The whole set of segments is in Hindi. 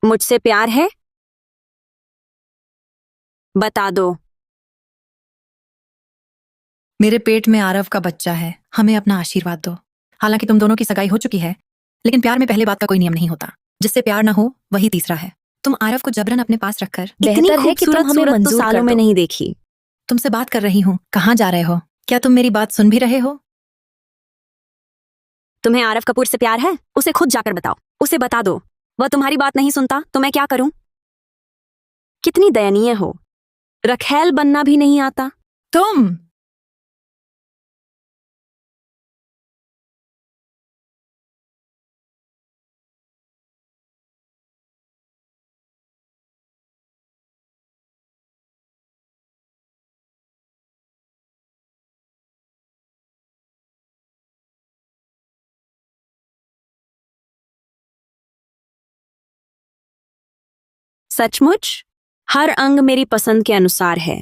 मुझसे प्यार है? बता दो। मेरे पेट में आरव का बच्चा है, हमें अपना आशीर्वाद दो। हालांकि तुम दोनों की सगाई हो चुकी है, लेकिन प्यार में पहले बात का कोई नियम नहीं होता। जिससे प्यार ना हो वही तीसरा है। तुम आरव को जबरन अपने पास रखकर इतनी बेहतर है कि तुम खूबसूरत हमें सूरत तो मंजूर सालों कर में दो। नहीं देखी। तुमसे बात कर रही हूँ, कहाँ जा रहे हो? क्या तुम मेरी बात सुन भी रहे हो? तुम्हें आरव कपूर से प्यार है? उसे खुद जाकर बताओ। उसे बता दो। वह तुम्हारी बात नहीं सुनता तो मैं क्या करूं? कितनी दयनीय हो। रखैल बनना भी नहीं आता। तुम सचमुच? हर अंग मेरी पसंद के अनुसार है।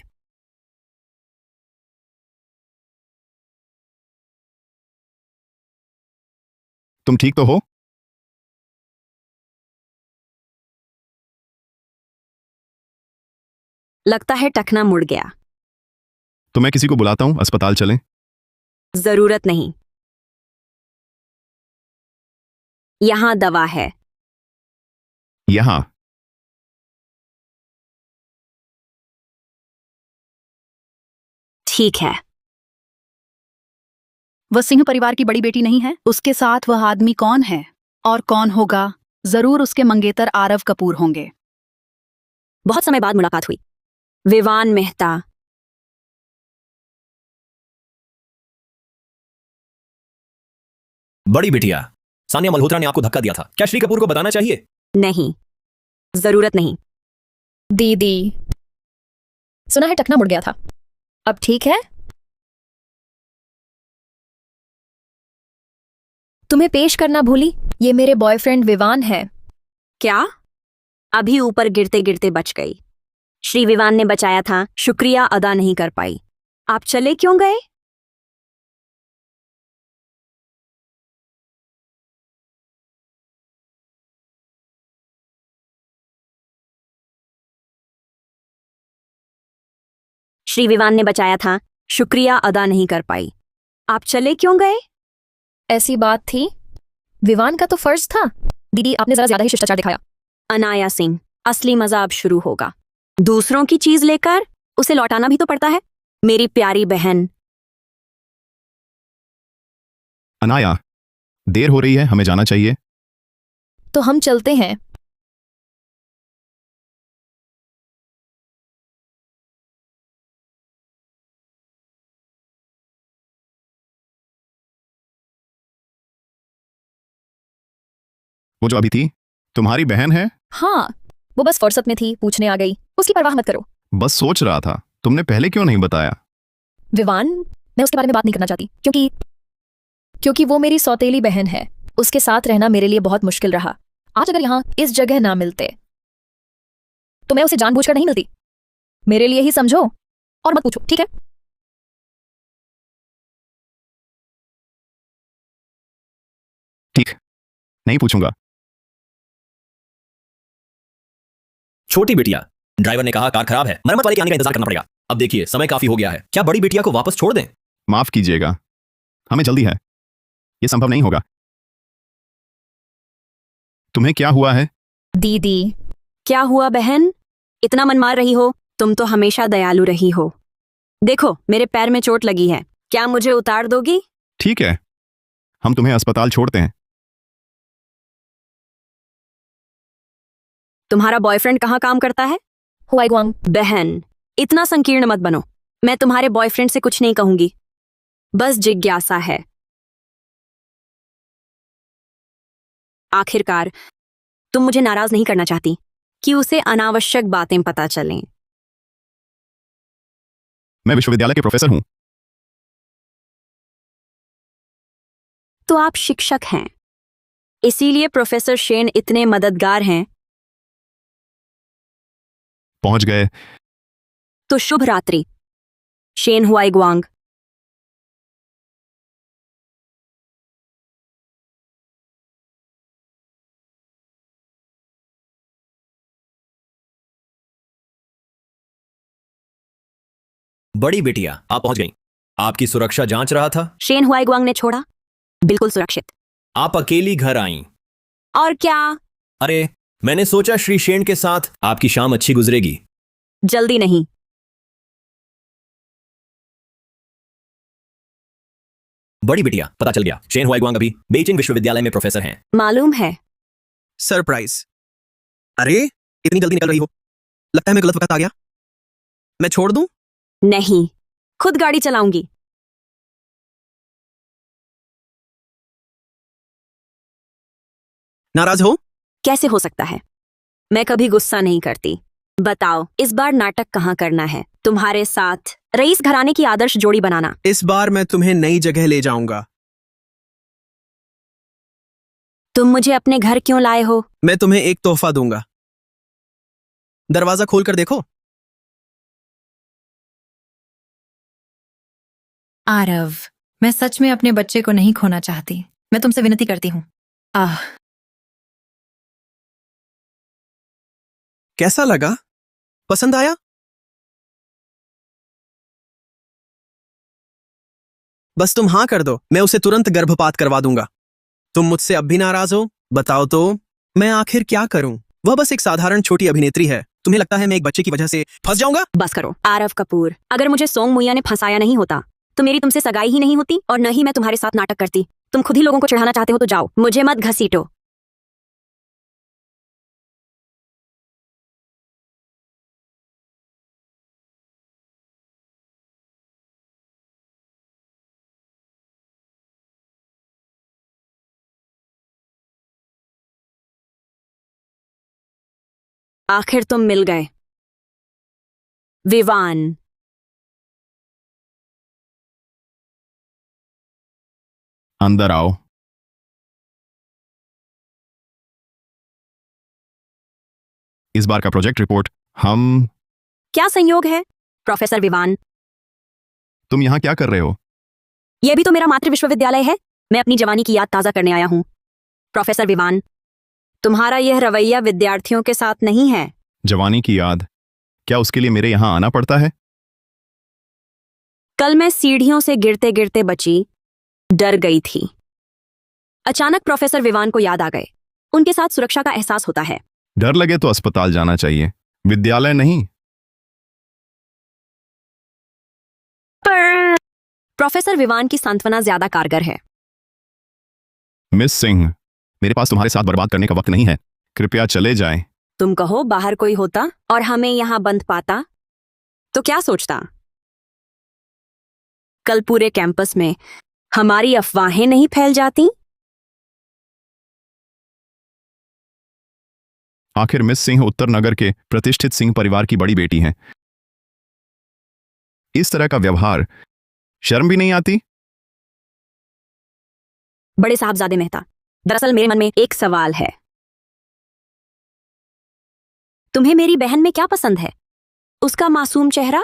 तुम ठीक तो हो? लगता है टखना मुड़ गया। तो मैं किसी को बुलाता हूँ, अस्पताल चलें? जरूरत नहीं। यहां दवा है। यहाँ। ठीक है। वह सिंह परिवार की बड़ी बेटी नहीं है? उसके साथ वह आदमी कौन है? और कौन होगा? जरूर उसके मंगेतर आरव कपूर होंगे। बहुत समय बाद मुलाकात हुई। विवान मेहता। बड़ी बिटिया, सानिया मल्होत्रा ने आपको धक्का दिया था, क्या श्री कपूर को बताना चाहिए? नहीं, जरूरत नहीं। दीदी, सुना है टखना मुड़ गया था। अब ठीक है? तुम्हें पेश करना भूली, ये मेरे बॉयफ्रेंड विवान है। क्या? अभी ऊपर गिरते गिरते बच गई। श्री विवान ने बचाया था, शुक्रिया अदा नहीं कर पाई। आप चले क्यों गए? श्री विवान ने बचाया था, शुक्रिया अदा नहीं कर पाई। आप चले क्यों गए? ऐसी बात थी। विवान का तो फर्ज था। दीदी, आपने जरा ज्यादा ही शिष्टाचार दिखाया। अनाया सिंह, असली मजा अब शुरू होगा। दूसरों की चीज लेकर उसे लौटाना भी तो पड़ता है। मेरी प्यारी बहन। अनाया, देर हो रही है, हमें जाना चाहिए। तो हम चलते हैं। वो जो अभी थी, तुम्हारी बहन है? हाँ, वो बस फुर्सत में थी, पूछने आ गई। उसकी परवाह मत करो। बस सोच रहा था, तुमने पहले क्यों नहीं बताया? विवान, मैं उसके बारे में बात नहीं करना चाहती, क्योंकि वो मेरी सौतेली बहन है। उसके साथ रहना मेरे लिए बहुत मुश्किल रहा। आज अगर यहाँ इस जगह ना मिलते तो मैं उसे जानबूझकर नहीं मिलती। मेरे लिए ही समझो और मत पूछो, ठीक है? ठीक, नहीं पूछूंगा। छोटी बिटिया, ड्राइवर ने कहा कार खराब है, मरम्मत वाले के आने का इंतजार करना पड़ेगा। अब देखिए, समय काफी हो गया है, क्या बड़ी बिटिया को वापस छोड़ दें? माफ कीजिएगा, हमें जल्दी है, ये संभव नहीं होगा। तुम्हें क्या हुआ है? दीदी, क्या हुआ बहन? इतना मन मार रही हो? तुम तो हमेशा दयालु रही हो। देखो, मेरे पैर में चोट लगी है। क्या मुझे उतार दोगी? ठीक है, हम तुम्हें अस्पताल छोड़ते हैं। तुम्हारा बॉयफ्रेंड कहाँ काम करता है? हुआईगुआंग। बहन, इतना संकीर्ण मत बनो। मैं तुम्हारे बॉयफ्रेंड से कुछ नहीं कहूंगी, बस जिज्ञासा है। आखिरकार तुम मुझे नाराज नहीं करना चाहती कि उसे अनावश्यक बातें पता चलें। मैं विश्वविद्यालय के प्रोफेसर हूं। तो आप शिक्षक हैं, इसीलिए प्रोफेसर शेन इतने मददगार हैं। पहुंच गए। तो शुभ रात्रि, शेन हुआईगुआंग। बड़ी बेटिया, आप पहुंच गई। आपकी सुरक्षा जांच रहा था। शेन हुआईगुआंग ने छोड़ा, बिल्कुल सुरक्षित। आप अकेली घर आईं। और क्या? अरे, मैंने सोचा श्री शेन के साथ आपकी शाम अच्छी गुजरेगी। जल्दी नहीं। बड़ी बिटिया, पता चल गया, शेन हुआईगुआंग अभी बेइजिंग विश्वविद्यालय में प्रोफेसर हैं। मालूम है। सरप्राइज। अरे, इतनी जल्दी निकल रही हो? लगता है मैं गलत वक्त आ गया। मैं छोड़ दूं? नहीं, खुद गाड़ी चलाऊंगी। नाराज हो? कैसे हो सकता है? मैं कभी गुस्सा नहीं करती। बताओ, इस बार नाटक कहाँ करना है? तुम्हारे साथ रईस घराने की आदर्श जोड़ी बनाना। इस बार मैं तुम्हें नई जगह ले जाऊंगा। तुम मुझे अपने घर क्यों लाए हो? मैं तुम्हें एक तोहफा दूंगा। दरवाजा खोलकर देखो। आरव, मैं सच में अपने बच्चे को नहीं खोना चाहती। मैं तुमसे विनती करती हूँ। कैसा लगा? पसंद आया? बस तुम हाँ कर दो, मैं उसे तुरंत गर्भपात करवा दूंगा। तुम मुझसे अब भी नाराज हो? बताओ तो, मैं आखिर क्या करूं? वह बस एक साधारण छोटी अभिनेत्री है। तुम्हें लगता है मैं एक बच्चे की वजह से फंस जाऊंगा? बस करो आरव कपूर। अगर मुझे सोंग मुइया ने फंसाया नहीं होता तो मेरी तुमसे सगाई ही नहीं होती, और न ही मैं तुम्हारे साथ नाटक करती। तुम खुद ही लोगों को चिढ़ाना चाहते हो तो जाओ, मुझे मत घसीटो। आखिर तुम मिल गए, विवान। अंदर आओ। इस बार का प्रोजेक्ट रिपोर्ट हम। क्या संयोग है, प्रोफेसर विवान? तुम यहाँ क्या कर रहे हो? यह भी तो मेरा मातृ विश्वविद्यालय है। मैं अपनी जवानी की याद ताजा करने आया हूँ। प्रोफेसर विवान, तुम्हारा यह रवैया विद्यार्थियों के साथ नहीं है। जवानी की याद? क्या उसके लिए मेरे यहाँ आना पड़ता है? कल मैं सीढ़ियों से गिरते गिरते बची, डर गई थी। अचानक प्रोफेसर विवान को याद आ गए। उनके साथ सुरक्षा का एहसास होता है। डर लगे तो अस्पताल जाना चाहिए, विद्यालय नहीं। प्रोफेसर विवान की सांत्वना ज्यादा कारगर है। मिस सिंह, मेरे पास तुम्हारे साथ बर्बाद करने का वक्त नहीं है। कृपया चले जाएं। तुम कहो बाहर कोई होता और हमें यहां बंद पाता तो क्या सोचता? कल पूरे कैंपस में हमारी अफवाहें नहीं फैल जाती? आखिर मिस सिंह उत्तर नगर के प्रतिष्ठित सिंह परिवार की बड़ी बेटी हैं। इस तरह का व्यवहार, शर्म भी नहीं आती? बड़े साहबजादे मेहता, दरअसल मेरे मन में एक सवाल है। तुम्हें मेरी बहन में क्या पसंद है? उसका मासूम चेहरा,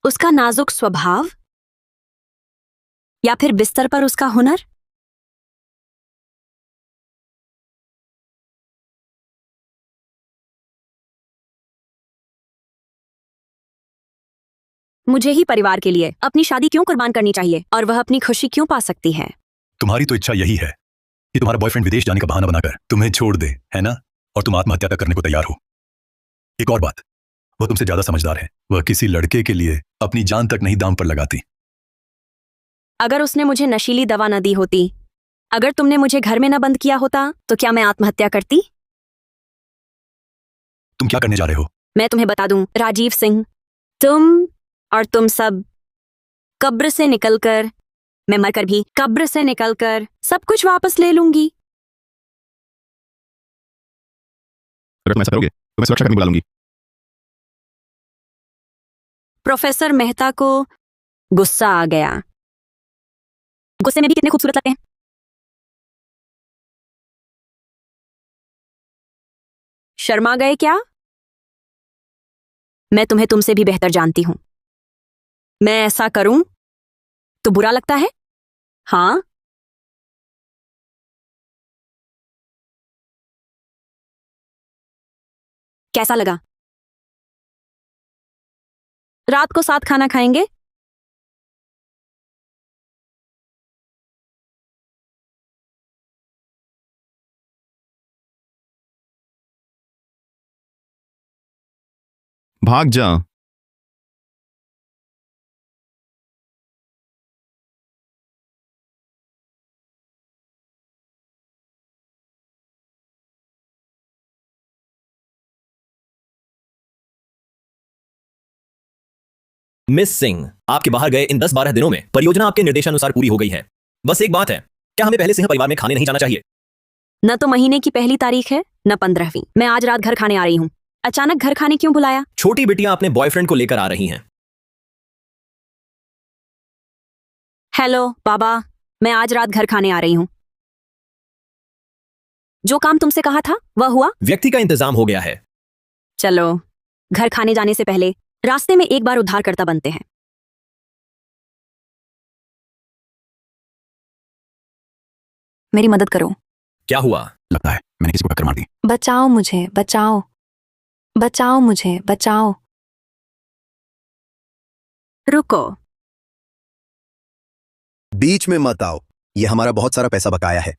उसका नाजुक स्वभाव, या फिर बिस्तर पर उसका हुनर? मुझे ही परिवार के लिए अपनी शादी क्यों कुर्बान करनी चाहिए, और वह अपनी खुशी क्यों पा सकती है? तुम्हारी तो इच्छा यही है कि तुम्हारा बॉयफ्रेंड विदेश जाने का बहाना बनाकर तुम्हें छोड़ दे, है ना? और तुम आत्महत्या तक करने को तैयार हो। एक और बात, वो तुमसे ज्यादा समझदार है। वह किसी लड़के के लिए अपनी जान तक नहीं दांव पर लगाती। अगर उसने मुझे नशीली दवा न दी होती, अगर तुमने मुझे घर में न बंद किया होता, तो क्या मैं आत्महत्या करती? तुम क्या करने जा रहे हो? मैं तुम्हें बता दूं, राजीव सिंह, तुम और तुम सब कब्र से निकलकर, मैं मरकर भी कब्र से निकलकर सब कुछ वापस ले लूंगी। अगर तुम ऐसा करोगे तो मैं सुरक्षा कर्मी बुला लूंगी। प्रोफेसर मेहता को गुस्सा आ गया। गुस्से में भी कितने खूबसूरत लगते हैं। शर्मा गए क्या? मैं तुम्हें तुमसे भी बेहतर जानती हूं। मैं ऐसा करूं तो बुरा लगता है? हाँ? कैसा लगा? रात को साथ खाना खाएंगे? भाग जा। मिस सिंह, आपके बाहर गए इन 10-12 दिनों में परियोजना आपके निर्देशानुसार पूरी हो गई है। बस एक बात है, क्या हमें पहले सिंह परिवार में खाने नहीं जाना चाहिए? न तो महीने की पहली तारीख है न 15वीं। मैं आज रात घर खाने आ रही हूँ। अचानक घर खाने क्यों बुलाया? छोटी बिटियां अपने बॉयफ्रेंड को लेकर आ रही हैं। हेलो बाबा, मैं आज रात घर खाने आ रही हूँ। जो काम तुमसे कहा था वह हुआ? व्यक्ति का इंतजाम हो गया है। चलो, घर खाने जाने से पहले रास्ते में एक बार उद्धारकर्ता बनते हैं। मेरी मदद करो। क्या हुआ? लगता है मैंने किसी को टक्कर मार दी। बचाओ मुझे, बचाओ, बचाओ मुझे, बचाओ। रुको। बीच में मत आओ, ये हमारा बहुत सारा पैसा बकाया है।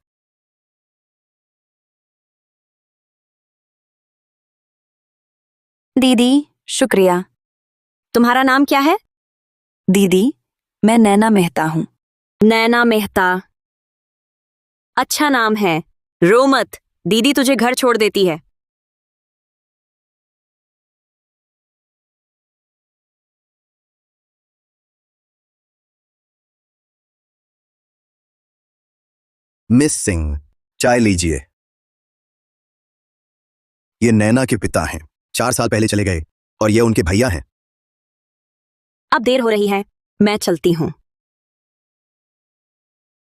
दीदी, शुक्रिया। तुम्हारा नाम क्या है? दीदी, मैं नैना मेहता हूँ। नैना मेहता, अच्छा नाम है। रो मत, दीदी तुझे घर छोड़ देती है। मिस सिंह, चाय लीजिए। ये नैना के पिता हैं, 4 साल पहले चले गए और ये उनके भैया हैं। अब देर हो रही है, मैं चलती हूँ।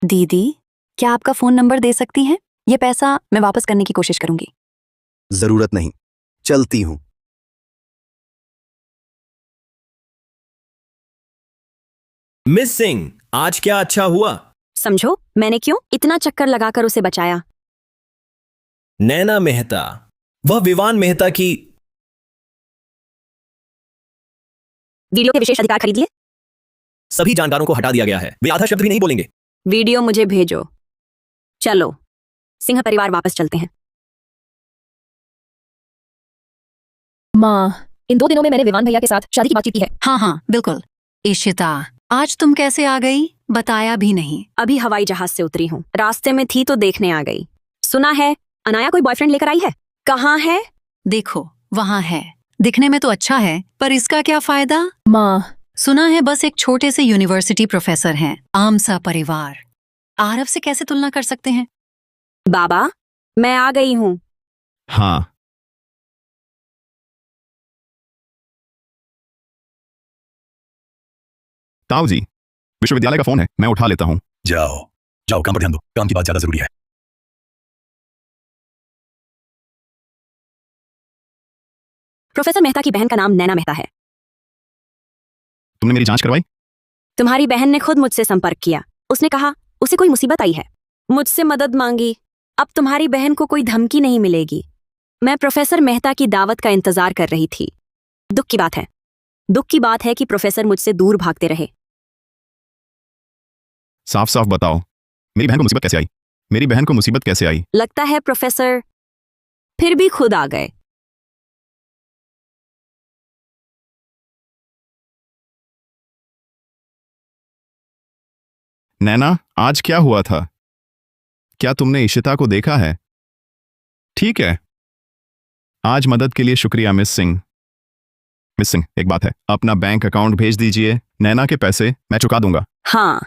दीदी, क्या आपका फोन नंबर दे सकती हैं? ये पैसा मैं वापस करने की कोशिश करूंगी। जरूरत नहीं, चलती हूं। मिस सिंह, आज क्या अच्छा हुआ? समझो, मैंने क्यों इतना चक्कर लगाकर उसे बचाया। नैना मेहता, वह विवान मेहता की। वीडियो के विशेष अधिकार खरीद लिए? सभी जानकारों को हटा दिया गया है, वे आधा शब्द भी नहीं बोलेंगे। वीडियो मुझे भेजो। चलो, सिंह परिवार वापस चलते हैं। माँ, इन 2 दिनों में मैंने विवान भैया के साथ शादी की बातचीत की है। हाँ हाँ बिल्कुल। इशिता, आज तुम कैसे आ गई? बताया भी नहीं। अभी हवाई जहाज से उतरी हूँ, रास्ते में थी तो देखने आ गई। सुना है अनाया कोई बॉयफ्रेंड लेकर आई है। कहाँ है? देखो, वहाँ है। दिखने में तो अच्छा है, पर इसका क्या फायदा? माँ, सुना है बस एक छोटे से यूनिवर्सिटी प्रोफेसर हैं। आम सा परिवार। आरव से कैसे तुलना कर सकते हैं? बाबा, मैं आ गई हूँ। हाँ, ताऊ जी, विश्वविद्यालय का फोन है, मैं उठा लेता हूँ। जाओ जाओ, काम पर ध्यान दो, काम की बात ज्यादा जरूरी है। प्रोफेसर मेहता की बहन का नाम नैना मेहता है। तुमने मेरी जांच करवाई? तुम्हारी बहन ने खुद मुझसे संपर्क किया। उसने कहा उसे कोई मुसीबत आई है, मुझसे मदद मांगी। अब तुम्हारी बहन को कोई धमकी नहीं मिलेगी। मैं प्रोफेसर मेहता की दावत का इंतजार कर रही थी। दुख की बात है, दुख की बात है कि प्रोफेसर मुझसे दूर भागते रहे। साफ साफ बताओ, मेरी बहन को मुसीबत कैसे आई? मेरी बहन को मुसीबत कैसे आई? लगता है प्रोफेसर फिर भी खुद आ गए। नैना, आज क्या हुआ था? क्या तुमने इशिता को देखा है? ठीक है, आज मदद के लिए शुक्रिया मिस सिंह। मिस सिंह, एक बात है, अपना बैंक अकाउंट भेज दीजिए, नैना के पैसे मैं चुका दूंगा। हाँ,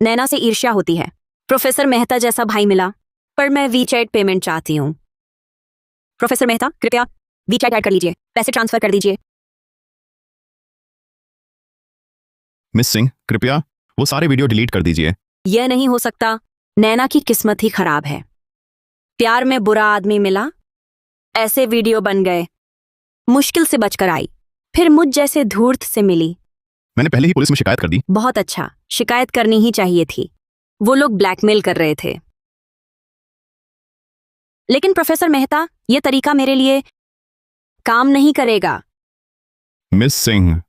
नैना से ईर्ष्या होती है। प्रोफेसर मेहता जैसा भाई मिला, पर मैं वीचैट पेमेंट चाहती हूँ। प्रोफेसर मेहता, कृपया वीचैट ऐड कर लीजिए, पैसे ट्रांसफर कर दीजिए। मिस सिंह, कृपया वो सारे वीडियो डिलीट कर दीजिए। यह नहीं हो सकता। नैना की किस्मत ही खराब है। प्यार में बुरा आदमी मिला, ऐसे वीडियो बन गए। मुश्किल से बचकर आई, फिर मुझ जैसे धूर्त से मिली। मैंने पहले ही पुलिस में शिकायत कर दी। बहुत अच्छा, शिकायत करनी ही चाहिए थी। वो लोग ब्लैकमेल कर रहे थे। लेकिन प्रोफेसर मेहता, यह तरीका मेरे लिए काम नहीं करेगा। मिस सिंह,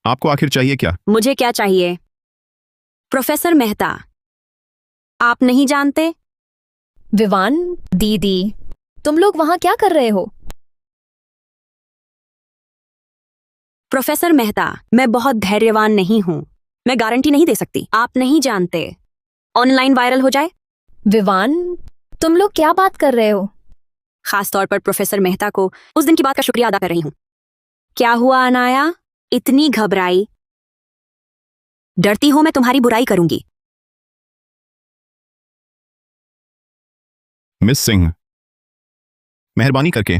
आपको आखिर चाहिए क्या? मुझे क्या चाहिए? प्रोफेसर मेहता, आप नहीं जानते? विवान, दीदी, तुम लोग वहां क्या कर रहे हो? प्रोफेसर मेहता, मैं बहुत धैर्यवान नहीं हूं। मैं गारंटी नहीं दे सकती। आप नहीं जानते, ऑनलाइन वायरल हो जाए। विवान, तुम लोग क्या बात कर रहे हो? खास तौर पर प्रोफेसर मेहता को उस दिन की बात का शुक्रिया अदा कर रही हूं। क्या हुआ अनाया? इतनी घबराई? डरती हो मैं तुम्हारी बुराई करूंगी? मिस सिंह, मेहरबानी करके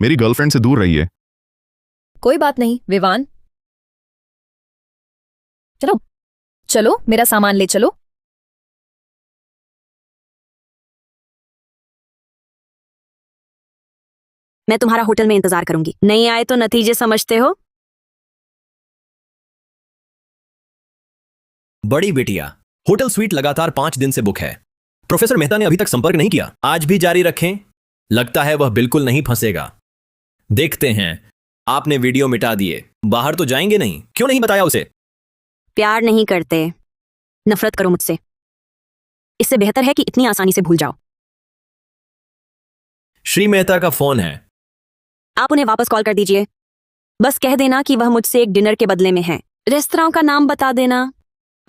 मेरी गर्लफ्रेंड से दूर रहिए। कोई बात नहीं विवान। चलो चलो, मेरा सामान ले चलो। मैं तुम्हारा होटल में इंतजार करूंगी। नहीं आए तो नतीजे समझते हो। बड़ी बेटिया, होटल स्वीट लगातार 5 दिन से बुक है। प्रोफेसर मेहता ने अभी तक संपर्क नहीं किया। आज भी जारी रखें। लगता है वह बिल्कुल नहीं फंसेगा। देखते हैं। आपने वीडियो मिटा दिए, बाहर तो जाएंगे नहीं। क्यों नहीं बताया उसे? प्यार नहीं करते, नफरत करो मुझसे। इससे बेहतर है कि इतनी आसानी से भूल जाओ। श्री मेहता का फोन है। आप उन्हें वापस कॉल कर दीजिए। बस कह देना कि वह मुझसे एक डिनर के बदले में है। रेस्तरां का नाम बता देना।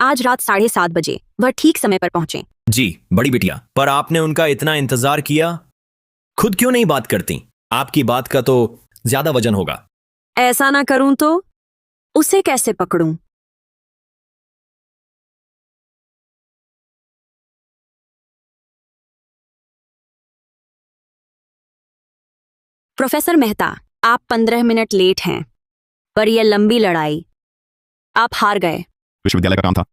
आज रात 7:30 बजे वह ठीक समय पर पहुंचे। जी बड़ी बिटिया, पर आपने उनका इतना इंतजार किया, खुद क्यों नहीं बात करती? आपकी बात का तो ज्यादा वजन होगा। ऐसा ना करूं तो उसे कैसे पकड़ूं? प्रोफेसर मेहता, आप 15 मिनट लेट हैं, पर यह लंबी लड़ाई आप हार गए। विश्वविद्यालय का काम था,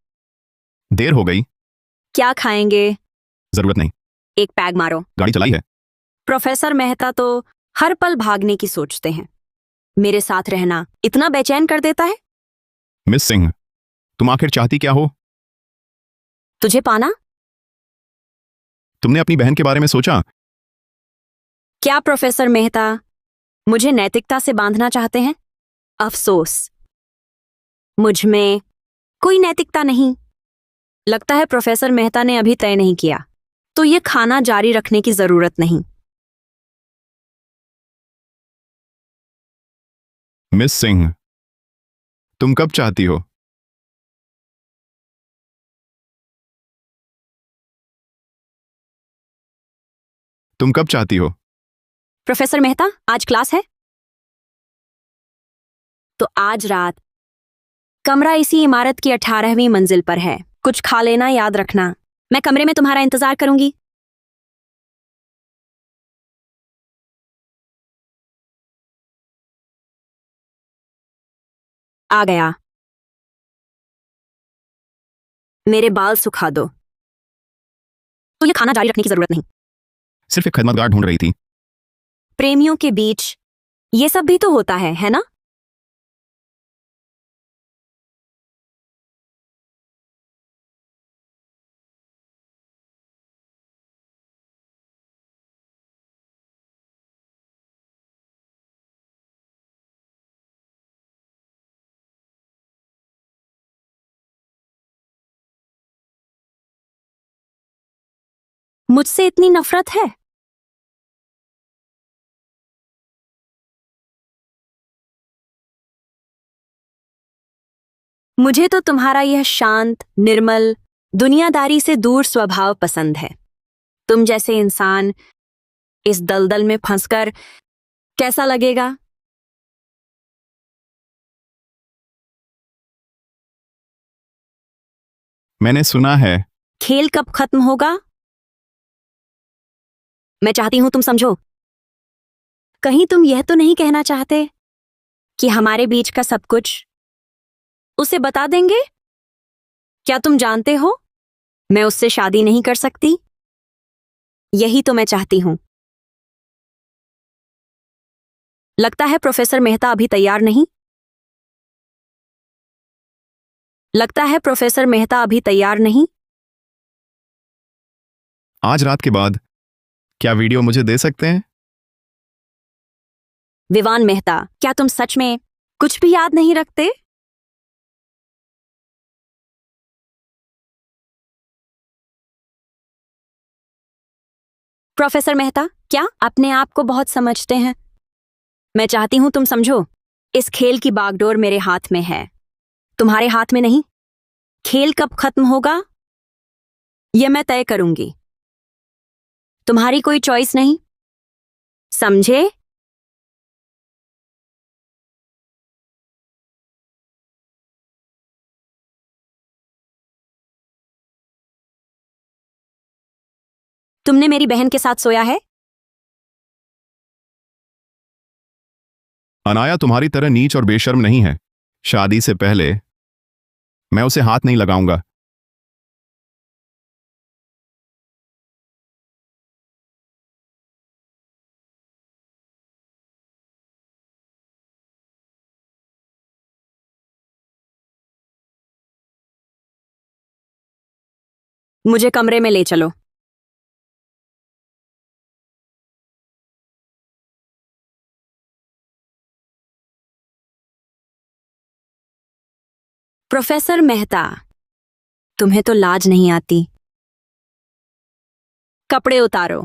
देर हो गई। क्या खाएंगे? जरूरत नहीं। एक पैग मारो। गाड़ी चलाई है। प्रोफेसर मेहता तो हर पल भागने की सोचते हैं। मेरे साथ रहना इतना बेचैन कर देता है। मिस सिंह, तुम आखिर चाहती क्या हो? तुझे पाना। तुमने अपनी बहन के बारे में सोचा? क्या प्रोफेसर मेहता मुझे नैतिकता से बांधना चाहते हैं? अफसोस, मुझ में कोई नैतिकता नहीं। लगता है प्रोफेसर मेहता ने अभी तय नहीं किया, तो ये खाना जारी रखने की जरूरत नहीं। मिस सिंह, तुम कब चाहती हो? तुम कब चाहती हो? प्रोफेसर मेहता, आज क्लास है? तो आज रात कमरा इसी इमारत की 18वीं मंजिल पर है। कुछ खा लेना याद रखना। मैं कमरे में तुम्हारा इंतजार करूंगी। आ गया। मेरे बाल सुखा दो। तो ये खाना जारी रखने की जरूरत नहीं। सिर्फ एक खदमतगार ढूंढ रही थी। प्रेमियों के बीच ये सब भी तो होता है ना? मुझसे इतनी नफरत है? मुझे तो तुम्हारा यह शांत, निर्मल, दुनियादारी से दूर स्वभाव पसंद है। तुम जैसे इंसान इस दलदल में फंसकर कैसा लगेगा? मैंने सुना है। खेल कब खत्म होगा? मैं चाहती हूं तुम समझो। कहीं तुम यह तो नहीं कहना चाहते कि हमारे बीच का सब कुछ उसे बता देंगे? क्या तुम जानते हो मैं उससे शादी नहीं कर सकती? यही तो मैं चाहती हूं। लगता है प्रोफेसर मेहता अभी तैयार नहीं। लगता है प्रोफेसर मेहता अभी तैयार नहीं। आज रात के बाद क्या वीडियो मुझे दे सकते हैं? विवान मेहता, क्या तुम सच में कुछ भी याद नहीं रखते? प्रोफेसर मेहता, क्या अपने आप को बहुत समझते हैं? मैं चाहती हूं तुम समझो, इस खेल की बागडोर मेरे हाथ में है, तुम्हारे हाथ में नहीं। खेल कब खत्म होगा यह मैं तय करूंगी, तुम्हारी कोई चॉइस नहीं, समझे? तुमने मेरी बहन के साथ सोया है? अनाया तुम्हारी तरह नीच और बेशर्म नहीं है। शादी से पहले मैं उसे हाथ नहीं लगाऊंगा। मुझे कमरे में ले चलो। प्रोफेसर मेहता, तुम्हें तो लाज नहीं आती। कपड़े उतारो।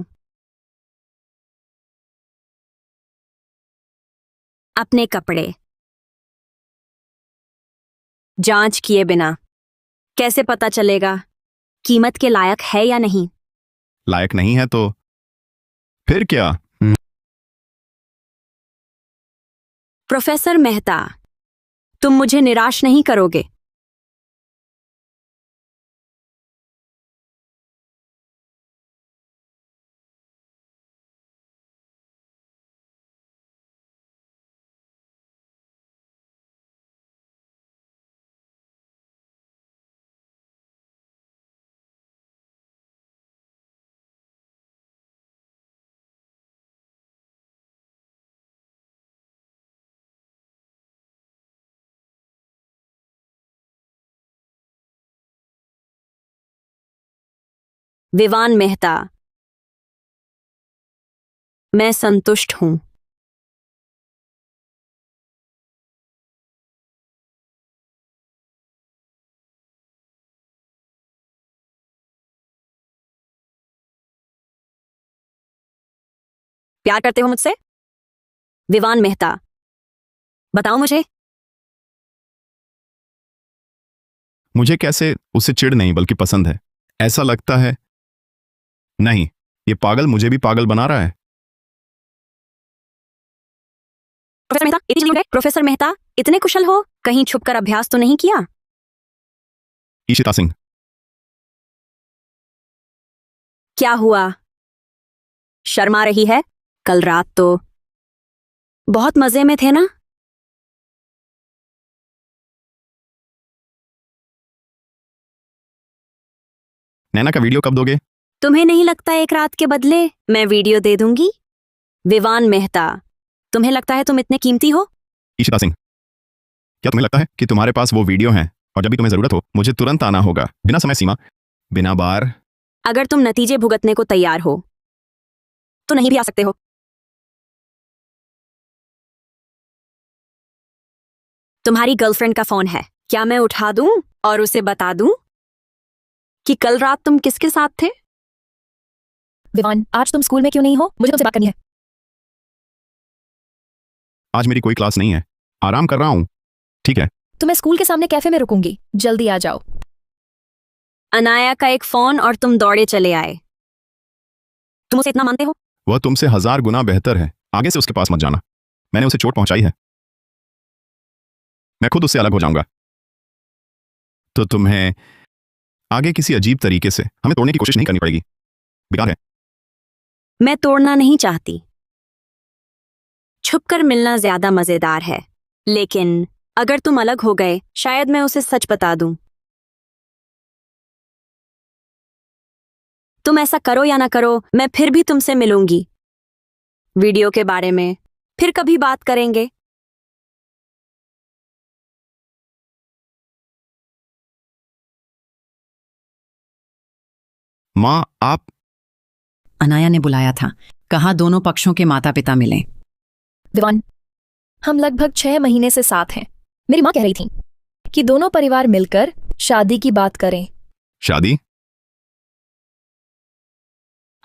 अपने कपड़े जांच किए बिना कैसे पता चलेगा कीमत के लायक है या नहीं? लायक नहीं है तो फिर क्या? प्रोफेसर मेहता, तुम मुझे निराश नहीं करोगे। विवान मेहता, मैं संतुष्ट हूं। प्यार करते हो मुझसे? विवान मेहता, बताओ मुझे। मुझे कैसे उसे चिढ़ नहीं बल्कि पसंद है। ऐसा लगता है नहीं, ये पागल मुझे भी पागल बना रहा है। प्रोफेसर मेहता, इतनी जल्दी उठ गए? प्रोफेसर मेहता, इतने कुशल हो, कहीं छुपकर अभ्यास तो नहीं किया? ईशिता सिंह, क्या हुआ? शर्मा रही है? कल रात तो बहुत मजे में थे ना? नैना का वीडियो कब दोगे? तुम्हें नहीं लगता एक रात के बदले मैं वीडियो दे दूंगी? विवान मेहता, तुम्हें लगता है तुम इतने कीमती हो? ईशिता सिंह, क्या तुम्हें लगता है कि तुम्हारे पास वो वीडियो हैं और जब भी तुम्हें जरूरत हो मुझे तुरंत आना होगा, बिना समय सीमा, बिना बार? अगर तुम नतीजे भुगतने को तैयार हो तो नहीं भी आ सकते हो। तुम्हारी गर्लफ्रेंड का फोन है, क्या मैं उठा दूं और उसे बता दूं कि कल रात तुम किसके साथ थे? विवान, आज तुम स्कूल में क्यों नहीं हो? मुझे तुमसे बात करनी है। आज मेरी कोई क्लास नहीं है, आराम कर रहा हूं। ठीक है, तो मैं स्कूल के सामने कैफे में रुकूंगी, जल्दी आ जाओ। अनाया का एक फोन और तुम दौड़े चले आए। तुम उसे इतना मानते हो? वह तुमसे 1000 गुना बेहतर है, आगे से उसके पास मत जाना। मैंने उसे चोट पहुंचाई है, मैं खुद उससे अलग हो जाऊंगा। तो तुम्हें आगे किसी अजीब तरीके से हमें तोड़ने की कोशिश नहीं करनी पड़ेगी, बेकार है। मैं तोड़ना नहीं चाहती, छुपकर मिलना ज्यादा मजेदार है, लेकिन अगर तुम अलग हो गए शायद मैं उसे सच बता दूं। तुम ऐसा करो या ना करो, मैं फिर भी तुमसे मिलूंगी। वीडियो के बारे में फिर कभी बात करेंगे। माँ, आप? अनाया ने बुलाया था, कहा दोनों पक्षों के माता पिता मिलें। विवान, हम लगभग 6 महीने से साथ हैं। मेरी माँ कह रही थी कि दोनों परिवार मिलकर शादी की बात करें। शादी?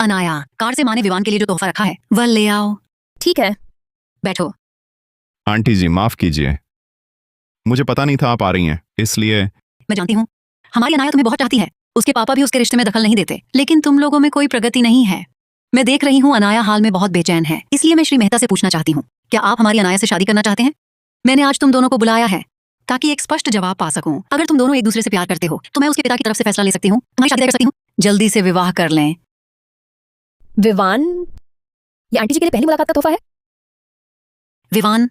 अनाया, कार से माँ ने विवान के लिए जो तोहफा रखा है वह ले आओ। ठीक है। बैठो। आंटी जी माफ कीजिए, मुझे पता नहीं था आप आ रही हैं, इसलिए मैं जानती हूँ हमारी अनाया तुम्हें बहुत चाहती है। उसके पापा भी उसके रिश्ते में दखल नहीं देते, लेकिन तुम लोगों में कोई प्रगति नहीं है। मैं देख रही हूँ अनाया हाल में बहुत बेचैन है, इसलिए मैं श्री मेहता से पूछना चाहती हूँ, क्या आप हमारी अनाया से शादी करना चाहते हैं? मैंने आज तुम दोनों को बुलाया है ताकि एक स्पष्ट जवाब पा सकूं। अगर तुम दोनों एक दूसरे से प्यार करते हो तो मैं उसके पिता की तरफ से फैसला ले सकती हूँ, तुम्हारी शादी तय कर सकती हूँ। जल्दी से विवाह कर लें। विवान, ये आंटी जी के लिए पहली मुलाकात का तोहफा है। विवान,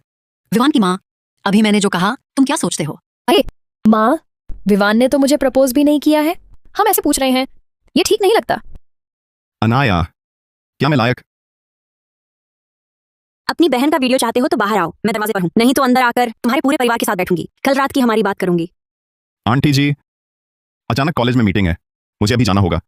विवान की माँ, अभी मैंने जो कहा तुम क्या सोचते हो? माँ, विवान ने तो मुझे प्रपोज भी नहीं किया है, हम ऐसे पूछ रहे हैं, ये ठीक नहीं लगता। अनाया, क्या मैं लायक? अपनी बहन का वीडियो चाहते हो तो बाहर आओ, मैं दरवाजे पर हूँ, नहीं तो अंदर आकर तुम्हारे पूरे परिवार के साथ बैठूंगी। कल रात की हमारी बात करूंगी। आंटी जी, अचानक कॉलेज में मीटिंग है, मुझे अभी जाना होगा।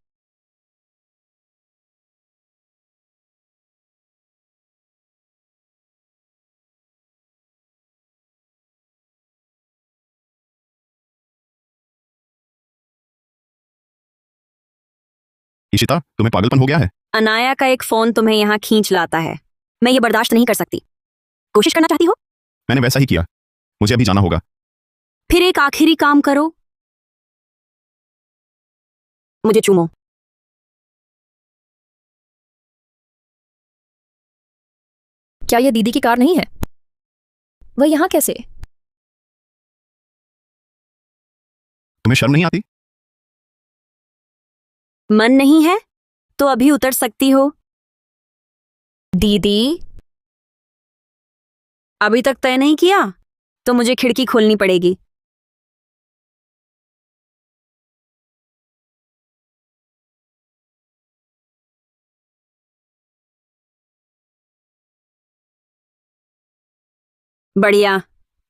इशिता, तुम्हें पागलपन हो गया है? अनाया का एक फोन तुम्हें यहाँ खींच लाता है, मैं ये बर्दाश्त नहीं कर सकती। कोशिश करना चाहती हो? मैंने वैसा ही किया, मुझे अभी जाना होगा। फिर एक आखिरी काम करो, मुझे चूमो। क्या ये दीदी की कार नहीं है? वह यहाँ कैसे? तुम्हें शर्म नहीं आती? मन नहीं है तो अभी उतर सकती हो। दीदी, अभी तक तय नहीं किया तो मुझे खिड़की खोलनी पड़ेगी। बढ़िया,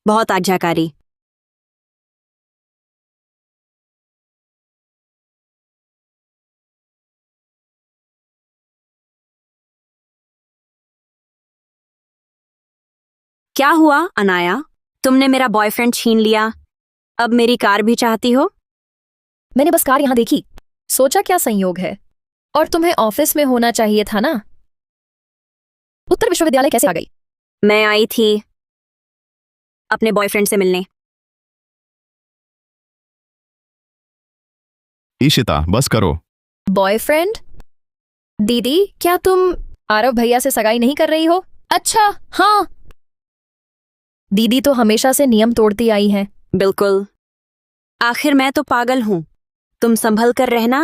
बहुत आज्ञाकारी। क्या हुआ अनाया, तुमने मेरा बॉयफ्रेंड छीन लिया, अब मेरी कार भी चाहती हो? मैंने बस कार यहाँ देखी, सोचा क्या संयोग है, और तुम्हें ऑफिस में होना चाहिए था ना। उत्तर विश्वविद्यालय कैसे आ गई? मैं आई थी अपने बॉयफ्रेंड से मिलने। इशिता, बस करो। बॉयफ्रेंड? दीदी, क्या तुम आरव भैया से सगाई नहीं कर रही हो? अच्छा, हाँ। दीदी तो हमेशा से नियम तोड़ती आई हैं। बिल्कुल, आखिर मैं तो पागल हूं, तुम संभल कर रहना,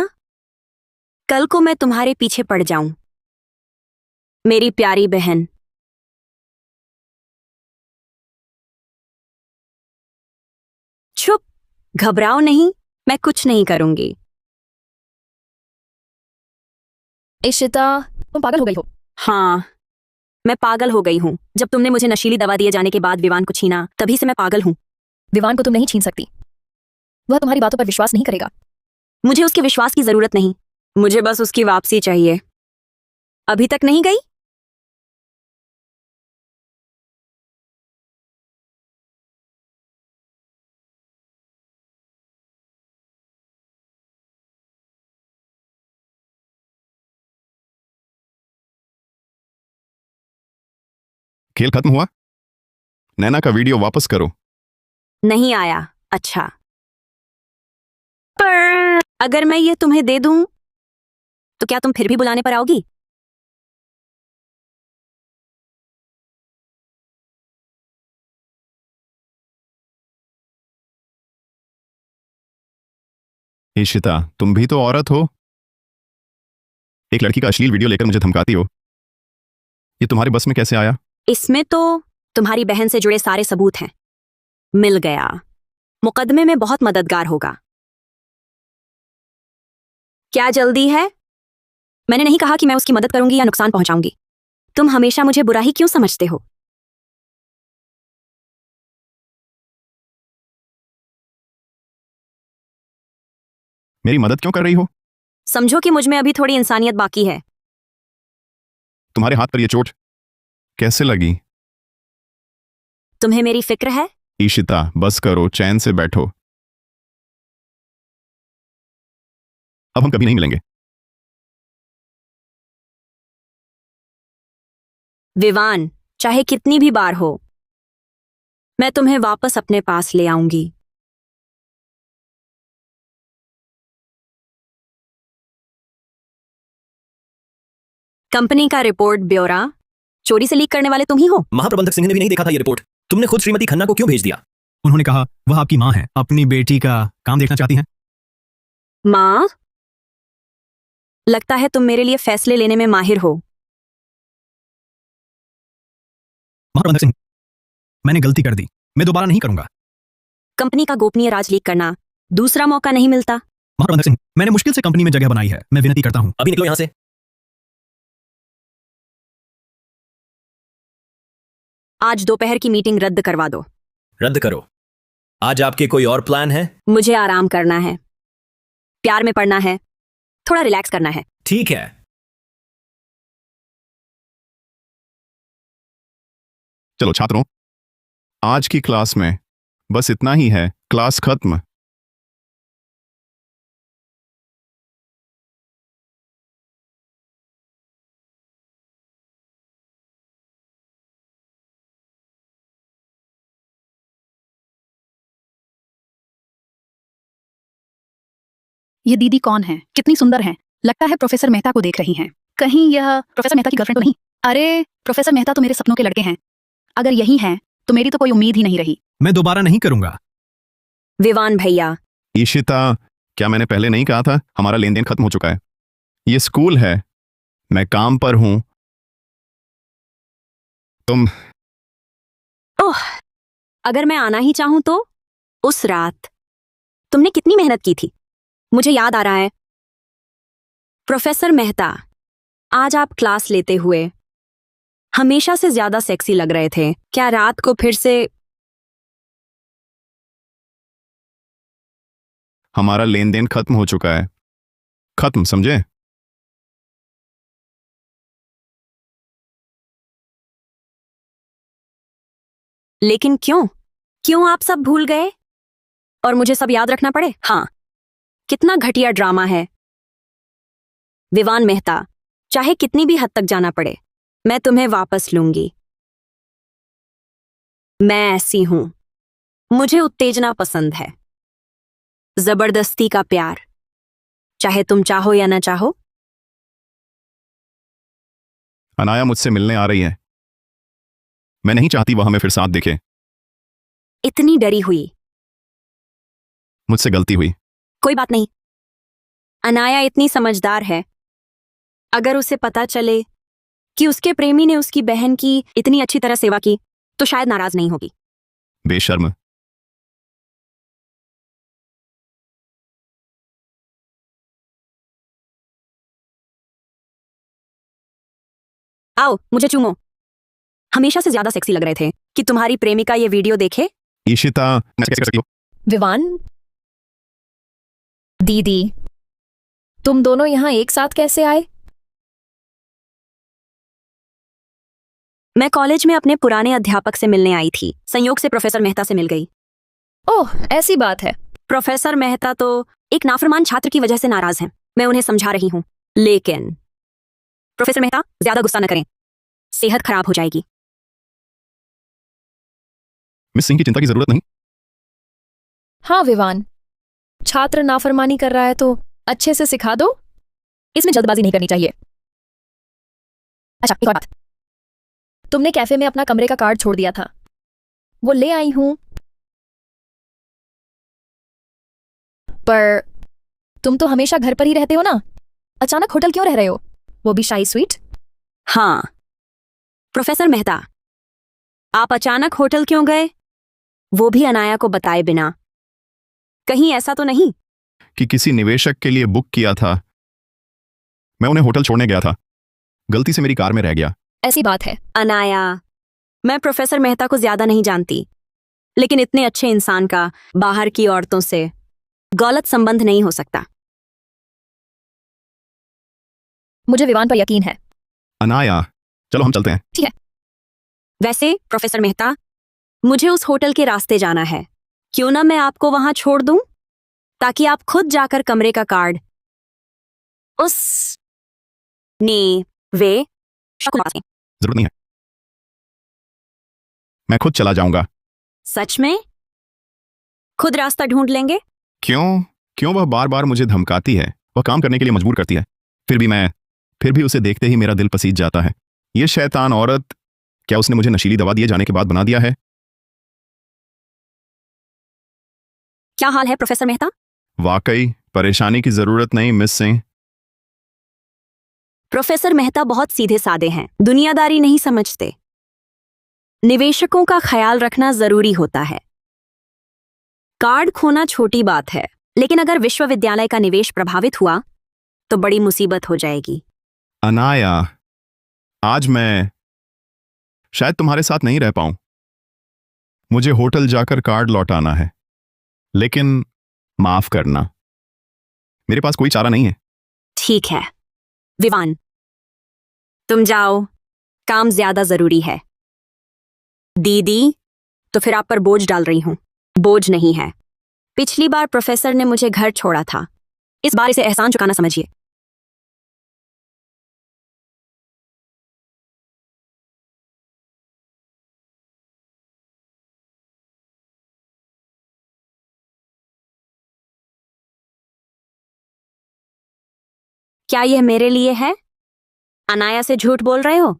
कल को मैं तुम्हारे पीछे पड़ जाऊं। मेरी प्यारी बहन। चुप, घबराओ नहीं, मैं कुछ नहीं करूंगी। इशिता, तुम पागल हो गई हो। हाँ, मैं पागल हो गई हूं। जब तुमने मुझे नशीली दवा दिए जाने के बाद विवान को छीना, तभी से मैं पागल हूं। विवान को तुम नहीं छीन सकती, वह तुम्हारी बातों पर विश्वास नहीं करेगा। मुझे उसके विश्वास की जरूरत नहीं, मुझे बस उसकी वापसी चाहिए। अभी तक नहीं गई? खेल खत्म हुआ? नैना का वीडियो वापस करो। नहीं आया? अच्छा, पर अगर मैं ये तुम्हें दे दूं तो क्या तुम फिर भी बुलाने पर आओगी? इशिता, तुम भी तो औरत हो, एक लड़की का अश्लील वीडियो लेकर मुझे धमकाती हो, ये तुम्हारे बस में कैसे आया? इसमें तो तुम्हारी बहन से जुड़े सारे सबूत हैं। मिल गया, मुकदमे में बहुत मददगार होगा। क्या जल्दी है? मैंने नहीं कहा कि मैं उसकी मदद करूंगी या नुकसान पहुंचाऊंगी। तुम हमेशा मुझे बुरा ही क्यों समझते हो? मेरी मदद क्यों कर रही हो? समझो कि मुझ में अभी थोड़ी इंसानियत बाकी है। तुम्हारे हाथ पर यह चोट कैसे लगी? तुम्हें मेरी फिक्र है? इशिता, बस करो, चैन से बैठो, अब हम कभी नहीं मिलेंगे। विवान, चाहे कितनी भी बार हो, मैं तुम्हें वापस अपने पास ले आऊंगी। कंपनी का रिपोर्ट ब्यौरा चोरी से लीक करने वाले तुम ही हो। महाप्रबंधक सिंह ने भी नहीं देखा था ये रिपोर्ट। तुमने खुद श्रीमती खन्ना को क्यों भेज दिया? उन्होंने कहा वह आपकी माँ है, अपनी बेटी का काम देखना चाहती हैं। माँ, लगता है तुम मेरे लिए फैसले लेने में माहिर हो। महाप्रबंधक सिंह, मैंने गलती कर दी, मैं दोबारा नहीं करूंगा। कंपनी का गोपनीय राज लीक करना दूसरा मौका नहीं मिलता। महाप्रबंधक सिंह, मैंने मुश्किल से कंपनी में जगह बनाई है, मैं विनती करता हूं। अभी निकलो यहां से। आज दोपहर की मीटिंग रद्द करवा दो। रद्द करो। आज आपके कोई और प्लान है? मुझे आराम करना है, प्यार में पड़ना है, थोड़ा रिलैक्स करना है। ठीक है। चलो छात्रों, आज की क्लास में बस इतना ही है। क्लास खत्म। ये दीदी कौन है? कितनी सुंदर हैं। लगता है प्रोफेसर मेहता को देख रही हैं। कहीं यह प्रोफेसर मेहता की गर्लफ्रेंड तो नहीं? अरे, प्रोफेसर मेहता तो मेरे सपनों के लड़के हैं। अगर यही हैं तो मेरी तो कोई उम्मीद ही नहीं रही। मैं दोबारा नहीं करूंगा। विवान भैया, ईशिता, क्या मैंने पहले नहीं कहा था? हमारा लेन देन खत्म हो चुका है। ये स्कूल है, मैं काम पर हूं। तुम ओह, अगर मैं आना ही चाहूं तो? उस रात तुमने कितनी मेहनत की थी, मुझे याद आ रहा है। प्रोफेसर मेहता, आज आप क्लास लेते हुए हमेशा से ज्यादा सेक्सी लग रहे थे। क्या रात को फिर से? हमारा लेन देन खत्म हो चुका है। खत्म, समझे? लेकिन क्यों? क्यों आप सब भूल गए और मुझे सब याद रखना पड़े? हाँ, कितना घटिया ड्रामा है। विवान मेहता, चाहे कितनी भी हद तक जाना पड़े, मैं तुम्हें वापस लूंगी। मैं ऐसी हूं, मुझे उत्तेजना पसंद है, जबरदस्ती का प्यार, चाहे तुम चाहो या ना चाहो। अनाया मुझसे मिलने आ रही है। मैं नहीं चाहती वह हमें फिर साथ देखे। इतनी डरी हुई। मुझसे गलती हुई। कोई बात नहीं, अनाया इतनी समझदार है। अगर उसे पता चले कि उसके प्रेमी ने उसकी बहन की इतनी अच्छी तरह सेवा की तो शायद नाराज नहीं होगी। बेशर्म। आओ, मुझे चूमो। हमेशा से ज्यादा सेक्सी लग रहे थे कि तुम्हारी प्रेमिका ये वीडियो देखे। ईशिता, कैसे कर सकती हो? विवान, दीदी, तुम दोनों यहाँ एक साथ कैसे आए? मैं कॉलेज में अपने पुराने अध्यापक से मिलने आई थी। संयोग से प्रोफेसर मेहता से मिल गई। ओह, ऐसी बात है। प्रोफेसर मेहता तो एक नाफरमान छात्र की वजह से नाराज हैं। मैं उन्हें समझा रही हूं, लेकिन प्रोफेसर मेहता ज्यादा गुस्सा न करें, सेहत खराब हो जाएगी। मिस सिंह की चिंता की जरूरत नहीं। हाँ विवान, छात्र नाफरमानी कर रहा है तो अच्छे से सिखा दो। इसमें जल्दबाजी नहीं करनी चाहिए। अच्छा, एक और बात, तुमने कैफे में अपना कमरे का कार्ड छोड़ दिया था, वो ले आई हूं। पर तुम तो हमेशा घर पर ही रहते हो ना, अचानक होटल क्यों रह रहे हो, वो भी शाही स्वीट? हाँ, प्रोफेसर मेहता, आप अचानक होटल क्यों गए, वो भी अनाया को बताए बिना? कहीं ऐसा तो नहीं कि किसी निवेशक के लिए बुक किया था, मैं उन्हें होटल छोड़ने गया था, गलती से मेरी कार में रह गया। ऐसी बात है। अनाया, मैं प्रोफेसर मेहता को ज्यादा नहीं जानती, लेकिन इतने अच्छे इंसान का बाहर की औरतों से गलत संबंध नहीं हो सकता। मुझे विवान पर यकीन है। अनाया, चलो हम चलते हैं। ठीक है। वैसे प्रोफेसर मेहता, मुझे उस होटल के रास्ते जाना है। क्यों ना मैं आपको वहां छोड़ दूं, ताकि आप खुद जाकर कमरे का कार्ड उस ने वे जरूरत नहीं है। मैं खुद चला जाऊंगा। सच में? खुद रास्ता ढूंढ लेंगे? क्यों क्यों वह बार बार मुझे धमकाती है, वह काम करने के लिए मजबूर करती है, फिर भी उसे देखते ही मेरा दिल पसीज जाता है। ये शैतान औरत, क्या उसने मुझे नशीली दवा दिए जाने के बाद बना दिया है? क्या हाल है प्रोफेसर मेहता? वाकई परेशानी की जरूरत नहीं मिस सिंह। प्रोफेसर मेहता बहुत सीधे सादे हैं, दुनियादारी नहीं समझते। निवेशकों का ख्याल रखना जरूरी होता है। कार्ड खोना छोटी बात है, लेकिन अगर विश्वविद्यालय का निवेश प्रभावित हुआ तो बड़ी मुसीबत हो जाएगी। अनाया, आज मैं शायद तुम्हारे साथ नहीं रह पाऊं। मुझे होटल जाकर कार्ड लौटाना है, लेकिन माफ करना, मेरे पास कोई चारा नहीं है। ठीक है विवान, तुम जाओ, काम ज्यादा जरूरी है। दीदी, तो फिर आप पर बोझ डाल रही हूं। बोझ नहीं है। पिछली बार प्रोफेसर ने मुझे घर छोड़ा था, इस बार इसे एहसान चुकाना समझिए। क्या यह मेरे लिए है? अनाया से झूठ बोल रहे हो?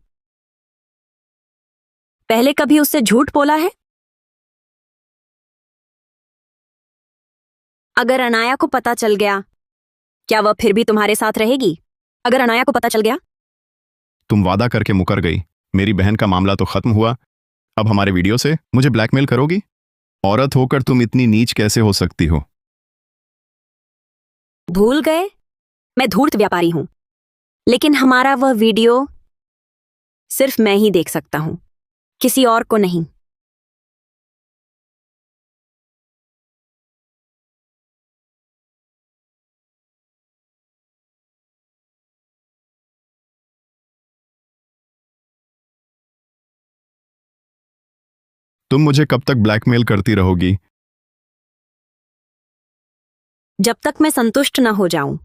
पहले कभी उससे झूठ बोला है? अगर अनाया को पता चल गया, क्या वह फिर भी तुम्हारे साथ रहेगी? अगर अनाया को पता चल गया? तुम वादा करके मुकर गई। मेरी बहन का मामला तो खत्म हुआ, अब हमारे वीडियो से मुझे ब्लैकमेल करोगी? औरत होकर तुम इतनी नीच कैसे हो सकती हो? भूल गए, मैं धूर्त व्यापारी हूं, लेकिन हमारा वह वीडियो सिर्फ मैं ही देख सकता हूं, किसी और को नहीं। तुम मुझे कब तक ब्लैकमेल करती रहोगी? जब तक मैं संतुष्ट न हो जाऊं।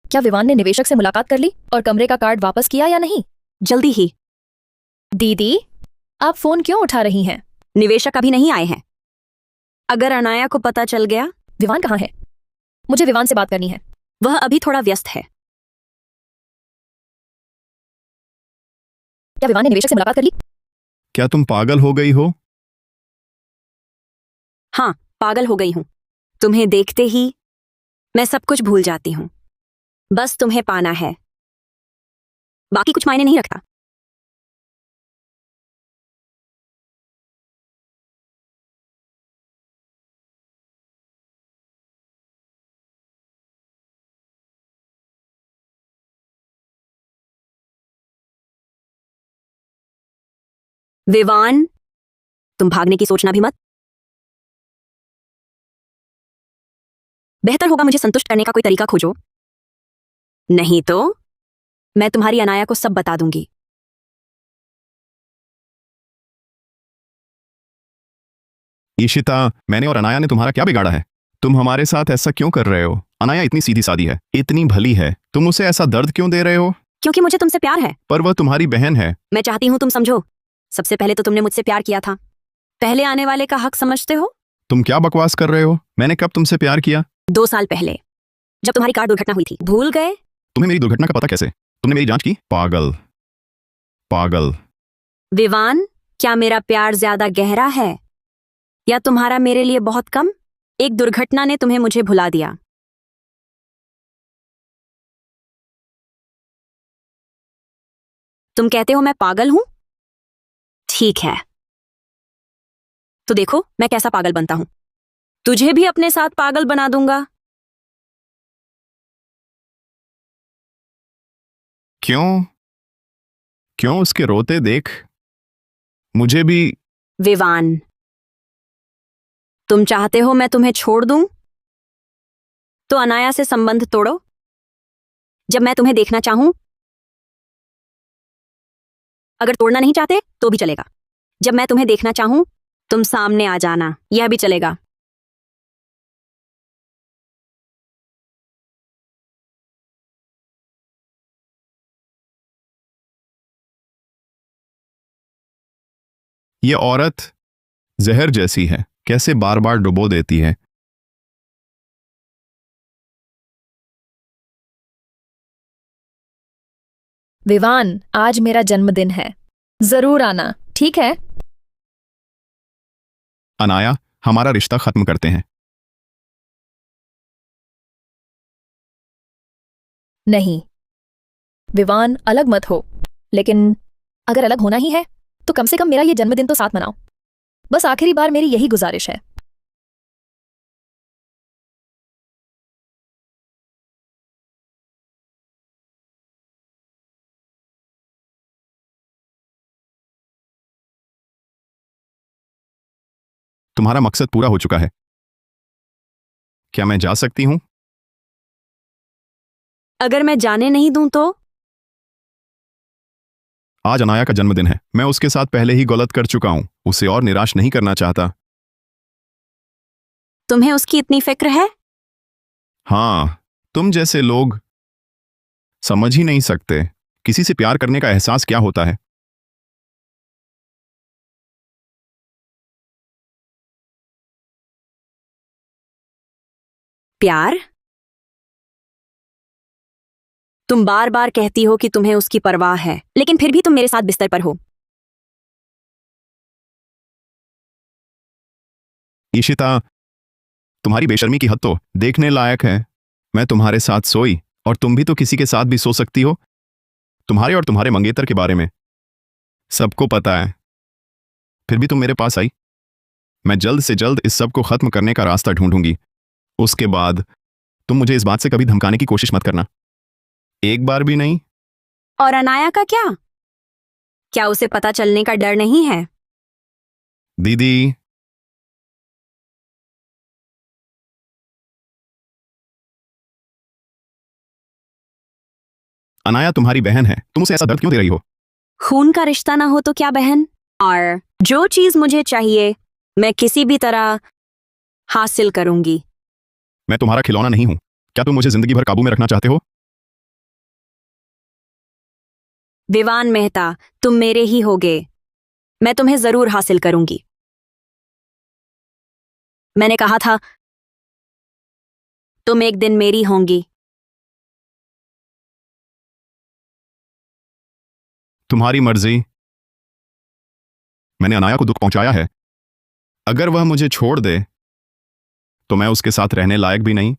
क्या विवान ने निवेशक से मुलाकात कर ली और कमरे का कार्ड वापस किया या नहीं? जल्दी ही। दीदी, आप फोन क्यों उठा रही हैं? निवेशक अभी नहीं आए हैं। अगर अनाया को पता चल गया? विवान कहाँ है? मुझे विवान से बात करनी है। वह अभी थोड़ा व्यस्त है। क्या विवान ने निवेशक से मुलाकात कर ली? क्या तुम पागल हो गई हो? हाँ, पागल हो गई हूं। तुम्हें देखते ही मैं सब कुछ भूल जाती हूं। बस तुम्हें पाना है, बाकी कुछ मायने नहीं रखता। विवान, तुम भागने की सोचना भी मत। बेहतर होगा मुझे संतुष्ट करने का कोई तरीका खोजो, नहीं तो मैं तुम्हारी अनाया को सब बता दूंगी। ईशिता, मैंने और अनाया ने तुम्हारा क्या बिगाड़ा है? तुम हमारे साथ ऐसा क्यों कर रहे हो? अनाया इतनी सीधी सादी है, इतनी भली है, तुम उसे ऐसा दर्द क्यों दे रहे हो? क्योंकि मुझे तुमसे प्यार है। पर वह तुम्हारी बहन है। मैं चाहती हूं तुम समझो, सबसे पहले तो तुमने मुझसे प्यार किया था। पहले आने वाले का हक समझते हो? तुम क्या बकवास कर रहे हो? मैंने कब तुमसे प्यार किया? 2 साल पहले, जब तुम्हारी कार दुर्घटना हुई थी। भूल गए? तुम्हें मेरी दुर्घटना का पता कैसे? तुमने मेरी जांच की? पागल पागल। विवान, क्या मेरा प्यार ज्यादा गहरा है या तुम्हारा मेरे लिए बहुत कम? एक दुर्घटना ने तुम्हें मुझे भुला दिया। तुम कहते हो मैं पागल हूं? ठीक है, तो देखो मैं कैसा पागल बनता हूं। तुझे भी अपने साथ पागल बना दूंगा। क्यों क्यों उसके रोते देख मुझे भी। विवान, तुम चाहते हो मैं तुम्हें छोड़ दूं? तो अनाया से संबंध तोड़ो। जब मैं तुम्हें देखना चाहूं अगर तोड़ना नहीं चाहते तो भी चलेगा। जब मैं तुम्हें देखना चाहूं तुम सामने आ जाना, यह भी चलेगा। ये औरत जहर जैसी है, कैसे बार बार डुबो देती है। विवान, आज मेरा जन्मदिन है, जरूर आना, ठीक है? अनाया, हमारा रिश्ता खत्म करते हैं। नहीं विवान, अलग मत हो, लेकिन अगर अलग होना ही है तो कम से कम मेरा ये जन्मदिन तो साथ मनाओ। बस आखिरी बार मेरी यही गुजारिश है। तुम्हारा मकसद पूरा हो चुका है। क्या मैं जा सकती हूं? अगर मैं जाने नहीं दूं तो? आज अनाया का जन्मदिन है, मैं उसके साथ पहले ही गलत कर चुका हूं, उसे और निराश नहीं करना चाहता। तुम्हें उसकी इतनी फिक्र है? हाँ, तुम जैसे लोग समझ ही नहीं सकते किसी से प्यार करने का एहसास क्या होता है। प्यार? तुम बार बार कहती हो कि तुम्हें उसकी परवाह है, लेकिन फिर भी तुम मेरे साथ बिस्तर पर हो। ईशिता, तुम्हारी बेशर्मी की हद तो देखने लायक है। मैं तुम्हारे साथ सोई और तुम भी तो किसी के साथ भी सो सकती हो। तुम्हारे और तुम्हारे मंगेतर के बारे में सबको पता है, फिर भी तुम मेरे पास आई। मैं जल्द से जल्द इस सब को खत्म करने का रास्ता ढूंढूंगी। उसके बाद तुम मुझे इस बात से कभी धमकाने की कोशिश मत करना, एक बार भी नहीं। और अनाया का क्या? क्या उसे पता चलने का डर नहीं है? दीदी, अनाया तुम्हारी बहन है, तुम उसे ऐसा दर्द क्यों दे रही हो? खून का रिश्ता ना हो तो क्या बहन? और जो चीज मुझे चाहिए मैं किसी भी तरह हासिल करूंगी। मैं तुम्हारा खिलौना नहीं हूं। क्या तुम मुझे जिंदगी भर काबू में रखना चाहते हो? विवान मेहता, तुम मेरे ही होगे। मैं तुम्हें जरूर हासिल करूंगी। मैंने कहा था तुम एक दिन मेरी होंगी। तुम्हारी मर्जी। मैंने अनाया को दुख पहुंचाया है। अगर वह मुझे छोड़ दे तो मैं उसके साथ रहने लायक भी नहीं।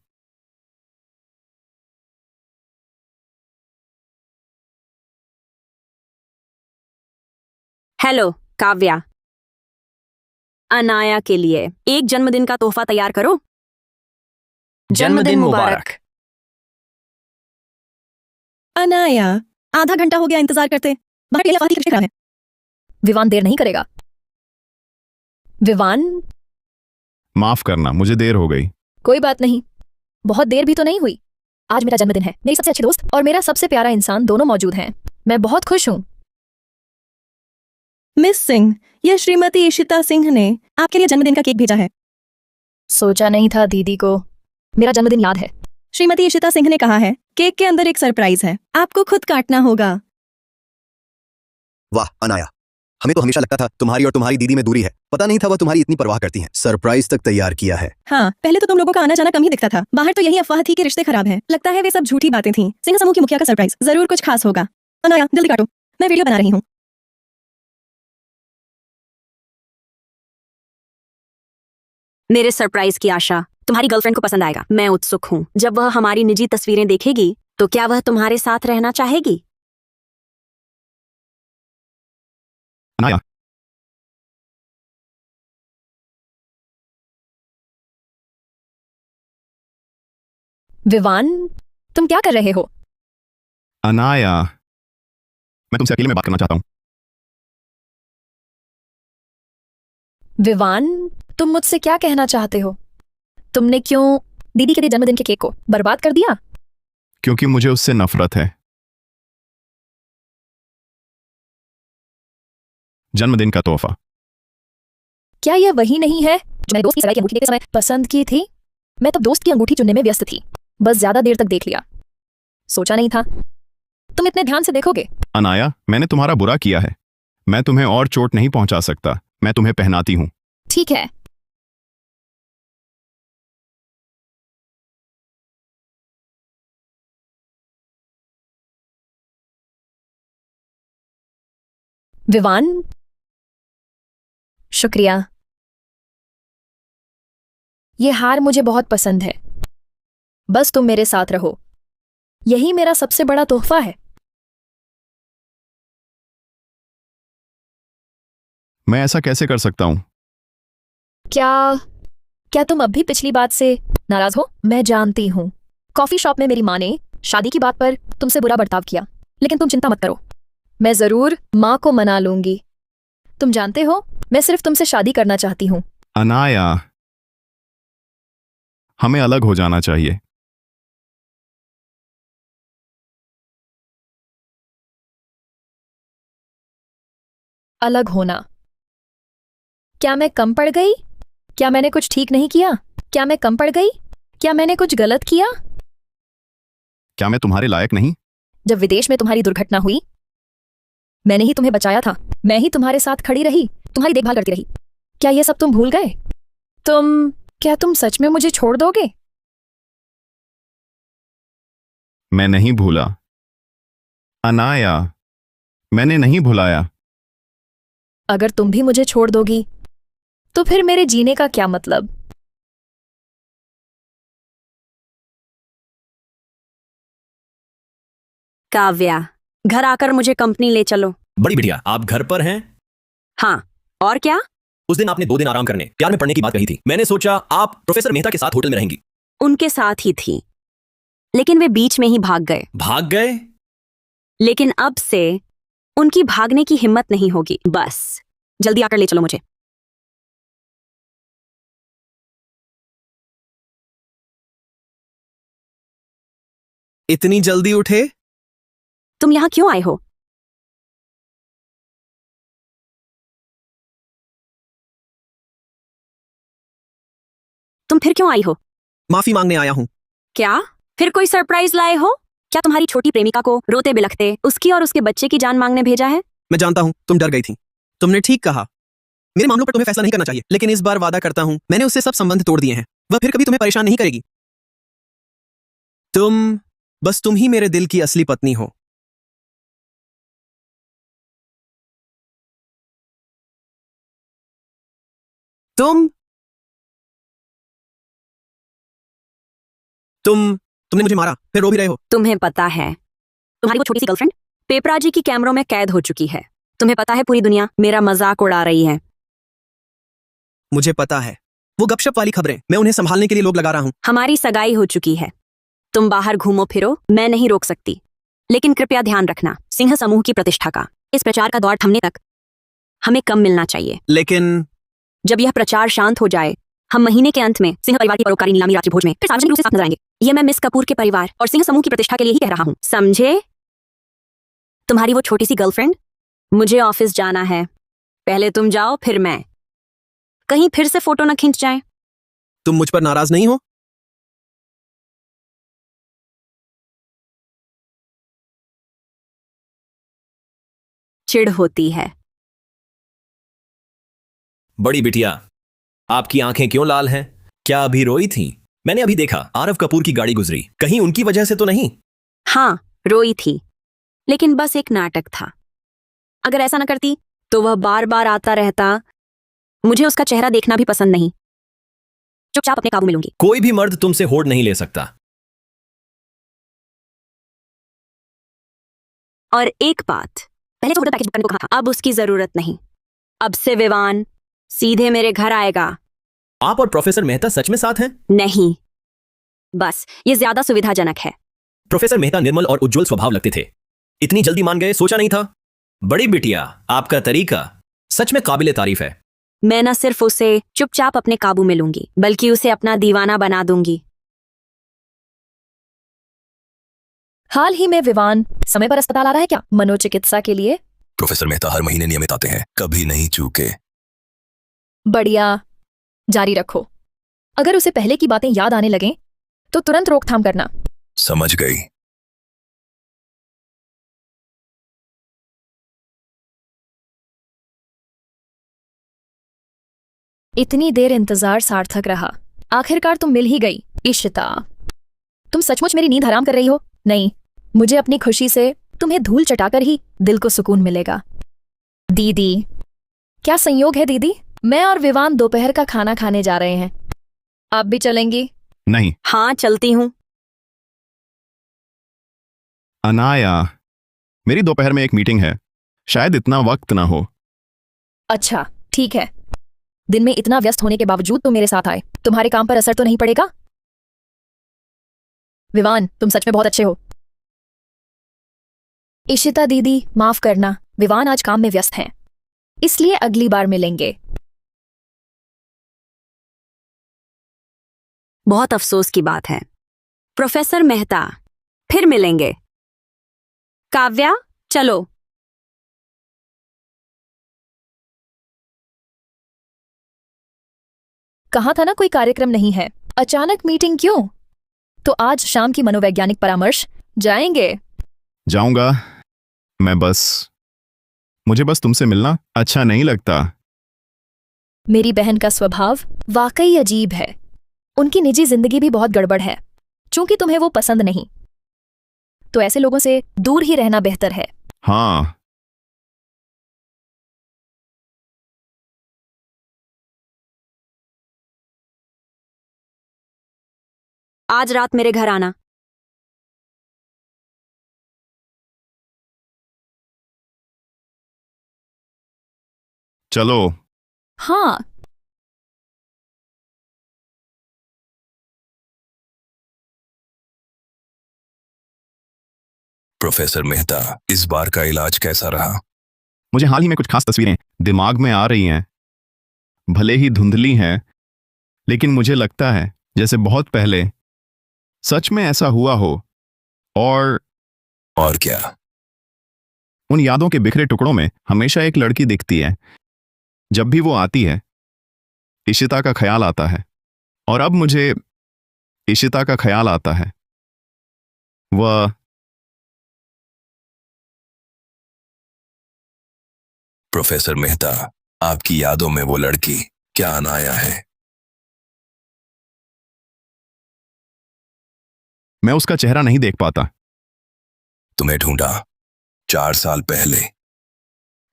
हेलो काव्या, अनाया के लिए एक जन्मदिन का तोहफा तैयार करो। जन्मदिन मुबारक। अनाया, आधा घंटा हो गया इंतजार करते। बाहर के लिए खराब है। विवान देर नहीं करेगा। विवान, माफ करना, मुझे देर हो गई। कोई बात नहीं, बहुत देर भी तो नहीं हुई। आज मेरा जन्मदिन है, मेरी सबसे अच्छी दोस्त और मेरा सबसे प्यारा इंसान दोनों मौजूद हैं। मैं बहुत खुश हूँ। मिस सिंह, यह श्रीमती इशिता सिंह ने आपके लिए जन्मदिन का केक भेजा है। सोचा नहीं था दीदी को मेरा जन्मदिन याद है। श्रीमती इशिता सिंह ने कहा है केक के अंदर एक सरप्राइज है, आपको खुद काटना होगा। वाह अनाया, हमें तो हमेशा लगता था तुम्हारी और तुम्हारी दीदी में दूरी है, पता नहीं था वह तुम्हारी इतनी परवाह करती हैं। सरप्राइज तक तैयार किया है। हाँ, पहले तो तुम लोगों का आना जाना कम ही दिखता था। बाहर तो यही अफवाह थी कि रिश्ते खराब हैं। लगता है वे सब झूठी बातें थीं। सिंह समूह की मुखिया का सरप्राइज जरूर कुछ खास होगा। अनाया, जल्दी काटो, मैं वीडियो बना रही हूँ। मेरे सरप्राइज की आशा तुम्हारी गर्लफ्रेंड को पसंद आएगा। मैं उत्सुक हूँ। जब वह हमारी निजी तस्वीरें देखेगी तो क्या वह तुम्हारे साथ रहना चाहेगी? अनाया, विवान, तुम क्या कर रहे हो? अनाया, मैं तुमसे अकेले में बात करना चाहता हूं। विवान, तुम मुझसे क्या कहना चाहते हो? तुमने क्यों दीदी के जन्मदिन के केक को बर्बाद कर दिया? क्योंकि मुझे उससे नफरत है। जन्मदिन का तोहफा। क्या यह वही नहीं है जो मैंने दोस्त की सगाई की अंगूठी देते समय पसंद की थी? मैं तब दोस्त की अंगूठी चुनने में व्यस्त थी, बस ज्यादा देर तक देख लिया, सोचा नहीं था तुम इतने ध्यान से देखोगे। अनाया, मैंने तुम्हारा बुरा किया है। मैं तुम्हें और चोट नहीं पहुंचा सकता। मैं तुम्हें पहनाती हूं। ठीक है, विवान, शुक्रिया। ये हार मुझे बहुत पसंद है। बस तुम मेरे साथ रहो, यही मेरा सबसे बड़ा तोहफा है। मैं ऐसा कैसे कर सकता हूं? क्या क्या तुम अब भी पिछली बात से नाराज हो? मैं जानती हूं, कॉफी शॉप में मेरी माँ ने शादी की बात पर तुमसे बुरा बर्ताव किया, लेकिन तुम चिंता मत करो, मैं जरूर माँ को मना लूंगी। तुम जानते हो, मैं सिर्फ तुमसे शादी करना चाहती हूँ। अनाया, हमें अलग हो जाना चाहिए। अलग होना? क्या मैं कम पड़ गई? क्या मैंने कुछ ठीक नहीं किया? क्या मैं कम पड़ गई? क्या मैंने कुछ गलत किया? क्या मैं तुम्हारे लायक नहीं? जब विदेश में तुम्हारी दुर्घटना हुई, मैंने ही तुम्हें बचाया था, मैं ही तुम्हारे साथ खड़ी रही, तुम्हारी देखभाल करती रही। क्या ये सब तुम भूल गए? क्या तुम सच में मुझे छोड़ दोगे? मैं नहीं भूला। अनाया, मैंने नहीं भुलाया। अगर तुम भी मुझे छोड़ दोगी, तो फिर मेरे जीने का क्या मतलब? काव्या, घर आकर मुझे कंपनी ले चलो। बड़ी बिटिया, आप घर पर हैं? हाँ, और क्या? उस दिन आपने 2 दिन आराम करने, प्यार में पढ़ने की बात कही थी। मैंने सोचा आप प्रोफेसर मेहता के साथ होटल में रहेंगी। उनके साथ ही थी, लेकिन वे बीच में ही भाग गए। भाग गए? लेकिन अब से उनकी भागने की हिम्मत नहीं होगी। बस जल्दी आकर ले चलो मुझे। इतनी जल्दी उठे? तुम यहाँ क्यों आए हो? तुम फिर क्यों आई हो? माफी मांगने आया हूँ। क्या फिर कोई सरप्राइज लाए हो? क्या तुम्हारी छोटी प्रेमिका को रोते बिलखते उसकी और उसके बच्चे की जान मांगने भेजा है? मैं जानता हूँ तुम डर गई थी। तुमने ठीक कहा, मेरे मामलों पर तुम्हें फैसला नहीं करना चाहिए, लेकिन इस बार वादा करता हूँ मैंने उससे सब संबंध तोड़ दिए हैं। वह फिर कभी तुम्हें परेशान नहीं करेगी। तुम ही मेरे दिल की असली पत्नी हो। तुमने मुझे मारा, फिर रो भी रहे हो। तुम्हें पता है, तुम्हारी वो छोटी सी गर्लफ्रेंड पेपराजी की कैमरों में कैद हो चुकी है। तुम्हें पता है, पूरी दुनिया मेरा मजाक उड़ा रही है। मुझे पता है, वो गपशप वाली खबरें, मैं उन्हें संभालने के लिए लोग लगा रहा हूँ। हमारी सगाई हो चुकी है। तुम बाहर घूमो फिरो, मैं नहीं रोक सकती, लेकिन कृपया ध्यान रखना, सिंह समूह की प्रतिष्ठा का इस प्रचार का दौर थमने तक हमें कम मिलना चाहिए। लेकिन जब यह प्रचार शांत हो जाए, हम महीने के अंत में सिंह परिवार की परोपकारी नीलामी रात्रि भोज में फिर सार्वजनिक रूप से साथ नजर आएंगे। ये मैं मिस कपूर के परिवार और सिंह समूह की प्रतिष्ठा के लिए ही कह रहा हूँ, समझे? तुम्हारी वो छोटी सी गर्लफ्रेंड, मुझे ऑफिस जाना है। पहले तुम जाओ, फिर मैं। कहीं फिर से फोटो न खींच जाए। तुम मुझ पर नाराज नहीं हो? चिढ़ होती है। बड़ी बिटिया, आपकी आंखें क्यों लाल हैं? क्या अभी रोई थी? मैंने अभी देखा आरव कपूर की गाड़ी गुजरी, कहीं उनकी वजह से तो नहीं? हाँ, रोई थी, लेकिन बस एक नाटक था। अगर ऐसा न करती तो वह बार बार आता रहता। मुझे उसका चेहरा देखना भी पसंद नहीं। चुपचाप अपने काबू में लूंगी। कोई भी मर्द तुमसे होड़ नहीं ले सकता। और एक बात, पहले जो होटल पैकेज बुक करने को कहा था, अब उसकी जरूरत नहीं। अब से विवान सीधे मेरे घर आएगा। आप और प्रोफेसर मेहता सच में साथ हैं? नहीं, बस ये ज्यादा सुविधाजनक है। प्रोफेसर मेहता निर्मल और उज्जवल स्वभाव लगते थे, इतनी जल्दी मान गए, सोचा नहीं था। बड़ी बिटिया, आपका तरीका सच में काबिले तारीफ है। मैं न सिर्फ उसे चुपचाप अपने काबू में लूंगी, बल्कि उसे अपना दीवाना बना दूंगी। हाल ही में विवान समय पर अस्पताल आ रहा है क्या, मनोचिकित्सा के लिए? प्रोफेसर मेहता हर महीने नियमित आते हैं, कभी नहीं चूके। बढ़िया, जारी रखो। अगर उसे पहले की बातें याद आने लगें तो तुरंत रोकथाम करना। समझ गई। इतनी देर इंतजार सार्थक रहा। आखिरकार तुम मिल ही गई। इशिता, तुम सचमुच मेरी नींद हराम कर रही हो? नहीं, मुझे अपनी खुशी से तुम्हें धूल चटाकर ही दिल को सुकून मिलेगा। दीदी, क्या संयोग है दीदी, मैं और विवान दोपहर का खाना खाने जा रहे हैं। आप भी चलेंगी? नहीं। हाँ, चलती हूँ। अनाया, मेरी दोपहर में एक मीटिंग है, शायद इतना वक्त ना हो। अच्छा, ठीक है। दिन में इतना व्यस्त होने के बावजूद तुम मेरे साथ आए, तुम्हारे काम पर असर तो नहीं पड़ेगा? विवान, तुम सच में बहुत अच्छे हो। इशिता दीदी, माफ करना, विवान आज काम में व्यस्त हैं, इसलिए अगली बार मिलेंगे। बहुत अफसोस की बात है। प्रोफेसर मेहता, फिर मिलेंगे। काव्या, चलो। कहा था ना कोई कार्यक्रम नहीं है, अचानक मीटिंग क्यों? तो आज शाम की मनोवैज्ञानिक परामर्श जाएंगे। जाऊंगा। मुझे बस तुमसे मिलना अच्छा नहीं लगता। मेरी बहन का स्वभाव वाकई अजीब है। उनकी निजी जिंदगी भी बहुत गड़बड़ है। चूंकि तुम्हें वो पसंद नहीं, तो ऐसे लोगों से दूर ही रहना बेहतर है। हाँ। आज रात मेरे घर आना। चलो। हाँ। प्रोफेसर मेहता, इस बार का इलाज कैसा रहा? मुझे हाल ही में कुछ खास तस्वीरें दिमाग में आ रही हैं। भले ही धुंधली हैं, लेकिन मुझे लगता है जैसे बहुत पहले सच में ऐसा हुआ हो। और क्या? उन यादों के बिखरे टुकड़ों में हमेशा एक लड़की दिखती है। जब भी वो आती है, इशिता का ख्याल आता है। और अब मुझे इशिता का ख्याल आता है। वह प्रोफेसर मेहता, आपकी यादों में वो लड़की क्या अनाया है? मैं उसका चेहरा नहीं देख पाता। तुम्हें ढूंढा 4 साल पहले।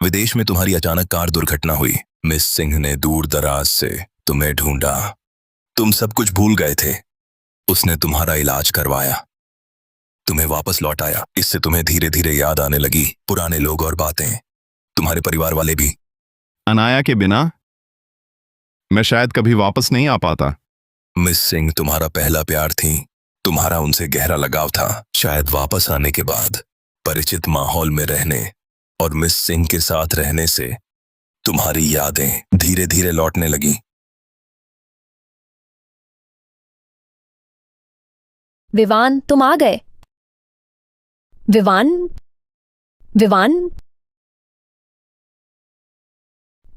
विदेश में तुम्हारी अचानक कार दुर्घटना हुई। मिस सिंह ने दूर दराज से तुम्हें ढूंढा। तुम सब कुछ भूल गए थे। उसने तुम्हारा इलाज करवाया, तुम्हें वापस लौटाया। इससे तुम्हें धीरे धीरे याद आने लगी पुराने लोग और बातें, तुम्हारे परिवार वाले भी। अनाया के बिना मैं शायद कभी वापस नहीं आ पाता। मिस सिंह तुम्हारा पहला प्यार थी। तुम्हारा उनसे गहरा लगाव था। शायद वापस आने के बाद परिचित माहौल में रहने और मिस सिंह के साथ रहने से तुम्हारी यादें धीरे धीरे लौटने लगी। विवान, तुम आ गए। विवान, विवान,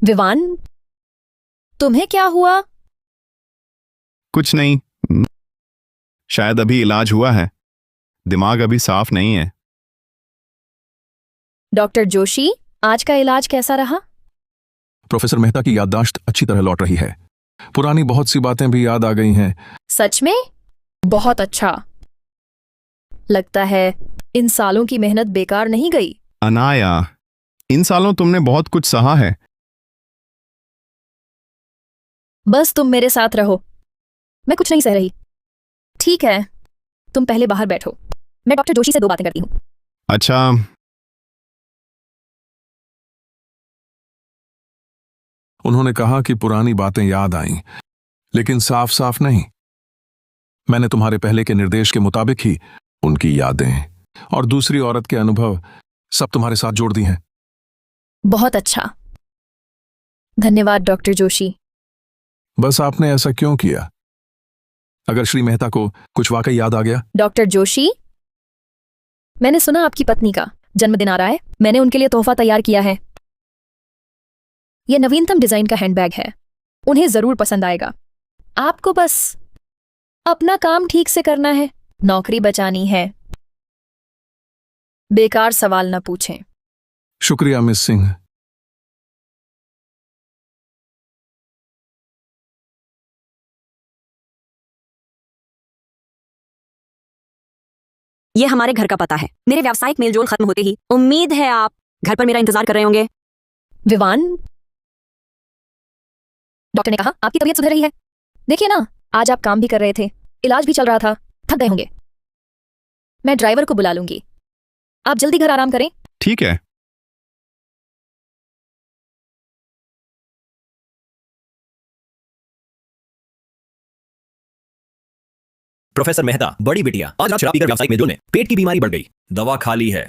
विवान, तुम्हें क्या हुआ? कुछ नहीं, शायद अभी इलाज हुआ है। दिमाग अभी साफ नहीं है। डॉक्टर जोशी, आज का इलाज कैसा रहा? प्रोफेसर मेहता की याददाश्त अच्छी तरह लौट रही है। पुरानी बहुत सी बातें भी याद आ गई हैं। सच में? बहुत अच्छा। लगता है इन सालों की मेहनत बेकार नहीं गई। अनाया, इन सालों तुमने बहुत कुछ सहा है। बस तुम मेरे साथ रहो, मैं कुछ नहीं सह रही। ठीक है, तुम पहले बाहर बैठो, मैं डॉक्टर जोशी से 2 बातें करती हूँ। अच्छा। उन्होंने कहा कि पुरानी बातें याद आईं, लेकिन साफ साफ नहीं। मैंने तुम्हारे पहले के निर्देश के मुताबिक ही उनकी यादें और दूसरी औरत के अनुभव सब तुम्हारे साथ जोड़ दी हैं। बहुत अच्छा, धन्यवाद डॉक्टर जोशी। बस आपने ऐसा क्यों किया? अगर श्री मेहता को कुछ वाकई याद आ गया? डॉक्टर जोशी, मैंने सुना आपकी पत्नी का जन्मदिन आ रहा है, मैंने उनके लिए तोहफा तैयार किया है। यह नवीनतम डिजाइन का हैंडबैग है, उन्हें जरूर पसंद आएगा। आपको बस अपना काम ठीक से करना है, नौकरी बचानी है। बेकार सवाल न पूछें। शुक्रिया मिस सिंह। ये हमारे घर का पता है। मेरे व्यावसायिक मेलजोल खत्म होते ही उम्मीद है आप घर पर मेरा इंतजार कर रहे होंगे। विवान, डॉक्टर ने कहा आपकी तबीयत सुधर रही है। देखिए ना, आज आप काम भी कर रहे थे, इलाज भी चल रहा था, थक गए होंगे। मैं ड्राइवर को बुला लूंगी, आप जल्दी घर आराम करें। ठीक है। प्रोफेसर मेहता, बड़ी बिटिया, आज रात शराब पीकर व्यावसायिक मेलजोल में पेट की बीमारी बढ़ गई। दवा खा ली है।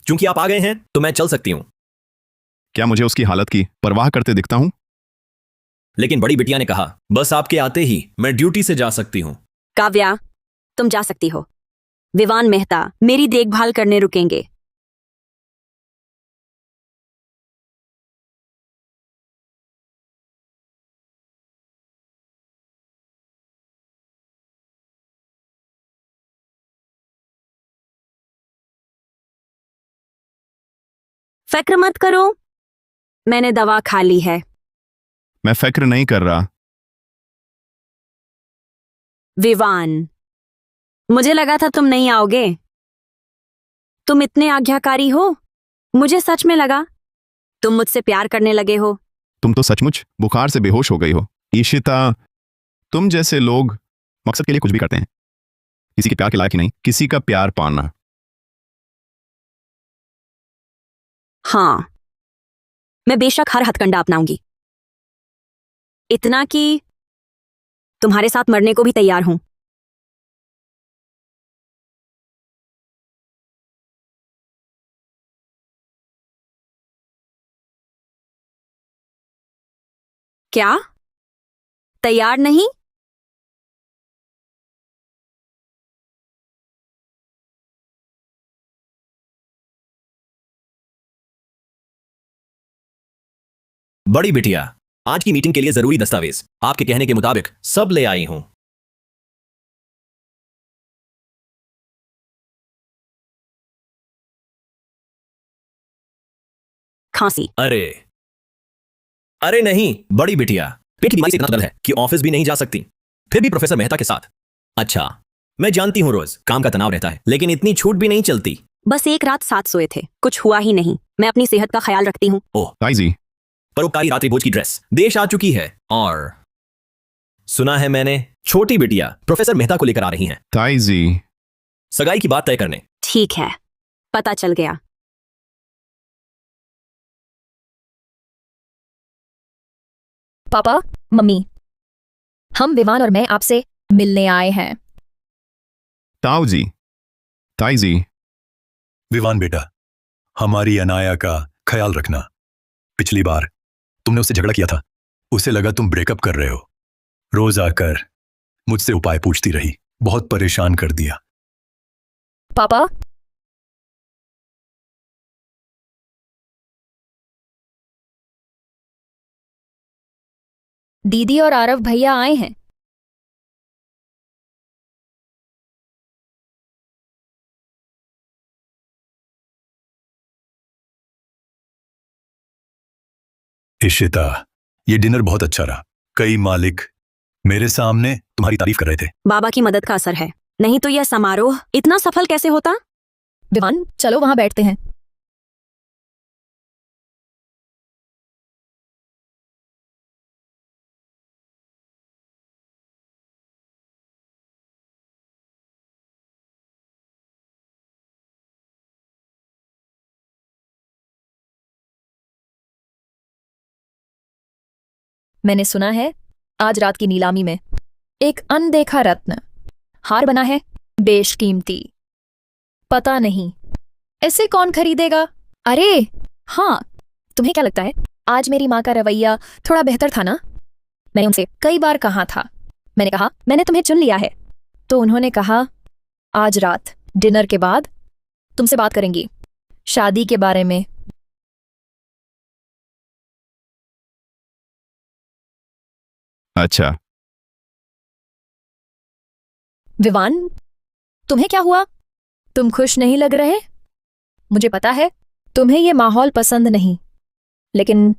क्योंकि आप आ गए हैं तो मैं चल सकती हूं। क्या मुझे उसकी हालत की परवाह करते दिखता हूं? लेकिन बड़ी बिटिया ने कहा बस आपके आते ही मैं ड्यूटी से जा सकती हूं। काव्या, तुम जा सकती हो। विवान मेहता मेरी देखभाल करने रुकेंगे। फिक्र मत करो, मैंने दवा खा ली है। मैं फिक्र नहीं कर रहा। विवान, मुझे लगा था तुम नहीं आओगे। तुम इतने आज्ञाकारी हो, मुझे सच में लगा तुम मुझसे प्यार करने लगे हो। तुम तो सचमुच बुखार से बेहोश हो गई हो। ईशिता, तुम जैसे लोग मकसद के लिए कुछ भी करते हैं। किसी के प्यार के लायक ही नहीं, किसी का प्यार पाना। हाँ, मैं बेशक हर हथकंडा अपनाऊंगी, इतना कि तुम्हारे साथ मरने को भी तैयार हूं। क्या तैयार नहीं? बड़ी बिटिया, आज की मीटिंग के लिए जरूरी दस्तावेज आपके कहने के मुताबिक सब ले आई हूं। खांसी। अरे नहीं बड़ी बिटिया, पेट की बीमारी से इतना दर्द है कि ऑफिस भी नहीं जा सकती, फिर भी प्रोफेसर मेहता के साथ। अच्छा, मैं जानती हूं रोज काम का तनाव रहता है, लेकिन इतनी छूट भी नहीं चलती। बस एक रात साथ सोए थे, कुछ हुआ ही नहीं। मैं अपनी सेहत का ख्याल रखती हूँ। ओह, ताई जी, परोपकारी रात्रि भोज की ड्रेस देश आ चुकी है और सुना है मैंने छोटी बिटिया प्रोफेसर मेहता को लेकर आ रही हैं ताई जी। सगाई की बात तय करने। ठीक है, पता चल गया। पापा, मम्मी, हम विवान और मैं आपसे मिलने आए हैं। ताऊ जी, ताई जी। विवान बेटा, हमारी अनाया का ख्याल रखना। पिछली बार तुमने उससे झगड़ा किया था, उसे लगा तुम ब्रेकअप कर रहे हो। रोज आकर मुझसे उपाय पूछती रही, बहुत परेशान कर दिया। पापा, दीदी और आरव भैया आए हैं। इशिता, ये डिनर बहुत अच्छा रहा। कई मालिक मेरे सामने तुम्हारी तारीफ कर रहे थे। बाबा की मदद का असर है, नहीं तो यह समारोह इतना सफल कैसे होता। विवान, चलो वहां बैठते हैं। मैंने सुना है आज रात की नीलामी में एक अनदेखा रत्न हार बना है, बेशकीमती। पता नहीं ऐसे कौन खरीदेगा। अरे हाँ, तुम्हें क्या लगता है आज मेरी माँ का रवैया थोड़ा बेहतर था ना? मैंने उनसे कई बार कहा था, मैंने कहा मैंने तुम्हें चुन लिया है, तो उन्होंने कहा आज रात डिनर के बाद तुमसे बात करेंगी। शादी के बारे में। अच्छा, विवान, तुम्हें क्या हुआ? तुम खुश नहीं लग रहे। मुझे पता है तुम्हें ये माहौल पसंद नहीं, लेकिन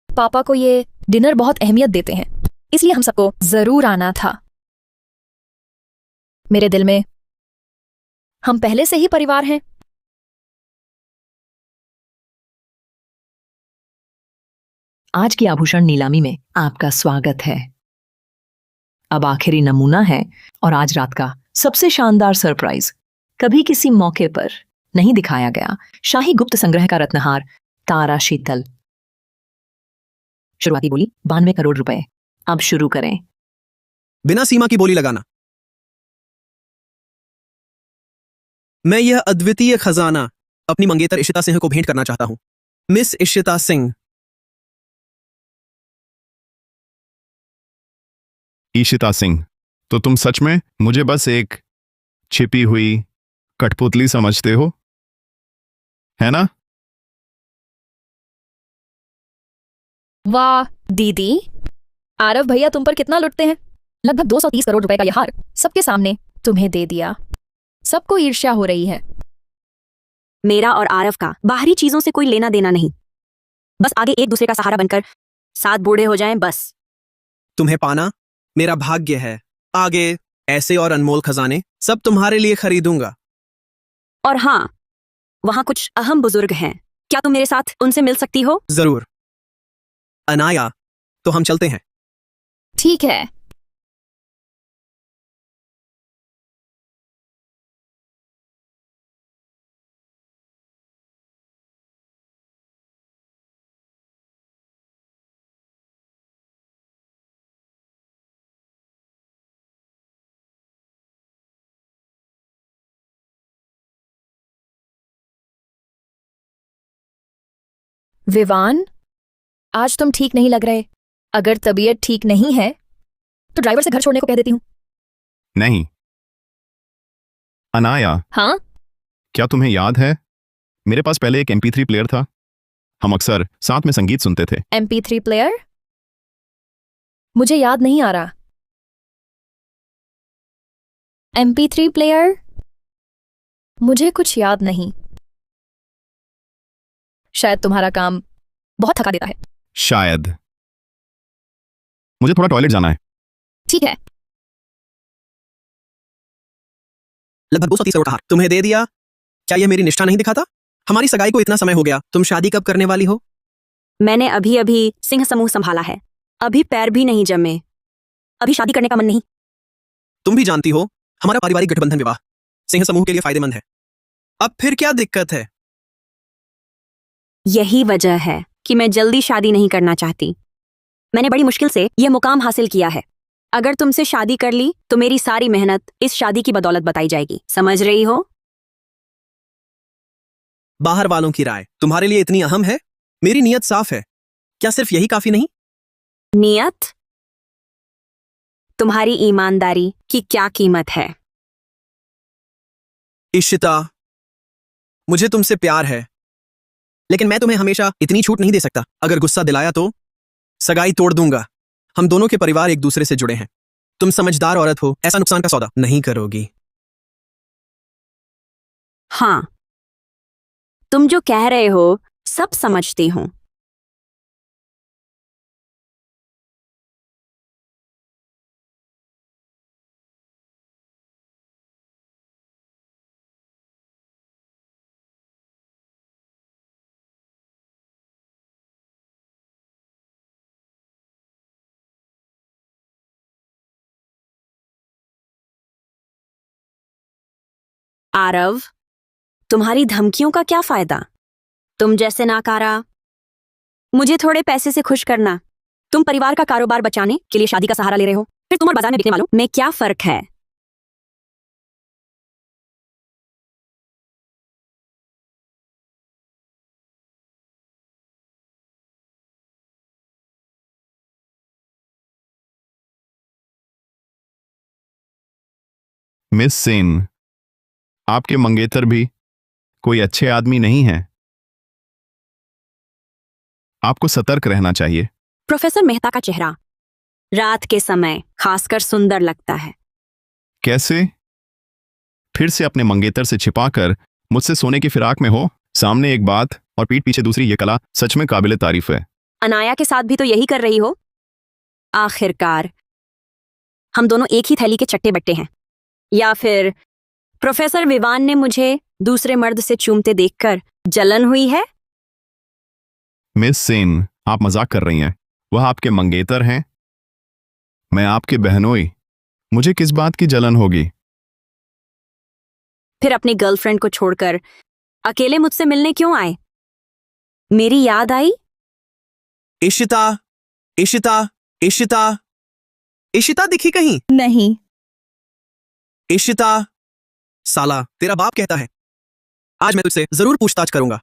पापा को ये डिनर बहुत अहमियत देते हैं, इसलिए हम सबको जरूर आना था। मेरे दिल में हम पहले से ही परिवार हैं। आज की आभूषण नीलामी में आपका स्वागत है। अब आखिरी नमूना है और आज रात का सबसे शानदार सरप्राइज। कभी किसी मौके पर नहीं दिखाया गया शाही गुप्त संग्रह का रत्नहार तारा शीतल। शुरुआती बोली 92 करोड़ रुपए। अब शुरू करें। बिना सीमा की बोली लगाना। मैं यह अद्वितीय खजाना अपनी मंगेतर इशिता सिंह को भेंट करना चाहता हूं। मिस इशिता सिंह। ईशिता सिंह, तो तुम सच में मुझे बस एक छिपी हुई कठपुतली समझते हो, है ना? वाह दीदी, आरव भैया तुम पर कितना लुटते हैं। लगभग 230 करोड़ रुपए का यह हार सबके सामने तुम्हें दे दिया। सबको ईर्ष्या हो रही है। मेरा और आरव का बाहरी चीजों से कोई लेना देना नहीं। बस आगे एक दूसरे का सहारा बनकर साथ बूढ़े हो जाएं बस। तुम्हें पाना मेरा भाग्य है। आगे ऐसे और अनमोल खजाने सब तुम्हारे लिए खरीदूंगा। और हाँ, वहां कुछ अहम बुजुर्ग हैं। क्या तुम मेरे साथ उनसे मिल सकती हो? जरूर। अनाया, तो हम चलते हैं। ठीक है। विवान, आज तुम ठीक नहीं लग रहे। अगर तबीयत ठीक नहीं है तो ड्राइवर से घर छोड़ने को कह देती हूँ। नहीं। अनाया, हाँ, क्या तुम्हें याद है मेरे पास पहले एक MP3 प्लेयर था। हम अक्सर साथ में संगीत सुनते थे। MP3 player? मुझे याद नहीं आ रहा। MP3 player? मुझे कुछ याद नहीं। शायद तुम्हारा काम बहुत थका देता है। शायद। मुझे थोड़ा टॉयलेट जाना है। ठीक है। लगभग 230 करोड़ का हार तुम्हें दे दिया। क्या यह मेरी निष्ठा नहीं दिखाता? हमारी सगाई को इतना समय हो गया, तुम शादी कब करने वाली हो? मैंने अभी अभी सिंह समूह संभाला है। अभी पैर भी नहीं जमे। अभी शादी करने का मन नहीं। तुम भी जानती हो हमारा पारिवारिक गठबंधन विवाह सिंह समूह के लिए फायदेमंद है। अब फिर क्या दिक्कत है? यही वजह है कि मैं जल्दी शादी नहीं करना चाहती। मैंने बड़ी मुश्किल से यह मुकाम हासिल किया है। अगर तुमसे शादी कर ली तो मेरी सारी मेहनत इस शादी की बदौलत बताई जाएगी। समझ रही हो? बाहर वालों की राय तुम्हारे लिए इतनी अहम है? मेरी नीयत साफ है। क्या सिर्फ यही काफी नहीं? नियत? तुम्हारी ईमानदारी की क्या कीमत है? इशिता, मुझे तुमसे प्यार है, लेकिन मैं तुम्हें हमेशा इतनी छूट नहीं दे सकता। अगर गुस्सा दिलाया तो सगाई तोड़ दूंगा। हम दोनों के परिवार एक दूसरे से जुड़े हैं। तुम समझदार औरत हो, ऐसा नुकसान का सौदा नहीं करोगी। हाँ, तुम जो कह रहे हो सब समझती हूं। आरव, तुम्हारी धमकियों का क्या फायदा? तुम जैसे नाकारा। मुझे थोड़े पैसे से खुश करना। तुम परिवार का कारोबार बचाने के लिए शादी का सहारा ले रहे हो, फिर तुम और बाजार में बिकने वालों में क्या फर्क है? मिस सेन, आपके मंगेतर भी कोई अच्छे आदमी नहीं हैं। आपको सतर्क रहना चाहिए। प्रोफेसर मेहता का चेहरा रात के समय खासकर सुंदर लगता है। कैसे? फिर से अपने मंगेतर से छिपाकर मुझसे सोने की फिराक में हो? सामने एक बात और पीठ पीछे दूसरी, ये कला सच में काबिले तारीफ है। अनाया के साथ भी तो यही कर रही हो। आखिरकार हम दोनों एक ही थैली के चट्टे बट्टे हैं। या फिर प्रोफेसर विवान ने मुझे दूसरे मर्द से चूमते देखकर जलन हुई है? मिस सेन, आप मजाक कर रही हैं। वह आपके मंगेतर हैं, मैं आपके बहनोई। मुझे किस बात की जलन होगी? फिर अपनी गर्लफ्रेंड को छोड़कर अकेले मुझसे मिलने क्यों आए? मेरी याद आई? इशिता, इशिता, इशिता, इशिता दिखी कहीं? नहीं। इशिता, साला तेरा बाप कहता है। आज मैं तुझसे जरूर पूछताछ करूंगा।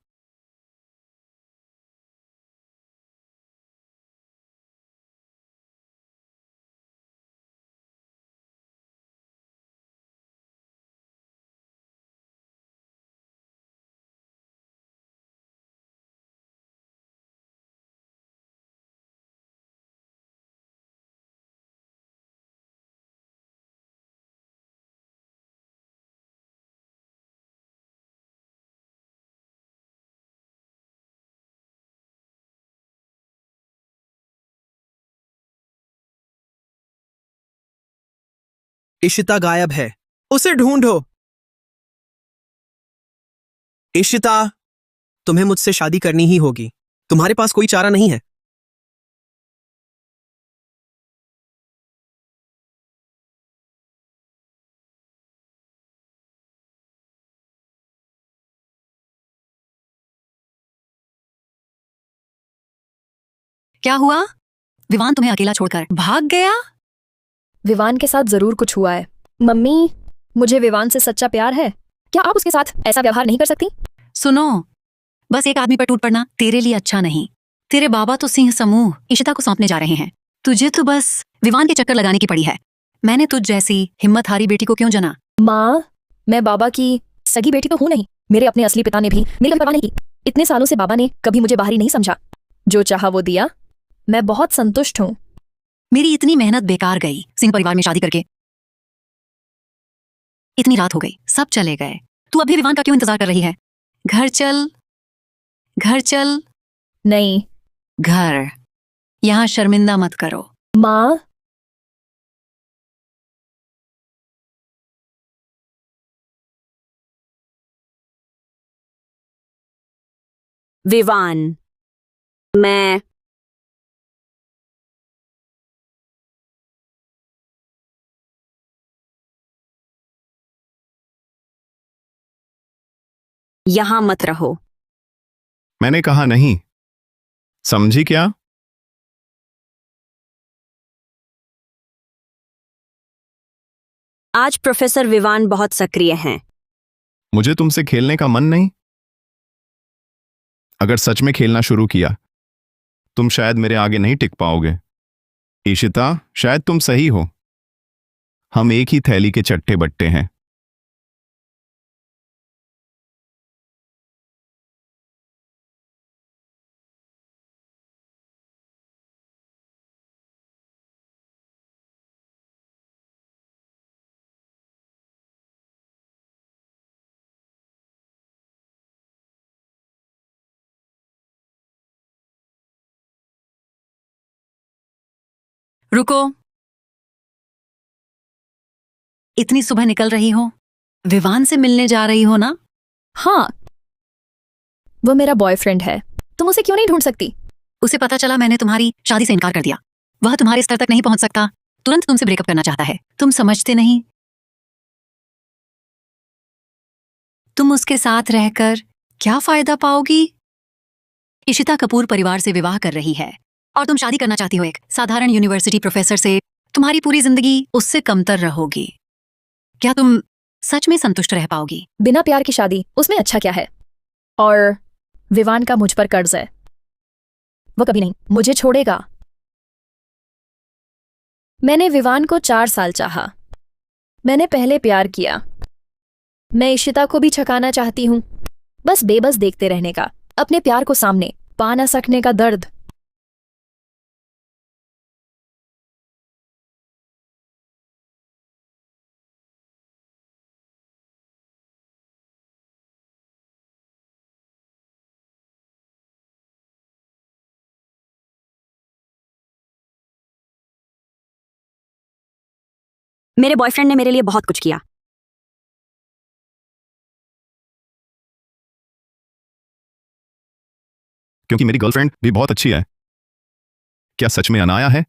इशिता गायब है, उसे ढूंढो। इशिता, तुम्हें मुझसे शादी करनी ही होगी। तुम्हारे पास कोई चारा नहीं है। क्या हुआ? विवान तुम्हें अकेला छोड़कर भाग गया? विवान के साथ जरूर कुछ हुआ है। मम्मी, मुझे विवान से सच्चा प्यार है। क्या आप उसके साथ ऐसा व्यवहार नहीं कर सकती? सुनो, बस एक आदमी पर टूट पड़ना तेरे लिए अच्छा नहीं। तेरे बाबा तो सिंह समूह इशिता को सौंपने जा रहे हैं। तुझे तो बस विवान के चक्कर लगाने की पड़ी है। मैंने तुझ जैसी हिम्मत हारी बेटी को क्यों जना? माँ, मैं बाबा की सगी बेटी तो हूं नहीं। मेरे अपने असली पिता ने भी मेरी परवाह नहीं की। इतने सालों से बाबा ने कभी मुझे बाहरी नहीं समझा। जो चाहा वो दिया। मैं बहुत संतुष्ट हूँ। मेरी इतनी मेहनत बेकार गई सिंह परिवार में शादी करके। इतनी रात हो गई, सब चले गए। तू अभी विवान का क्यों इंतजार कर रही है? घर चल, घर चल। नहीं। घर। यहां शर्मिंदा मत करो। माँ, विवान, मैं यहां मत रहो। मैंने कहा नहीं, समझी क्या? आज प्रोफेसर विवान बहुत सक्रिय हैं। मुझे तुमसे खेलने का मन नहीं। अगर सच में खेलना शुरू किया, तुम शायद मेरे आगे नहीं टिक पाओगे। इशिता, शायद तुम सही हो। हम एक ही थैली के चट्टे बट्टे हैं। रुको। इतनी सुबह निकल रही हो? विवान से मिलने जा रही हो ना? हाँ, वो मेरा बॉयफ्रेंड है। तुम उसे क्यों नहीं ढूंढ सकती? उसे पता चला मैंने तुम्हारी शादी से इनकार कर दिया। वह तुम्हारे स्तर तक नहीं पहुंच सकता। तुरंत तुमसे ब्रेकअप करना चाहता है। तुम समझते नहीं। तुम उसके साथ रहकर क्या फायदा पाओगी? इशिता कपूर परिवार से विवाह कर रही है और तुम शादी करना चाहती हो एक साधारण यूनिवर्सिटी प्रोफेसर से। तुम्हारी पूरी जिंदगी उससे कमतर रहोगी। क्या तुम सच में संतुष्ट रह पाओगी? बिना प्यार की शादी, उसमें अच्छा क्या है? और विवान का मुझ पर कर्ज है। वो कभी नहीं मुझे छोड़ेगा। मैंने विवान को 4 साल चाहा। मैंने पहले प्यार किया। मैं इशिता को भी छकाना चाहती हूँ। बस बेबस देखते रहने का, अपने प्यार को सामने पा ना सकने का दर्द। मेरे बॉयफ्रेंड ने मेरे लिए बहुत कुछ किया। क्योंकि मेरी गर्लफ्रेंड भी बहुत अच्छी है। क्या सच में अनाया है?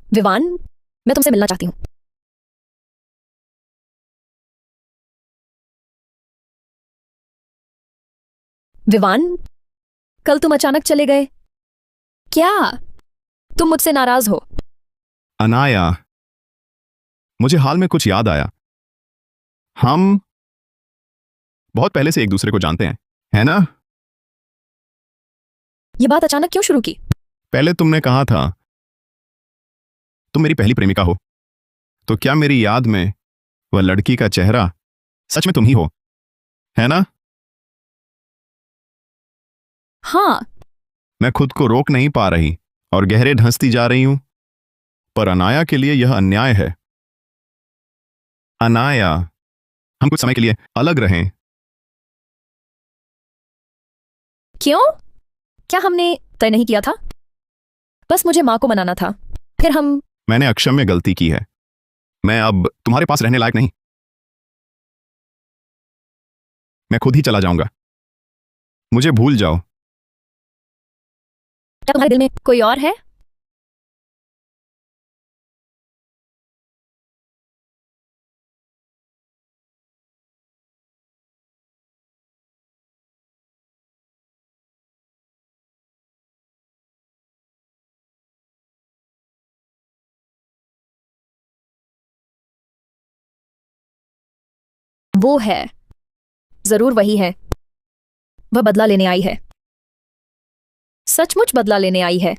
विवान, मैं तुमसे मिलना चाहती हूँ। विवान, कल तुम अचानक चले गए, क्या तुम मुझसे नाराज हो? अनाया, मुझे हाल में कुछ याद आया। हम बहुत पहले से एक दूसरे को जानते हैं, है ना? ये बात अचानक क्यों शुरू की? पहले तुमने कहा था तुम मेरी पहली प्रेमिका हो, तो क्या मेरी याद में वह लड़की का चेहरा सच में तुम ही हो, है ना? हाँ। मैं खुद को रोक नहीं पा रही और गहरे ढंसती जा रही हूं, पर अनाया के लिए यह अन्याय है। अनाया, हम कुछ समय के लिए अलग रहें। क्यों? क्या हमने तय नहीं किया था? बस मुझे माँ को मनाना था, फिर हम। मैंने अक्षम्य गलती की है। मैं अब तुम्हारे पास रहने लायक नहीं। मैं खुद ही चला जाऊंगा। मुझे भूल जाओ। क्या तुम्हारे दिल में कोई और है? वो है, जरूर वही है। वह बदला लेने आई है, सचमुच बदला लेने आई है।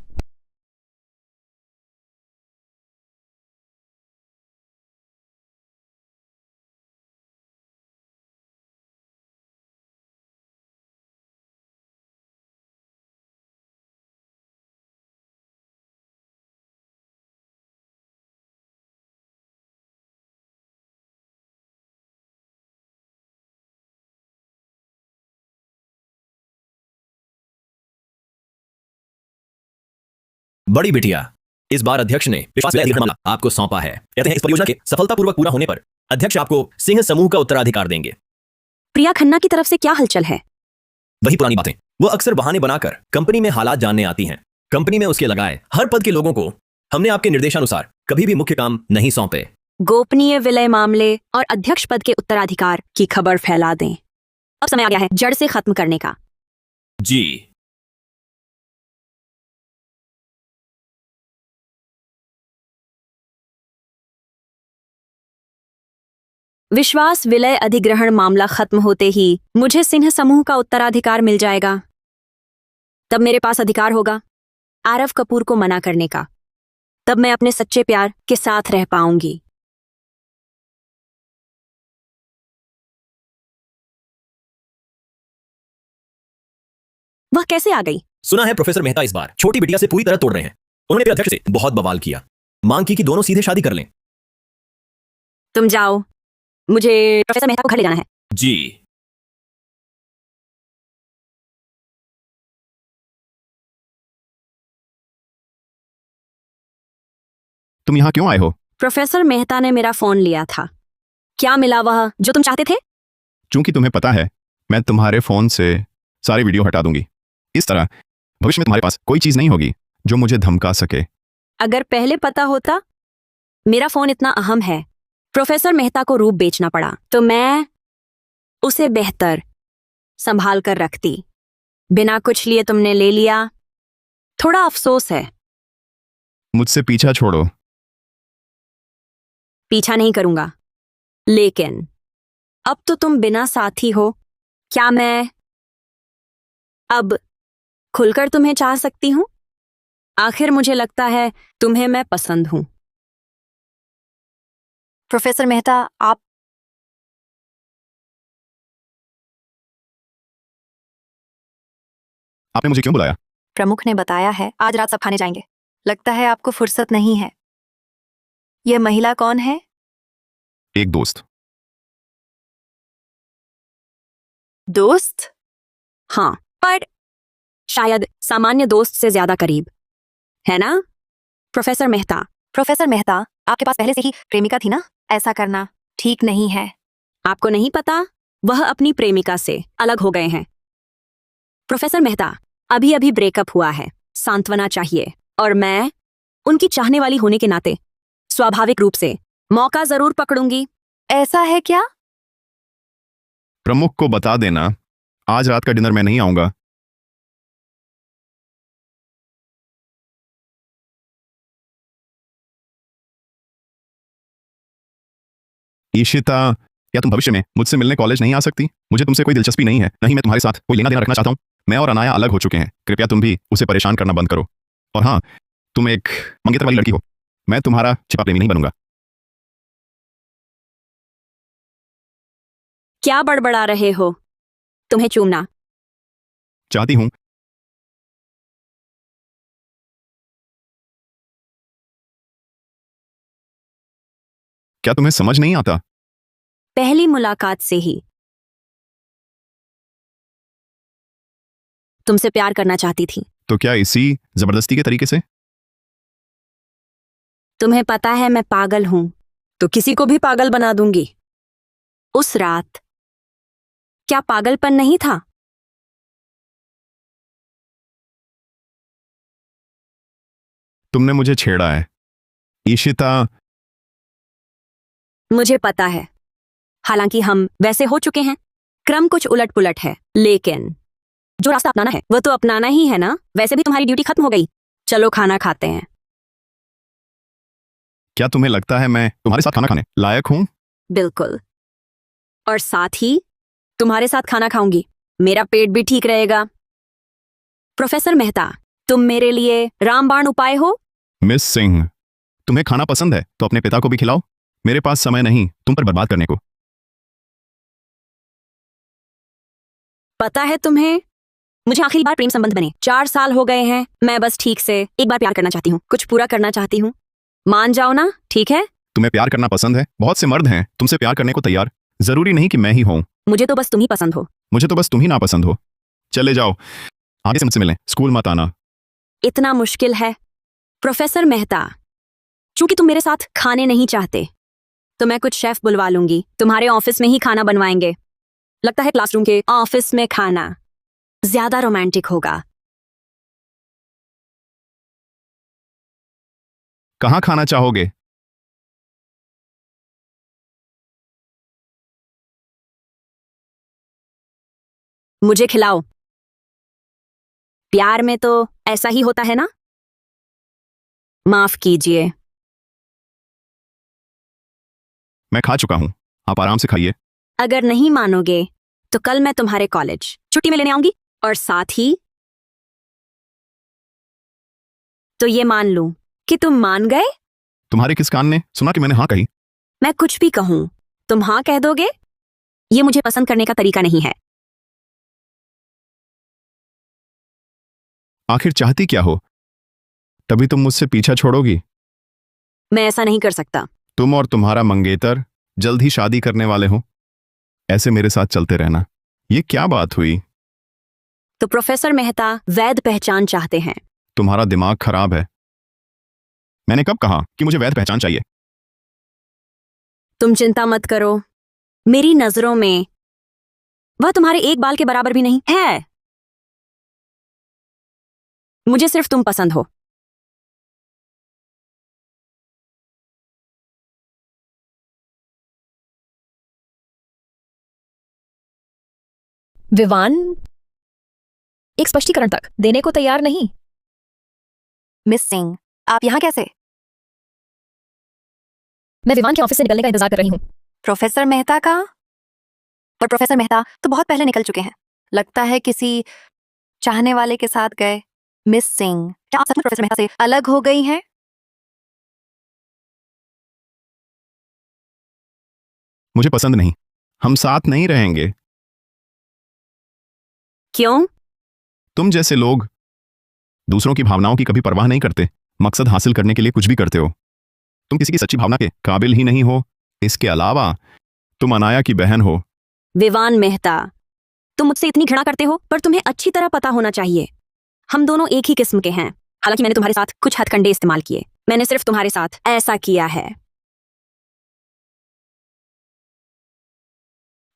बड़ी बिटिया, इस बार अध्यक्ष ने विश्वास विलय अधिग्रहण मामला आपको सौंपा है। कहते हैं इस परियोजना के सफलतापूर्वक पूरा होने पर अध्यक्ष आपको सिंह समूह का उत्तराधिकार देंगे। प्रिया खन्ना की तरफ से क्या हलचल है? वही पुरानी बातें। वो अक्सर बहाने बनाकर कंपनी में हालात जानने आती हैं। कंपनी में उसके लगाए हर पद के लोगों को हमने आपके निर्देशानुसार कभी भी मुख्य काम नहीं सौंपे। गोपनीय विलय मामले और अध्यक्ष पद के उत्तराधिकार की खबर फैला दें। अब समय आ गया है जड़ से खत्म करने का। जी। विश्वास विलय अधिग्रहण मामला खत्म होते ही मुझे सिंह समूह का उत्तराधिकार मिल जाएगा। तब मेरे पास अधिकार होगा आरव कपूर को मना करने का। तब मैं अपने सच्चे प्यार के साथ रह पाऊंगी। वह कैसे आ गई? सुना है प्रोफेसर मेहता इस बार छोटी बिटिया से पूरी तरह तोड़ रहे हैं। उन्होंने मेरे अध्यक्ष से बहुत बवाल किया, मांग की कि दोनों सीधे शादी कर लें। तुम जाओ, मुझे प्रोफेसर मेहता को घर ले जाना है। जी। तुम यहां क्यों आए हो? प्रोफेसर मेहता ने मेरा फोन लिया था। क्या मिला वह जो तुम चाहते थे? चूंकि तुम्हें पता है, मैं तुम्हारे फोन से सारी वीडियो हटा दूंगी। इस तरह भविष्य में तुम्हारे पास कोई चीज नहीं होगी जो मुझे धमका सके। अगर पहले पता होता मेरा फोन इतना अहम है, प्रोफेसर मेहता को रूप बेचना पड़ा, तो मैं उसे बेहतर संभाल कर रखती। बिना कुछ लिए तुमने ले लिया, थोड़ा अफसोस है। मुझसे पीछा छोड़ो। पीछा नहीं करूंगा, लेकिन अब तो तुम बिना साथी हो। क्या मैं अब खुलकर तुम्हें चाह सकती हूं? आखिर मुझे लगता है तुम्हें मैं पसंद हूं। प्रोफेसर मेहता, आप आपने मुझे क्यों बुलाया? प्रमुख ने बताया है आज रात सब खाने जाएंगे। लगता है आपको फुर्सत नहीं है। यह महिला कौन है? एक दोस्त। दोस्त? हाँ, पर शायद सामान्य दोस्त से ज्यादा करीब, है ना प्रोफेसर मेहता? प्रोफेसर मेहता, आपके पास पहले से ही प्रेमिका थी ना? ऐसा करना ठीक नहीं है। आपको नहीं पता, वह अपनी प्रेमिका से अलग हो गए हैं। प्रोफेसर मेहता, अभी अभी ब्रेकअप हुआ है, सांत्वना चाहिए। और मैं उनकी चाहने वाली होने के नाते स्वाभाविक रूप से मौका जरूर पकड़ूंगी। ऐसा है क्या? प्रमुख को बता देना, आज रात का डिनर मैं नहीं आऊंगा। ईशिता, क्या तुम भविष्य में मुझसे मिलने कॉलेज नहीं आ सकती? मुझे तुमसे कोई दिलचस्पी नहीं है, नहीं मैं तुम्हारे साथ कोई लेना देना रखना चाहता हूं। मैं और अनाया अलग हो चुके हैं, कृपया तुम भी उसे परेशान करना बंद करो। और हाँ, तुम एक मंगेतर वाली लड़की हो, मैं तुम्हारा छिपा प्रेमी नहीं बनूंगा। क्या बड़बड़ा रहे हो? तुम्हें चूमना चाहती हूं। क्या तुम्हें समझ नहीं आता? पहली मुलाकात से ही तुमसे प्यार करना चाहती थी। तो क्या इसी जबरदस्ती के तरीके से? तुम्हें पता है मैं पागल हूं, तो किसी को भी पागल बना दूंगी। उस रात क्या पागलपन नहीं था? तुमने मुझे छेड़ा है ईशिता। मुझे पता है, हालांकि हम वैसे हो चुके हैं। क्रम कुछ उलट पुलट है, लेकिन जो रास्ता अपनाना है वह तो अपनाना ही है ना। वैसे भी तुम्हारी ड्यूटी खत्म हो गई, चलो खाना खाते हैं। क्या तुम्हें लगता है मैं तुम्हारे साथ खाना खाने लायक हूं? बिल्कुल, और साथ ही तुम्हारे साथ खाना खाऊंगी, मेरा पेट भी ठीक रहेगा। प्रोफेसर मेहता, तुम मेरे लिए रामबाण उपाय हो। मिस सिंह, तुम्हें खाना पसंद है तो अपने पिता को भी खिलाओ। मेरे पास समय नहीं तुम पर बर्बाद करने को। पता है तुम्हें, मुझे आखिरी बार प्रेम संबंध बने 4 साल हो गए हैं। मैं बस ठीक से एक बार प्यार करना चाहती हूँ, कुछ पूरा करना चाहती हूँ। मान जाओ ना, ठीक है? तुम्हें प्यार करना पसंद है, बहुत से मर्द हैं तुमसे प्यार करने को तैयार, जरूरी नहीं कि मैं ही हूं। मुझे तो बस तुम ही पसंद हो। मुझे तो बस तुम ही नापसंद हो। चले जाओ, आगे से मुझसे मिलें, स्कूल मत आना। इतना मुश्किल है? प्रोफेसर मेहता, चूंकि तुम मेरे साथ खाने नहीं चाहते, तो मैं कुछ शेफ बुलवा लूंगी, तुम्हारे ऑफिस में ही खाना बनवाएंगे। लगता है क्लासरूम के ऑफिस में खाना ज्यादा रोमांटिक होगा। कहाँ खाना चाहोगे? मुझे खिलाओ। प्यार में तो ऐसा ही होता है ना? माफ कीजिए। मैं खा चुका हूं, आप आराम से खाइए। अगर नहीं मानोगे तो कल मैं तुम्हारे कॉलेज छुट्टी में लेने आऊंगी, और साथ ही तो ये मान लूं कि तुम मान गए। तुम्हारे किस कान ने सुना कि मैंने हाँ कही? मैं कुछ भी कहूं तुम हाँ कह दोगे? ये मुझे पसंद करने का तरीका नहीं है। आखिर चाहती क्या हो? तभी तुम मुझसे पीछा छोड़ोगी। मैं ऐसा नहीं कर सकता। तुम और तुम्हारा मंगेतर जल्द ही शादी करने वाले हो, ऐसे मेरे साथ चलते रहना। ये क्या बात हुई? तो प्रोफेसर मेहता वैध पहचान चाहते हैं। तुम्हारा दिमाग खराब है। मैंने कब कहा कि मुझे वैध पहचान चाहिए? तुम चिंता मत करो, मेरी नजरों में वह तुम्हारे एक बाल के बराबर भी नहीं है। मुझे सिर्फ तुम पसंद हो। विवान एक स्पष्टीकरण तक देने को तैयार नहीं। मिस सिंह, आप यहाँ कैसे? मैं विवान के ऑफिस से निकलने का इंतजार कर रही हूँ। प्रोफेसर मेहता का? पर प्रोफेसर मेहता तो बहुत पहले निकल चुके हैं। लगता है किसी चाहने वाले के साथ गए। मिस सिंह, क्या आप सच में प्रोफेसर मेहता से अलग हो गई हैं? मुझे पसंद नहीं, हम साथ नहीं रहेंगे। क्यों? तुम जैसे लोग दूसरों की भावनाओं की कभी परवाह नहीं करते, मकसद हासिल करने के लिए कुछ भी करते हो। तुम किसी की सच्ची भावना के काबिल ही नहीं हो। इसके अलावा तुम अनाया की बहन हो। विवान मेहता, तुम मुझसे इतनी घृणा करते हो, पर तुम्हें अच्छी तरह पता होना चाहिए हम दोनों एक ही किस्म के हैं। हालांकि मैंने तुम्हारे साथ कुछ हथकंडे इस्तेमाल किए, मैंने सिर्फ तुम्हारे साथ ऐसा किया है।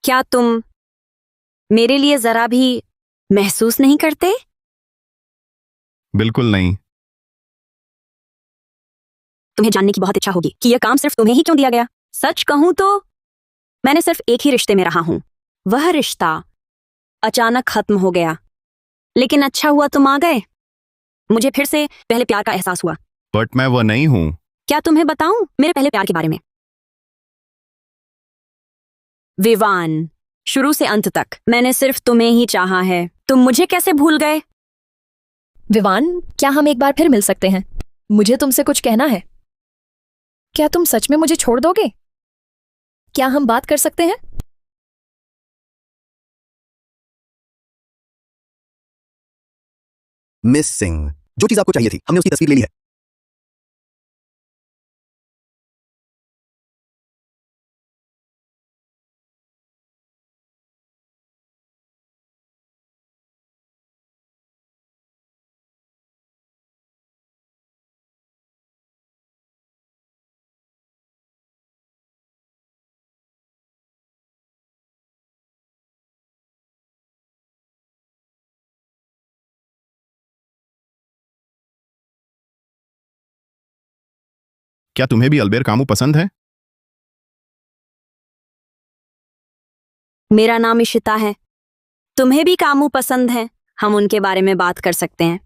क्या तुम मेरे लिए जरा भी महसूस नहीं करते? बिल्कुल नहीं। तुम्हें जानने की बहुत इच्छा होगी कि यह काम सिर्फ तुम्हें ही क्यों दिया गया। सच कहूं तो मैंने सिर्फ एक ही रिश्ते में रहा हूं। वह रिश्ता अचानक खत्म हो गया, लेकिन अच्छा हुआ तुम आ गए। मुझे फिर से पहले प्यार का एहसास हुआ। बट मैं वह नहीं हूं। क्या तुम्हें बताऊं मेरे पहले प्यार के बारे में? विवान, शुरू से अंत तक मैंने सिर्फ तुम्हें ही चाहा है। तुम मुझे कैसे भूल गए? विवान, क्या हम एक बार फिर मिल सकते हैं? मुझे तुमसे कुछ कहना है। क्या तुम सच में मुझे छोड़ दोगे? क्या हम बात कर सकते हैं? मिस सिंह, जो चीज आपको चाहिए थी हमने उसकी तस्वीर ले ली है। क्या तुम्हें भी अल्बेर कामू पसंद है? मेरा नाम इशिता है। तुम्हें भी कामू पसंद है? हम उनके बारे में बात कर सकते हैं।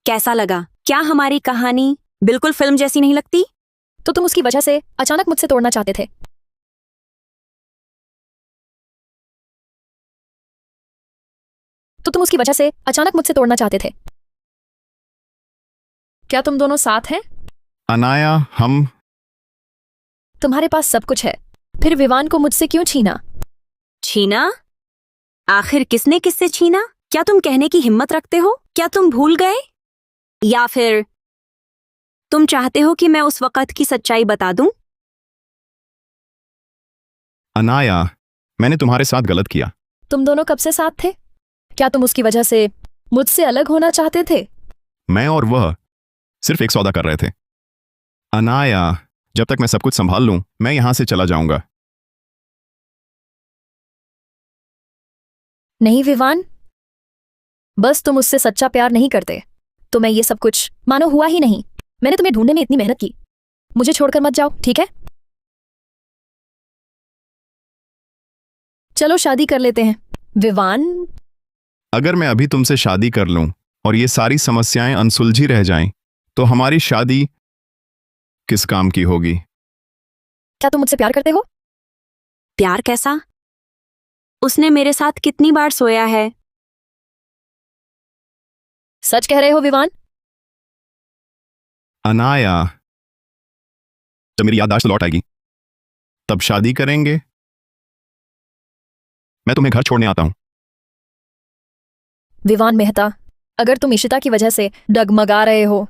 कैसा लगा? क्या हमारी कहानी बिल्कुल फिल्म जैसी नहीं लगती? तो तुम उसकी वजह से अचानक मुझसे तोड़ना चाहते थे। तो तुम उसकी वजह से अचानक मुझसे तोड़ना चाहते थे। क्या तुम दोनों साथ हैं? अनाया, हम तुम्हारे पास सब कुछ है, फिर विवान को मुझसे क्यों छीना? छीना? आखिर किसने किससे छीना? क्या तुम कहने की हिम्मत रखते हो? क्या तुम भूल गए? या फिर तुम चाहते हो कि मैं उस वक्त की सच्चाई बता दूं? अनाया, मैंने तुम्हारे साथ गलत किया। तुम दोनों कब से साथ थे? क्या तुम उसकी वजह से मुझसे अलग होना चाहते थे? मैं और वह सिर्फ एक सौदा कर रहे थे। अनाया, जब तक मैं सब कुछ संभाल लूं, मैं यहां से चला जाऊंगा। नहीं विवान, बस तुम उससे सच्चा प्यार नहीं करते तो मैं ये सब कुछ मानो हुआ ही नहीं। मैंने तुम्हें ढूंढने में इतनी मेहनत की, मुझे छोड़कर मत जाओ, ठीक है? चलो शादी कर लेते हैं। विवान, अगर मैं अभी तुमसे शादी कर लूं और ये सारी समस्याएं अनसुलझी रह जाएं, तो हमारी शादी किस काम की होगी? क्या तुम मुझसे प्यार करते हो? प्यार कैसा? उसने मेरे साथ कितनी बार सोया है? सच कह रहे हो विवान? अनाया, जब मेरी याददाश्त लौट आएगी तब शादी करेंगे। मैं तुम्हें घर छोड़ने आता हूं। विवान मेहता, अगर तुम इशिता की वजह से डगमगा रहे हो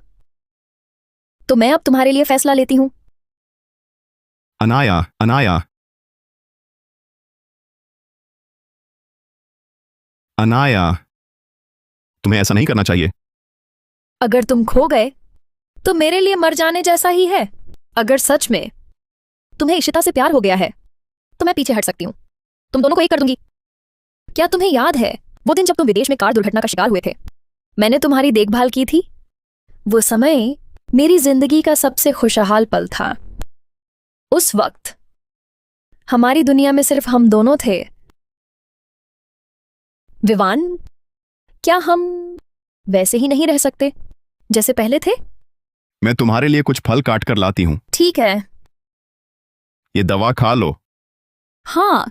तो मैं अब तुम्हारे लिए फैसला लेती हूं। अनाया, अनाया, अनाया, तुम्हें ऐसा नहीं करना चाहिए। अगर तुम खो गए तो मेरे लिए मर जाने जैसा ही है। अगर सच में तुम्हें इशिता से प्यार हो गया है तो मैं पीछे हट सकती हूं, तुम दोनों को एक कर दूंगी। क्या तुम्हें याद है वो दिन जब तुम विदेश में कार दुर्घटना का शिकार हुए थे? मैंने तुम्हारी देखभाल की थी। वो समय मेरी जिंदगी का सबसे खुशहाल पल था। उस वक्त हमारी दुनिया में सिर्फ हम दोनों थे। विवान, क्या हम वैसे ही नहीं रह सकते जैसे पहले थे? मैं तुम्हारे लिए कुछ फल काट कर लाती हूं। ठीक है। ये दवा खा लो। हाँ।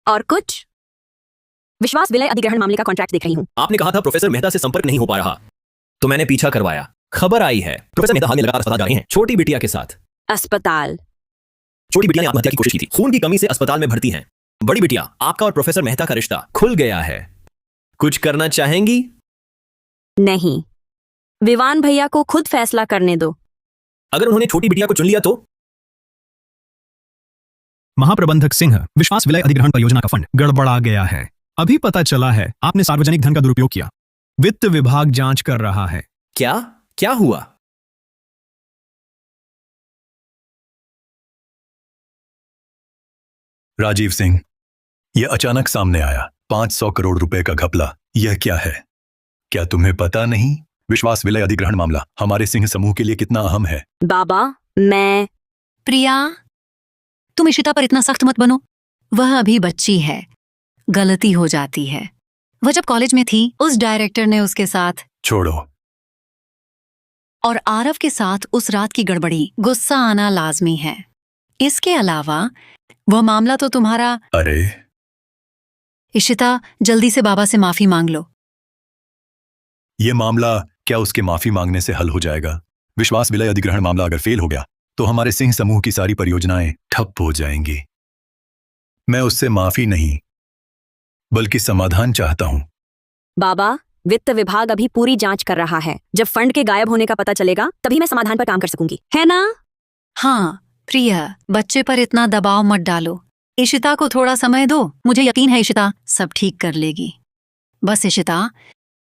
और कुछ? विश्वास विलय अधिग्रहण मामले का कॉन्ट्रैक्ट देख रही हूँ। आपने कहा था प्रोफेसर मेहता से संपर्क नहीं हो पा रहा, तो मैंने पीछा करवाया। खबर आई है प्रोफेसर मेहता हाल में लगातार अस्पताल जा रहे हैं, छोटी बिटिया के साथ। अस्पताल? छोटी बिटिया ने आत्महत्या की कोशिश की थी, खून की कमी से अस्पताल में भर्ती हैं। बड़ी बिटिया, आपका और प्रोफेसर मेहता का रिश्ता खुल गया है। कुछ करना चाहेंगी? नहीं, विवान भैया को खुद फैसला करने दो। अगर उन्होंने छोटी बिटिया को चुन लिया तो? महाप्रबंधक सिंह, विश्वास विलय अधिग्रहण परियोजना का फंड गड़बड़ा गया है। अभी पता चला है आपने सार्वजनिक धन का दुरुपयोग किया। वित्त विभाग जांच कर रहा है। क्या क्या हुआ? राजीव सिंह, यह अचानक सामने आया। 500 करोड़ रुपए का घपला। यह क्या है? क्या तुम्हें पता नहीं? विश्वास विलय अधिग्रहण मामला हमारे सिंह समूह के लिए कितना अहम है। बाबा, मैं... प्रिया, तुम इशिता पर इतना सख्त मत बनो। वह अभी बच्ची है, गलती हो जाती है। वह जब कॉलेज में थी, उस डायरेक्टर ने उसके साथ... छोड़ो। और आरव के साथ उस रात की गड़बड़ी, गुस्सा आना लाजमी है। इसके अलावा वह मामला तो तुम्हारा... अरे इशिता, जल्दी से बाबा से माफी मांग लो। यह मामला क्या उसके माफी मांगने से हल हो जाएगा? विश्वास विलय अधिग्रहण मामला अगर फेल हो गया तो हमारे सिंह समूह की सारी परियोजनाएं ठप हो जाएंगी। मैं उससे माफी नहीं बल्कि समाधान चाहता हूं। बाबा, वित्त विभाग अभी पूरी जांच कर रहा है। जब फंड के गायब होने का पता चलेगा तभी मैं समाधान पर काम कर सकूंगी, है ना? हाँ प्रिया, बच्चे पर इतना दबाव मत डालो। इशिता को थोड़ा समय दो। मुझे यकीन है इशिता सब ठीक कर लेगी। बस इशिता,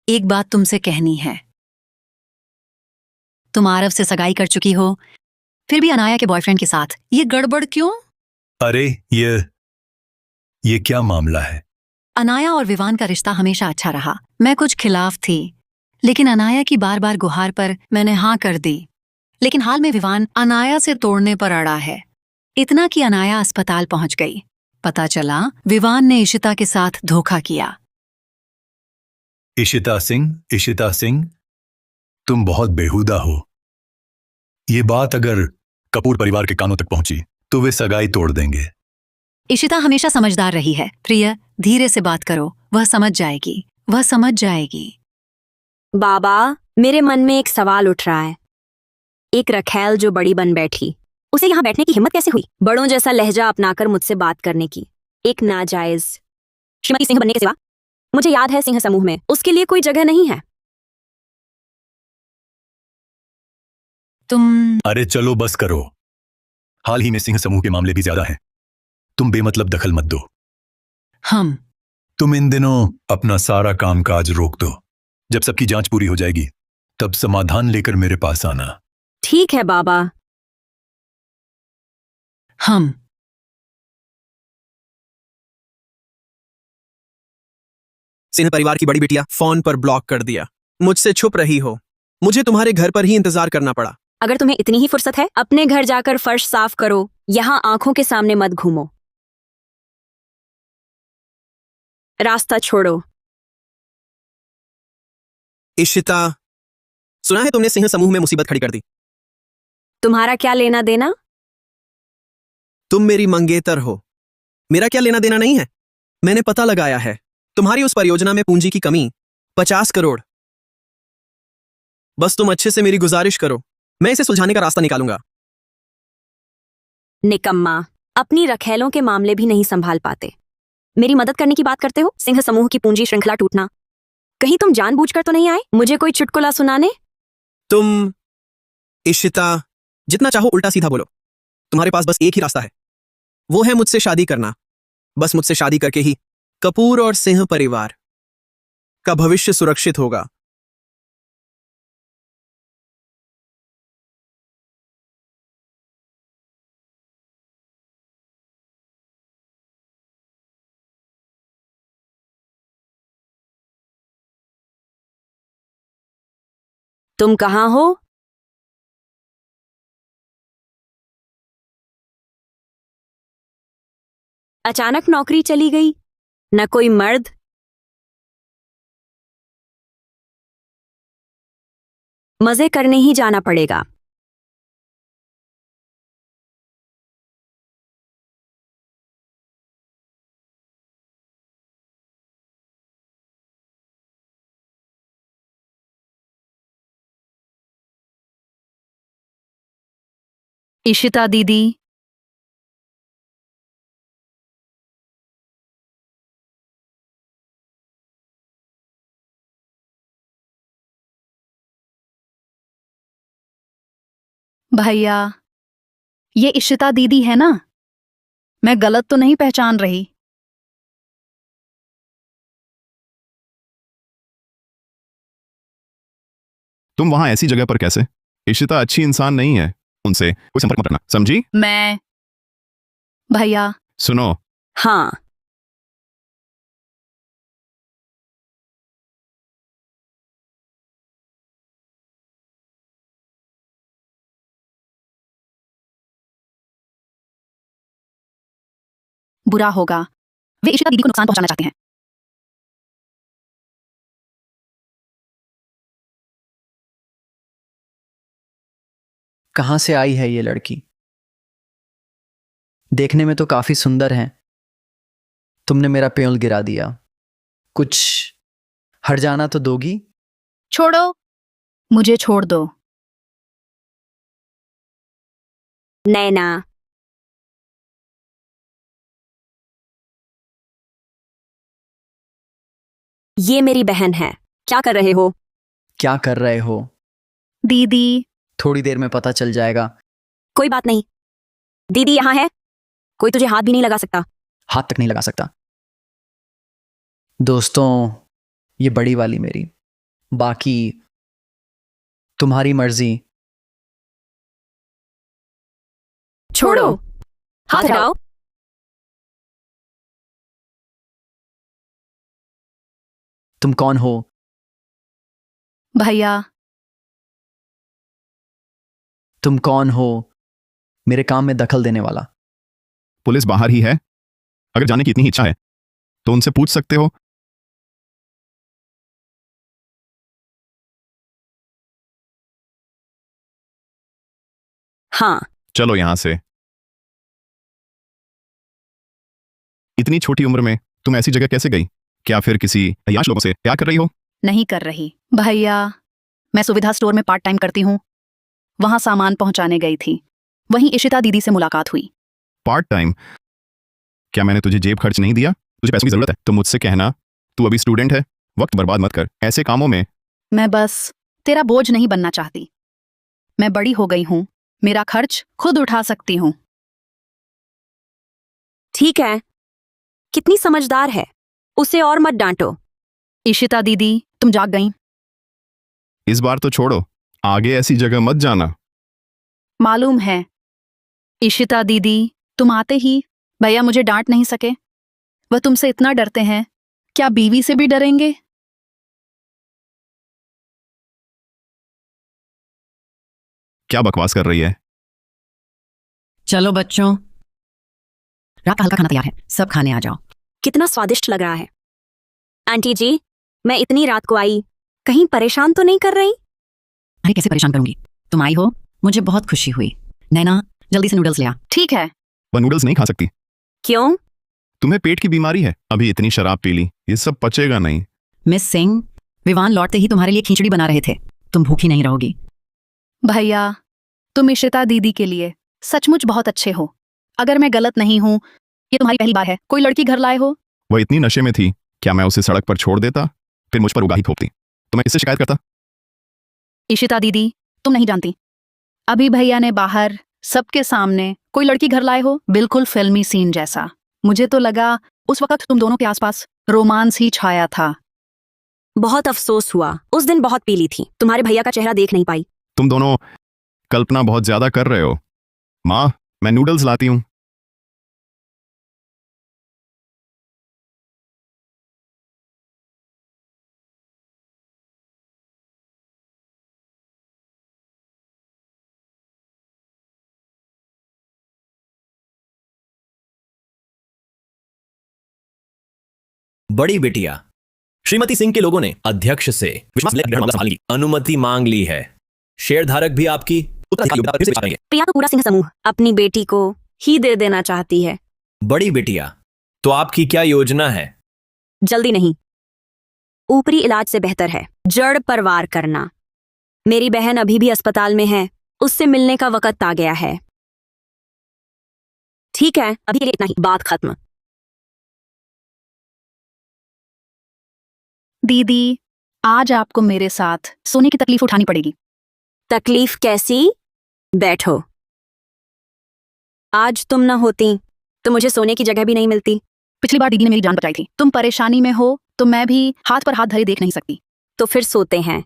एक बात तुमसे कहनी है। तुम आरव से सगाई कर चुकी हो, फिर भी अनाया के बॉयफ्रेंड के साथ ये गड़बड़ क्यों? अरे ये क्या मामला है? अनाया और विवान का रिश्ता हमेशा अच्छा रहा। मैं कुछ खिलाफ थी, लेकिन अनाया की बार बार गुहार पर मैंने हाँ कर दी। लेकिन हाल में विवान अनाया से तोड़ने पर अड़ा है। इतना कि अनाया अस्पताल पहुंच गई। पता चला विवान ने इशिता के साथ धोखा किया। इशिता सिंह, तुम बहुत बेहुदा हो। ये बात अगर कपूर परिवार के कानों तक पहुंची तो वे सगाई तोड़ देंगे। इशिता हमेशा समझदार रही है। प्रिया, धीरे से बात करो, वह समझ जाएगी। बाबा, मेरे मन में एक सवाल उठ रहा है। एक रखैल जो बड़ी बन बैठी, उसे यहाँ बैठने की हिम्मत कैसे हुई? बड़ों जैसा लहजा अपनाकर मुझसे बात करने की। एक नाजायज श्रीमती सिंह बनने के सिवा मुझे याद है सिंह समूह में उसके लिए कोई जगह नहीं है। तुम... अरे चलो बस करो। हाल ही में सिंह समूह के मामले भी ज्यादा हैं। तुम बेमतलब दखल मत दो। तुम इन दिनों अपना सारा कामकाज रोक दो। जब सबकी जांच पूरी हो जाएगी तब समाधान लेकर मेरे पास आना। ठीक है बाबा। सिंह परिवार की बड़ी बिटिया फोन पर ब्लॉक कर दिया। मुझसे छुप रही हो। मुझे तुम्हारे घर पर ही इंतजार करना पड़ा। अगर तुम्हें इतनी ही फुर्सत है, अपने घर जाकर फर्श साफ करो। यहाँ आंखों के सामने मत घूमो। रास्ता छोड़ो। इशिता, सुना है तुमने सिंह समूह में मुसीबत खड़ी कर दी। तुम्हारा क्या लेना देना? तुम मेरी मंगेतर हो, मेरा क्या लेना देना नहीं है। मैंने पता लगाया है, तुम्हारी उस परियोजना में पूंजी की कमी 50 करोड़। बस तुम अच्छे से मेरी गुजारिश करो, मैं इसे सुलझाने का रास्ता निकालूंगा। निकम्मा, अपनी रखैलों के मामले भी नहीं संभाल पाते। मेरी मदद करने की बात करते हो। सिंह समूह की पूंजी श्रृंखला टूटना, कहीं तुम जानबूझकर तो नहीं आए मुझे कोई चुटकुला सुनाने? तुम... इशिता, जितना चाहो उल्टा सीधा बोलो। तुम्हारे पास बस एक ही रास्ता है, वो है मुझसे शादी करना। बस मुझसे शादी करके ही कपूर और सिंह परिवार का भविष्य सुरक्षित होगा। तुम कहाँ हो? अचानक नौकरी चली गई, न कोई मर्द। मजे करने ही जाना पड़ेगा। इशिता दीदी, भैया, ये इशिता दीदी है ना? मैं गलत तो नहीं पहचान रही? तुम वहां ऐसी जगह पर कैसे? इशिता अच्छी इंसान नहीं है, उनसे कोई संपर्क मत करना, समझी? मैं भैया, सुनो, हाँ, बुरा होगा। वे इशिता दीदी को नुकसान पहुंचाना चाहते हैं। कहाँ से आई है ये लड़की? देखने में तो काफी सुंदर है। तुमने मेरा प्योल गिरा दिया। कुछ हट जाना तो दोगी? छोड़ो, मुझे छोड़ दो। नैना, ये मेरी बहन है। क्या कर रहे हो? क्या कर रहे हो? दीदी, थोड़ी देर में पता चल जाएगा। कोई बात नहीं, दीदी यहाँ है, कोई तुझे हाथ भी नहीं लगा सकता। हाथ तक नहीं लगा सकता। दोस्तों, ये बड़ी वाली मेरी, बाकी तुम्हारी मर्जी। छोड़ो, हाथ हटाओ। तुम कौन हो? भैया, तुम कौन हो मेरे काम में दखल देने वाला? पुलिस बाहर ही है, अगर जाने की इतनी ही इच्छा है तो उनसे पूछ सकते हो। हाँ, चलो यहां से। इतनी छोटी उम्र में तुम ऐसी जगह कैसे गई? क्या फिर किसी अय्याश लोगों से प्यार कर रही हो? नहीं कर रही। भैया, मैं सुविधा स्टोर में पार्ट टाइम करती हूँ। वहां सामान पहुंचाने गई थी। वहीं इशिता दीदी से मुलाकात हुई। Part time? क्या मैंने तुझे जेब खर्च नहीं दिया? तुझे पैसों की जरूरत है तो मुझसे कहना। तू अभी स्टूडेंट है, वक्त बर्बाद मत कर ऐसे कामों में। मैं बस तेरा बोझ नहीं बनना चाहती। मैं बड़ी हो गई हूँ, मेरा खर्च खुद उठा सकती हूँ। ठीक है, कितनी समझदार है, उसे और मत डांटो। इशिता दीदी, तुम जाग गई? इस बार तो छोड़ो, आगे ऐसी जगह मत जाना। मालूम है। इशिता दीदी, तुम आते ही भैया मुझे डांट नहीं सके। वह तुमसे इतना डरते हैं, क्या बीवी से भी डरेंगे? क्या बकवास कर रही है? चलो बच्चों, रात का हल्का खाना तैयार है, सब खाने आ जाओ। कितना स्वादिष्ट लग रहा है। आंटी जी, मैं इतनी रात को आई, कहीं परेशान तो नहीं कर रही? अरे कैसे परेशान करूंगी, तुम आई हो, मुझे बहुत खुशी हुई। नैना, जल्दी से नूडल्स ले आ। ठीक है। वह नूडल्स नहीं खा सकती। क्यों? तुम्हें पेट की बीमारी है, अभी इतनी शराब पी ली, ये सब पचेगा नहीं। मिस सिंह, विवान लौटते ही तुम्हारे लिए खिचड़ी बना रहे थे, तुम भूखी नहीं रहोगी। भैया, तुम इशिता दीदी के लिए सचमुच बहुत अच्छे हो। अगर मैं गलत नहीं हूं, ये तुम्हारी पहली बार है कोई लड़की घर लाए हो? वह इतनी नशे में थी, क्या मैं उसे सड़क पर छोड़ देता, फिर मुझ पर उगाही थोपती तो मैं किससे शिकायत करता? इशिता दीदी, तुम नहीं जानती, अभी भैया ने बाहर सबके सामने कोई लड़की घर लाए हो, बिल्कुल फिल्मी सीन जैसा। मुझे तो लगा उस वक्त तुम दोनों के आसपास रोमांस ही छाया था। बहुत अफसोस हुआ, उस दिन बहुत पीली थी, तुम्हारे भैया का चेहरा देख नहीं पाई। तुम दोनों कल्पना बहुत ज्यादा कर रहे हो। माँ, मैं नूडल्स लाती हूँ। बड़ी बिटिया श्रीमती सिंह के लोगों ने अध्यक्ष से विश्वास ग्रहण मामला संभालने की अनुमति मांग ली है। शेयरधारक भी आपकी उत्तराधिकारी योग्यता पर फिर से विचार करेंगे। प्रिया तो पूरा सिंह समूह अपनी बेटी को ही दे देना चाहती है। बड़ी बिटिया, तो आपकी क्या योजना है? जल्दी नहीं, ऊपरी इलाज से बेहतर है जड़ पर वार करना। मेरी बहन अभी भी अस्पताल में है, उससे मिलने का वक्त आ गया है। ठीक है, अभी के लिए इतना ही, बात खत्म। दीदी, आज आपको मेरे साथ सोने की तकलीफ उठानी पड़ेगी। तकलीफ कैसी? बैठो। आज तुम न होती तो मुझे सोने की जगह भी नहीं मिलती। पिछली बार दीदी ने मेरी जान बचाई थी। तुम परेशानी में हो तो मैं भी हाथ पर हाथ धरे देख नहीं सकती। तो फिर सोते हैं।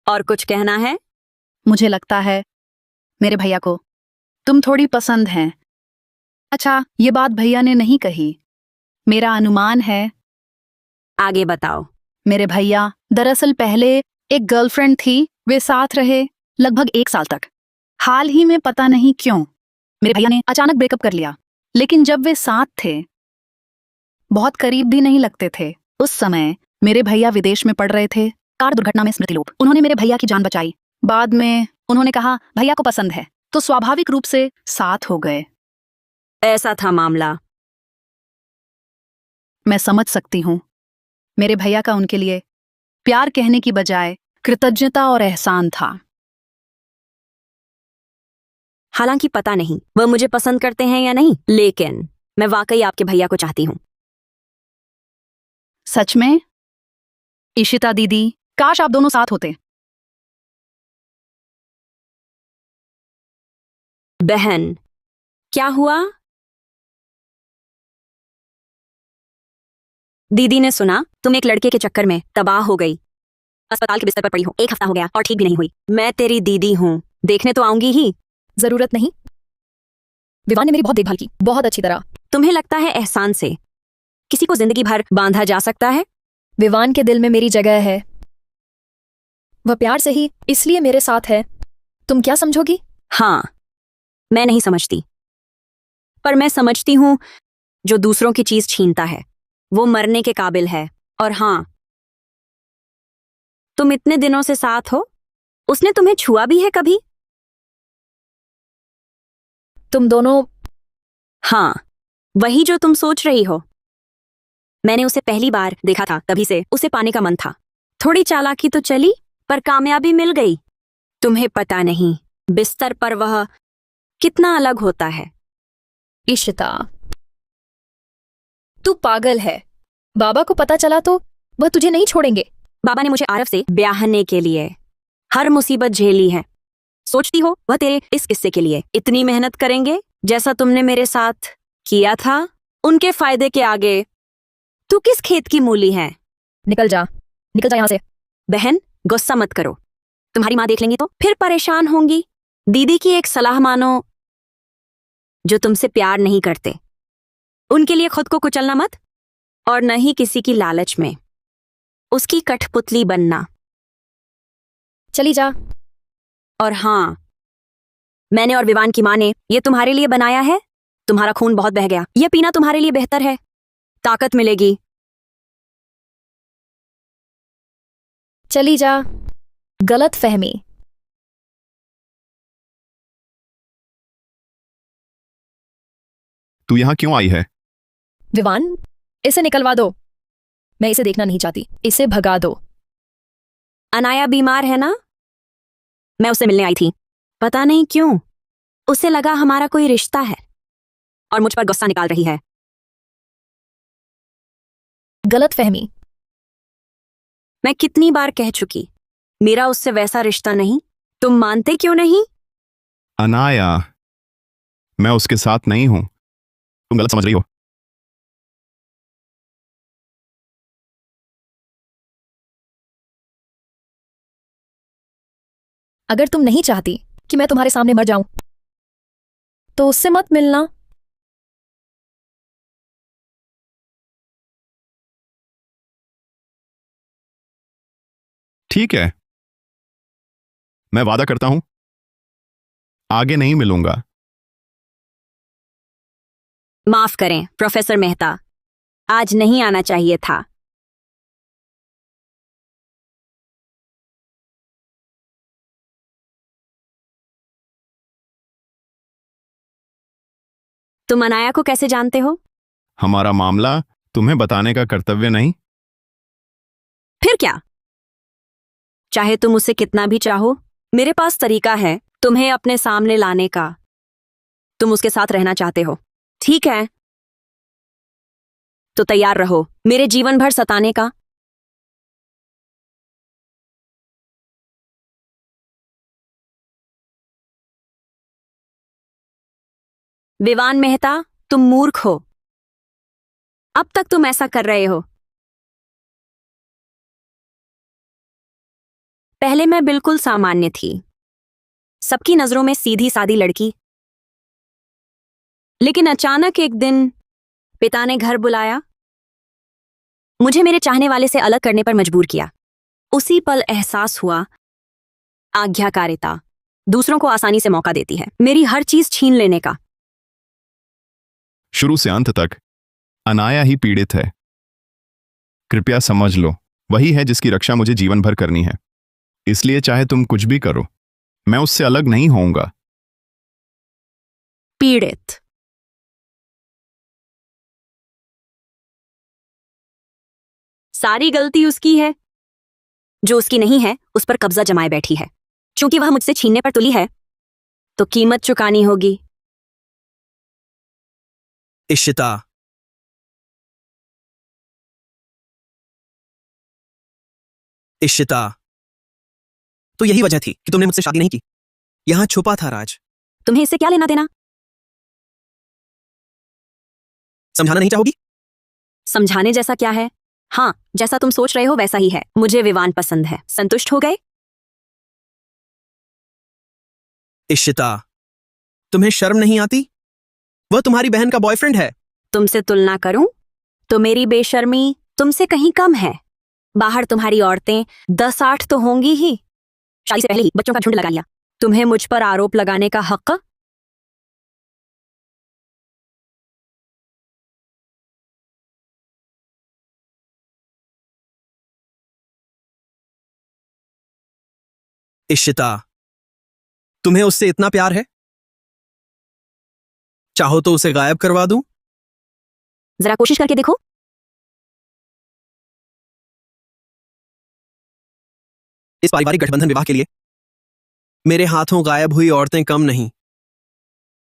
और कुछ कहना है? मुझे लगता है मेरे भैया को तुम थोड़ी पसंद हैं। अच्छा, ये बात भैया ने नहीं कही, मेरा अनुमान है। आगे बताओ। मेरे भैया दरअसल पहले एक गर्लफ्रेंड थी, वे साथ रहे लगभग 1 साल तक। हाल ही में पता नहीं क्यों मेरे भैया ने अचानक ब्रेकअप कर लिया। लेकिन जब वे साथ थे, बहुत करीब भी नहीं लगते थे। उस समय मेरे भैया विदेश में पढ़ रहे थे, कार दुर्घटना में स्मृतिलोप। उन्होंने मेरे भैया की जान बचाई। बाद में उन्होंने कहा भैया को पसंद है, तो स्वाभाविक रूप से साथ हो गए। ऐसा था मामला। मैं समझ सकती हूँ। मेरे भैया का उनके लिए प्यार कहने की बजाय कृतज्ञता और एहसान था। हालांकि पता नहीं वह मुझे पसंद करते हैं या नहीं, लेकिन मैं वाकई आपके भैया को चाहती हूँ। सच में? इशिता दीदी, काश आप दोनों साथ होते। बहन, क्या हुआ? दीदी ने सुना तुम एक लड़के के चक्कर में तबाह हो गई, अस्पताल के बिस्तर पर पड़ी हो। 1 हफ्ता हो गया और ठीक भी नहीं हुई। मैं तेरी दीदी हूँ, देखने तो आऊंगी ही। जरूरत नहीं, विवान ने मेरी बहुत देखभाल की, बहुत अच्छी तरह। तुम्हें लगता है एहसान से किसी को जिंदगी भर बांधा जा सकता है? विवान के दिल में मेरी जगह है, वह प्यार से ही इसलिए मेरे साथ है। तुम क्या समझोगी? हाँ, मैं नहीं समझती, पर मैं समझती हूँ जो दूसरों की चीज छीनता है वो मरने के काबिल है। और हाँ, तुम इतने दिनों से साथ हो, उसने तुम्हें छुआ भी है कभी? तुम दोनों? हाँ, वही जो तुम सोच रही हो। मैंने उसे पहली बार देखा था, तभी से उसे पाने का मन था। थोड़ी चालाकी तो चली, पर कामयाबी मिल गई। तुम्हें पता नहीं बिस्तर पर वह कितना अलग होता है। इशिता, तू पागल है। बाबा को पता चला तो वह तुझे नहीं छोड़ेंगे। बाबा ने मुझे आरव से ब्याहने के लिए हर मुसीबत झेली है। सोचती हो वह तेरे इस किस्से के लिए इतनी मेहनत करेंगे जैसा तुमने मेरे साथ किया था? उनके फायदे के आगे तू किस खेत की मूली है? निकल जा यहां से। बहन, गुस्सा मत करो, तुम्हारी माँ देख लेंगी तो फिर परेशान होंगी। दीदी की एक सलाह मानो, जो तुमसे प्यार नहीं करते उनके लिए खुद को कुचलना मत, और न ही किसी की लालच में उसकी कठपुतली बनना। चली जा। और हाँ, मैंने और विवान की माँ ने ये तुम्हारे लिए बनाया है। तुम्हारा खून बहुत बह गया, ये पीना तुम्हारे लिए बेहतर है, ताकत मिलेगी। चली जा। गलत फहमी। तू यहां क्यों आई है? विवान, इसे निकलवा दो। मैं इसे देखना नहीं चाहती, इसे भगा दो। अनाया बीमार है ना? मैं उसे मिलने आई थी। पता नहीं क्यों उसे लगा हमारा कोई रिश्ता है और मुझ पर गुस्सा निकाल रही है। गलत फहमी। मैं कितनी बार कह चुकी, मेरा उससे वैसा रिश्ता नहीं। तुम मानते क्यों नहीं? अनाया, मैं उसके साथ नहीं हूं, तुम गलत समझ रही हो। अगर तुम नहीं चाहती कि मैं तुम्हारे सामने मर जाऊं, तो उससे मत मिलना। ठीक है, मैं वादा करता हूं आगे नहीं मिलूंगा। माफ करें प्रोफेसर मेहता, आज नहीं आना चाहिए था। तुम अनाया को कैसे जानते हो? हमारा मामला तुम्हें बताने का कर्तव्य नहीं। फिर क्या? चाहे तुम उसे कितना भी चाहो, मेरे पास तरीका है तुम्हें अपने सामने लाने का। तुम उसके साथ रहना चाहते हो, ठीक है? तो तैयार रहो मेरे जीवन भर सताने का। विवान मेहता, तुम मूर्ख हो। अब तक तुम ऐसा कर रहे हो। पहले मैं बिल्कुल सामान्य थी, सबकी नजरों में सीधी सादी लड़की। लेकिन अचानक एक दिन पिता ने घर बुलाया, मुझे मेरे चाहने वाले से अलग करने पर मजबूर किया। उसी पल एहसास हुआ आज्ञाकारिता दूसरों को आसानी से मौका देती है मेरी हर चीज छीन लेने का। शुरू से अंत तक अनाया ही पीड़ित है। कृपया समझ लो, वही है जिसकी रक्षा मुझे जीवन भर करनी है। इसलिए चाहे तुम कुछ भी करो, मैं उससे अलग नहीं होऊंगा। पीड़ित? सारी गलती उसकी है। जो उसकी नहीं है उस पर कब्जा जमाए बैठी है। क्योंकि वह मुझसे छीनने पर तुली है तो कीमत चुकानी होगी। इशिता, इशिता, तो यही वजह थी कि तुमने मुझसे शादी नहीं की। यहां छुपा था राज। तुम्हें इससे क्या लेना देना? समझाना नहीं चाहोगी? समझाने जैसा क्या है? हाँ, जैसा तुम सोच रहे हो वैसा ही है। मुझे विवान पसंद है। संतुष्ट हो गए? इशिता, तुम्हें शर्म नहीं आती? वह तुम्हारी बहन का बॉयफ्रेंड है। तुमसे तुलना करूं तो मेरी बेशर्मी तुमसे कहीं कम है। बाहर तुम्हारी औरतें 10-8 तो होंगी ही। शादी से पहले ही बच्चों का झुंड लगा लिया। तुम्हें मुझ पर आरोप लगाने का हक? इशिता, तुम्हें उससे इतना प्यार है? चाहो तो उसे गायब करवा दूं? जरा कोशिश करके देखो। इस पारिवारिक गठबंधन विवाह के लिए मेरे हाथों गायब हुई औरतें कम नहीं।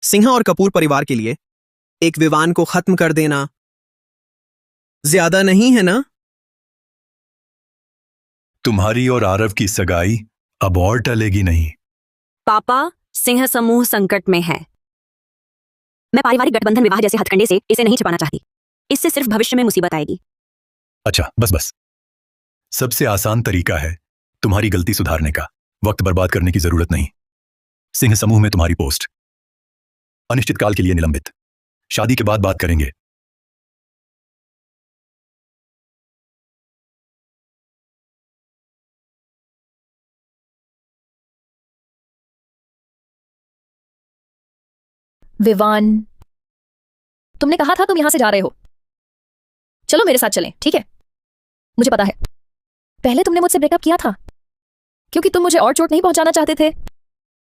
सिन्हा और कपूर परिवार के लिए एक विवान को खत्म कर देना ज्यादा नहीं है ना? तुम्हारी और आरव की सगाई अब और टलेगी नहीं। पापा, सिंह समूह संकट में है। मैं पारिवारिक गठबंधन विवाह जैसे हथकंडे से इसे नहीं छिपाना चाहती। इससे सिर्फ भविष्य में मुसीबत आएगी। अच्छा, बस बस। सबसे आसान तरीका है तुम्हारी गलती सुधारने का। वक्त बर्बाद करने की जरूरत नहीं। सिंह समूह में तुम्हारी पोस्ट अनिश्चित काल के लिए निलंबित। शादी के बाद बात करेंगे। विवान, तुमने कहा था तुम यहां से जा रहे हो। चलो मेरे साथ चलें, ठीक है? मुझे पता है पहले तुमने मुझसे ब्रेकअप किया था क्योंकि तुम मुझे और चोट नहीं पहुंचाना चाहते थे।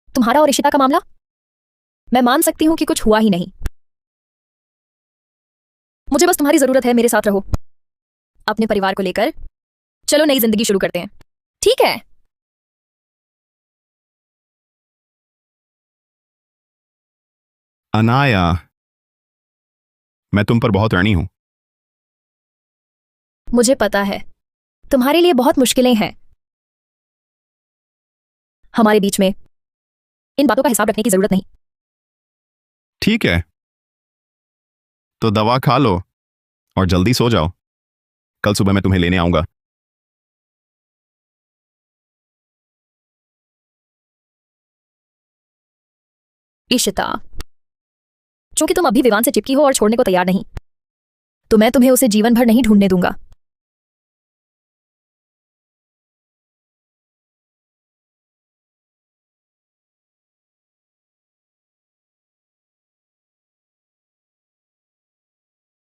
तुम्हारा और इशिता का मामला, मैं मान सकती हूं कि कुछ हुआ ही नहीं। मुझे बस तुम्हारी जरूरत है। मेरे साथ रहो, अपने परिवार को लेकर चलो नई जिंदगी शुरू करते हैं, ठीक है? अनाया, मैं तुम पर बहुत ऋणी हूं। मुझे पता है तुम्हारे लिए बहुत मुश्किलें हैं। हमारे बीच में इन बातों का हिसाब रखने की जरूरत नहीं। ठीक है, तो दवा खा लो और जल्दी सो जाओ। कल सुबह मैं तुम्हें लेने आऊंगा। इशिता, चूंकि तुम अभी विवान से चिपकी हो और छोड़ने को तैयार नहीं, तो मैं तुम्हें उसे जीवन भर नहीं ढूंढने दूंगा।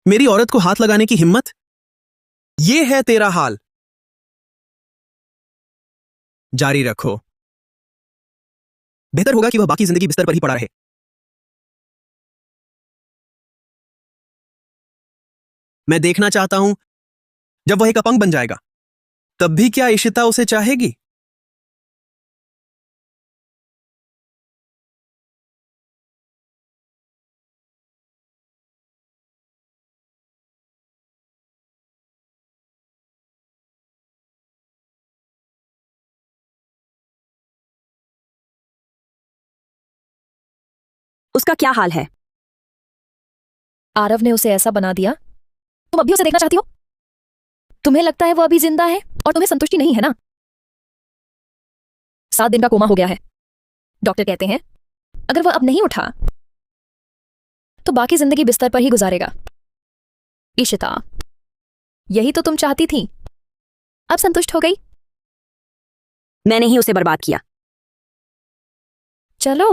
मेरी औरत को हाथ लगाने की हिम्मत? ये है तेरा हाल। जारी रखो। बेहतर होगा कि वह बाकी जिंदगी बिस्तर पर ही पड़ा रहे। मैं देखना चाहता हूं जब वह एक अपंग बन जाएगा, तब भी क्या इशिता उसे चाहेगी? उसका क्या हाल है? आरव ने उसे ऐसा बना दिया। तुम अभी उसे देखना चाहती हो? तुम्हें लगता है वो अभी जिंदा है और तुम्हें संतुष्टि नहीं है ना? 7 दिन का कोमा हो गया है। डॉक्टर कहते हैं अगर वह अब नहीं उठा तो बाकी जिंदगी बिस्तर पर ही गुजारेगा। इशिता, यही तो तुम चाहती थी। अब संतुष्ट हो गई? मैंने ही उसे बर्बाद किया। चलो,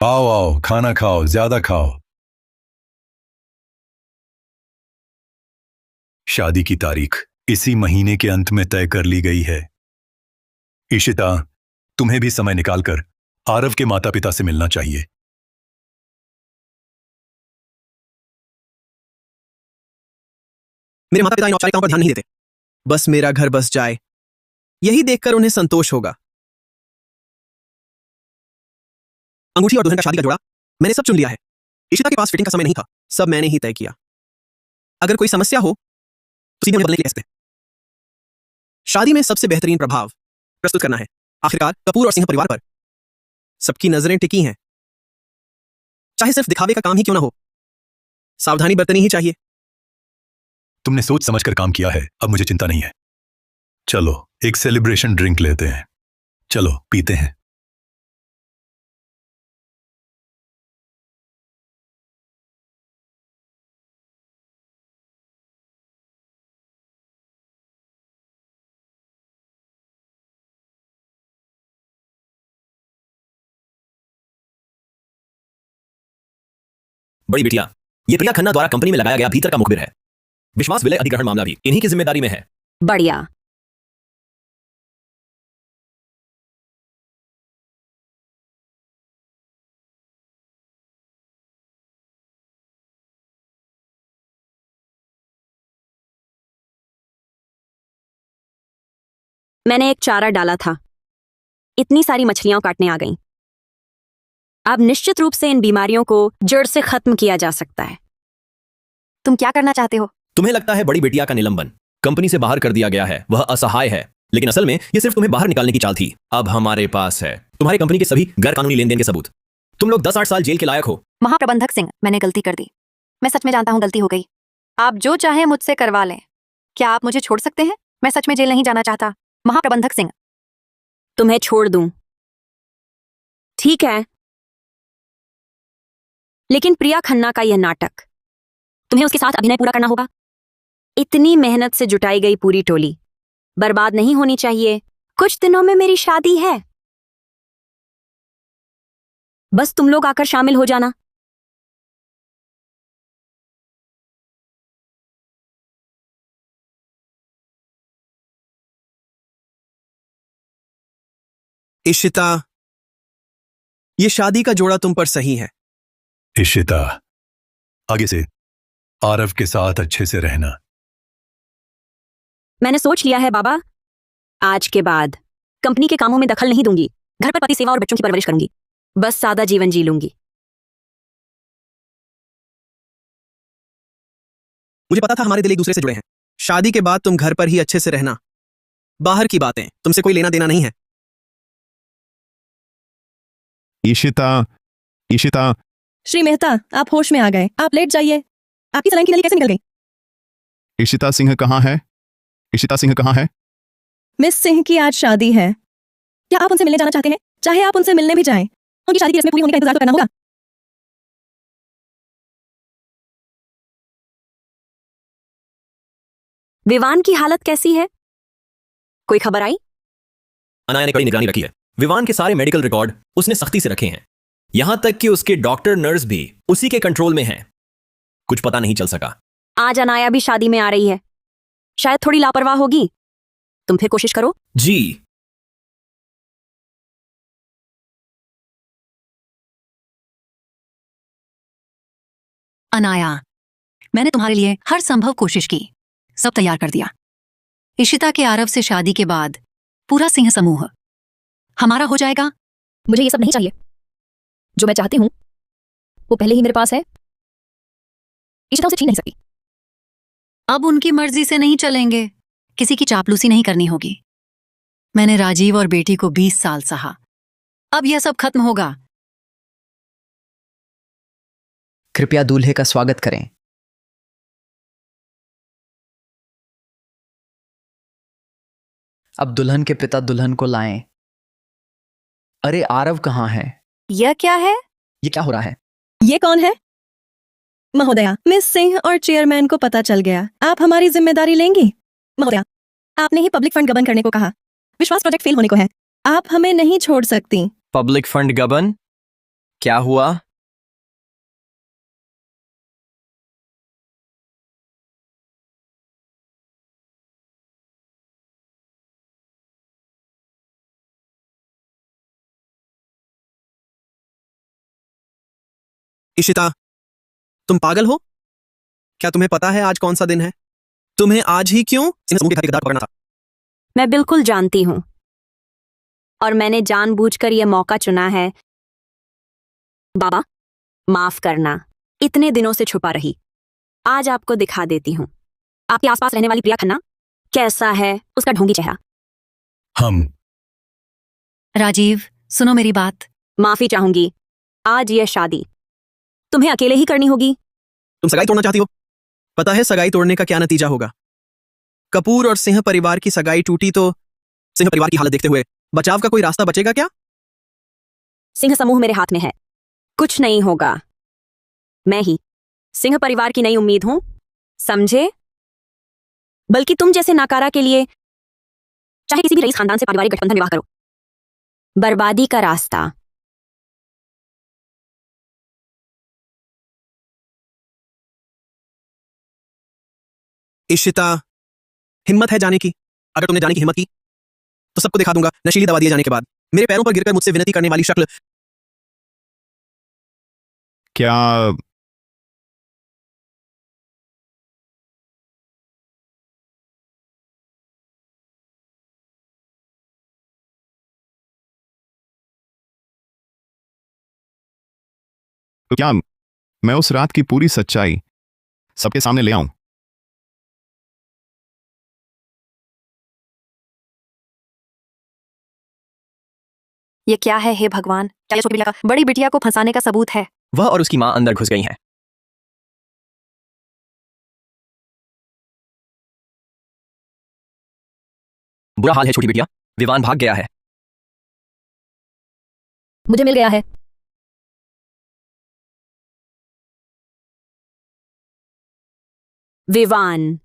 आओ आओ, खाना खाओ, ज्यादा खाओ। शादी की तारीख इसी महीने के अंत में तय कर ली गई है। इशिता, तुम्हें भी समय निकालकर आरव के माता पिता से मिलना चाहिए। मेरे माता पिता इन औपचारिकताओं पर ध्यान नहीं देते। बस मेरा घर बस जाए, यही देखकर उन्हें संतोष होगा। अंगूठी और दुल्हन का शादी का जोड़ा मैंने सब चुन लिया है। इशिता के पास फिटिंग का समय नहीं था, सब मैंने ही तय किया। अगर कोई समस्या हो तो सीधे उन्हें बदलने के लिए कह सकते हैं। शादी में सबसे बेहतरीन प्रभाव प्रस्तुत करना है। आखिरकार कपूर और सिंह परिवार पर सबकी नजरें टिकी हैं। चाहे सिर्फ दिखावे का काम ही क्यों ना हो, सावधानी बरतनी ही चाहिए। तुमने सोच समझकर काम किया है, अब मुझे चिंता नहीं है। चलो एक सेलिब्रेशन ड्रिंक लेते हैं। चलो पीते हैं। बड़ी बिटिया, ये प्रिया खन्ना द्वारा कंपनी में लगाया गया भीतर का मुखबिर है। विश्वास विलय अधिग्रहण मामला भी इन्हीं की जिम्मेदारी में है। बढ़िया। मैंने एक चारा डाला था, इतनी सारी मछलियां काटने आ गईं। अब निश्चित रूप से इन बीमारियों को जड़ से खत्म किया जा सकता है। तुम क्या करना चाहते हो? तुम्हें लगता है बड़ी बिटिया का निलंबन कंपनी से बाहर कर दिया गया है, वह असहाय है, लेकिन असल में यह सिर्फ तुम्हें बाहर निकालने की चाल थी। अब हमारे पास है तुम्हारी कंपनी के सभी गैर कानूनी लेन देन के सबूत। तुम लोग 10-8 साल जेल के लायक हो। महाप्रबंधक सिंह, मैंने गलती कर दी। मैं सच में जानता हूं गलती हो गई। आप जो चाहें मुझसे करवा लें। क्या आप मुझे छोड़ सकते हैं? मैं सच में जेल नहीं जाना चाहता। महाप्रबंधक सिंह, तुम्हें छोड़ दूं, ठीक है, लेकिन प्रिया खन्ना का यह नाटक, तुम्हें उसके साथ अभिनय पूरा करना होगा। इतनी मेहनत से जुटाई गई पूरी टोली बर्बाद नहीं होनी चाहिए। कुछ दिनों में मेरी शादी है, बस तुम लोग आकर शामिल हो जाना। इशिता, ये शादी का जोड़ा तुम पर सही है। इशिता, आगे से आरव के साथ अच्छे से रहना। मैंने सोच लिया है बाबा, आज के बाद कंपनी के कामों में दखल नहीं दूंगी। घर पर पति सेवा और बच्चों की परवरिश करूंगी। बस सादा जीवन जी लूंगी। मुझे पता था हमारे दिल एक दूसरे से जुड़े हैं। शादी के बाद तुम घर पर ही अच्छे से रहना। बाहर की बातें तुमसे कोई लेना देना नहीं है। ईशिता, ईशिता, श्री मेहता, आप होश में आ गए। आप लेट जाइए। आपकी सलाइन की नली कैसे निकल गई? ईशिता सिंह कहाँ है? ईशिता सिंह कहाँ है? मिस सिंह की आज शादी है। क्या आप उनसे मिलने जाना चाहते हैं? चाहे आप उनसे मिलने भी जाएं, उनकी शादी की रस्में पूरी होने का इंतजार तो करना होगा। विवान की हालत कैसी है? कोई खबर आई? अनाया ने कड़ी निगरानी रखी है। विवान के सारे मेडिकल रिकॉर्ड उसने सख्ती से रखे हैं, यहां तक कि उसके डॉक्टर नर्स भी उसी के कंट्रोल में हैं। कुछ पता नहीं चल सका। आज अनाया भी शादी में आ रही है, शायद थोड़ी लापरवाह होगी। तुम फिर कोशिश करो। जी। अनाया, मैंने तुम्हारे लिए हर संभव कोशिश की, सब तैयार कर दिया। इशिता के आरव से शादी के बाद पूरा सिंह समूह हमारा हो जाएगा। मुझे ये सब नहीं चाहिए। जो मैं चाहती हूं वो पहले ही मेरे पास है। इशिता उसे छीन नहीं सकती। अब उनकी मर्जी से नहीं चलेंगे, किसी की चापलूसी नहीं करनी होगी। मैंने राजीव और बेटी को 20 साल सहा, अब यह सब खत्म होगा। कृपया दूल्हे का स्वागत करें। अब दुल्हन के पिता दुल्हन को लाएं। अरे आरव कहाँ है? यह क्या है? ये क्या हो रहा है? ये कौन है? महोदया, मिस सिंह और चेयरमैन को पता चल गया। आप हमारी जिम्मेदारी लेंगी? महोदया, आपने ही पब्लिक फंड गबन करने को कहा। विश्वास प्रोजेक्ट फेल होने को है। आप हमें नहीं छोड़ सकती। पब्लिक फंड गबन? क्या हुआ? इशिता, तुम पागल हो? क्या तुम्हें पता है आज कौन सा दिन है? तुम्हें आज ही क्यों सिंह समूह के ठेकेदार पकड़ना था? मैं बिल्कुल जानती हूं, और मैंने जानबूझकर यह मौका चुना है। बाबा, माफ करना, इतने दिनों से छुपा रही। आज आपको दिखा देती हूं। आपके आसपास रहने वाली प्रिया खन्ना, कैसा है उसका ढोंगी चेहरा। हम राजीव, सुनो मेरी बात। माफी चाहूंगी, आज यह शादी तुम्हें अकेले ही करनी होगी। तुम सगाई तोड़ना चाहती हो? पता है सगाई तोड़ने का क्या नतीजा होगा? कपूर और सिंह परिवार की सगाई टूटी तो सिंह परिवार की हालत देखते हुए बचाव का कोई रास्ता बचेगा क्या? सिंह समूह मेरे हाथ में है, कुछ नहीं होगा। मैं ही सिंह परिवार की नई उम्मीद हूं, समझे? बल्कि तुम जैसे नाकारा के लिए चाहे किसी भी रईस खानदान से पारिवारिक गठबंधन विवाह करो, बर्बादी का रास्ता। इशिता, हिम्मत है जाने की? अगर तुमने जाने की हिम्मत की तो सबको दिखा दूंगा नशीली दवा दिए जाने के बाद मेरे पैरों पर गिरकर मुझसे विनती करने वाली शक्ल। क्या तो क्या मैं उस रात की पूरी सच्चाई सबके सामने ले आऊं? ये क्या है हे भगवान? क्या ये छोटी बिटिया का बड़ी बिटिया को फंसाने का सबूत है? वह और उसकी मां अंदर घुस गई हैं। बुरा हाल है छोटी बिटिया, विवान भाग गया है। मुझे मिल गया है। विवान,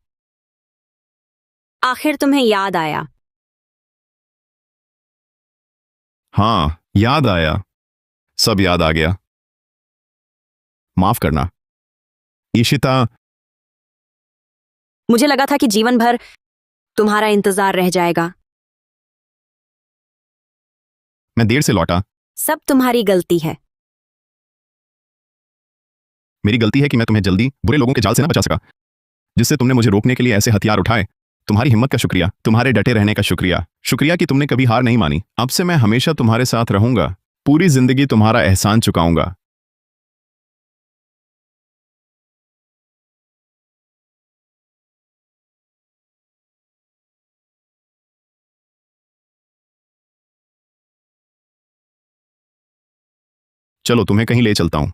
आखिर तुम्हें याद आया? हाँ, याद आया, सब याद आ गया। माफ करना ईशिता। मुझे लगा था कि जीवन भर तुम्हारा इंतजार रह जाएगा। मैं देर से लौटा। सब तुम्हारी गलती है। मेरी गलती है कि मैं तुम्हें जल्दी बुरे लोगों के जाल से ना बचा सका, जिससे तुमने मुझे रोकने के लिए ऐसे हथियार उठाए। तुम्हारी हिम्मत का शुक्रिया, तुम्हारे डटे रहने का शुक्रिया, शुक्रिया कि तुमने कभी हार नहीं मानी। अब से मैं हमेशा तुम्हारे साथ रहूंगा, पूरी जिंदगी तुम्हारा एहसान चुकाऊंगा। चलो तुम्हें कहीं ले चलता हूं।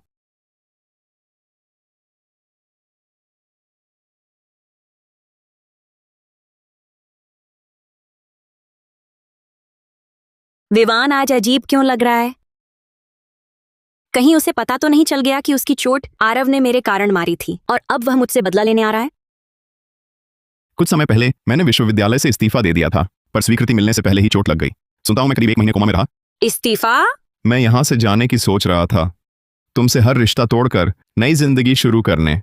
विवान आज अजीब क्यों लग रहा है? कहीं उसे पता तो नहीं चल गया कि उसकी चोट आरव ने मेरे कारण मारी थी और अब वह मुझसे बदला लेने आ रहा है? कुछ समय पहले मैंने विश्वविद्यालय से इस्तीफा दे दिया था, पर स्वीकृति मिलने से पहले ही चोट लग गई। सुनता हूं मैं करीब 1 महीने कोमा में रहा। इस्तीफा? मैं यहां से जाने की सोच रहा था, तुमसे हर रिश्ता तोड़कर नई जिंदगी शुरू करने।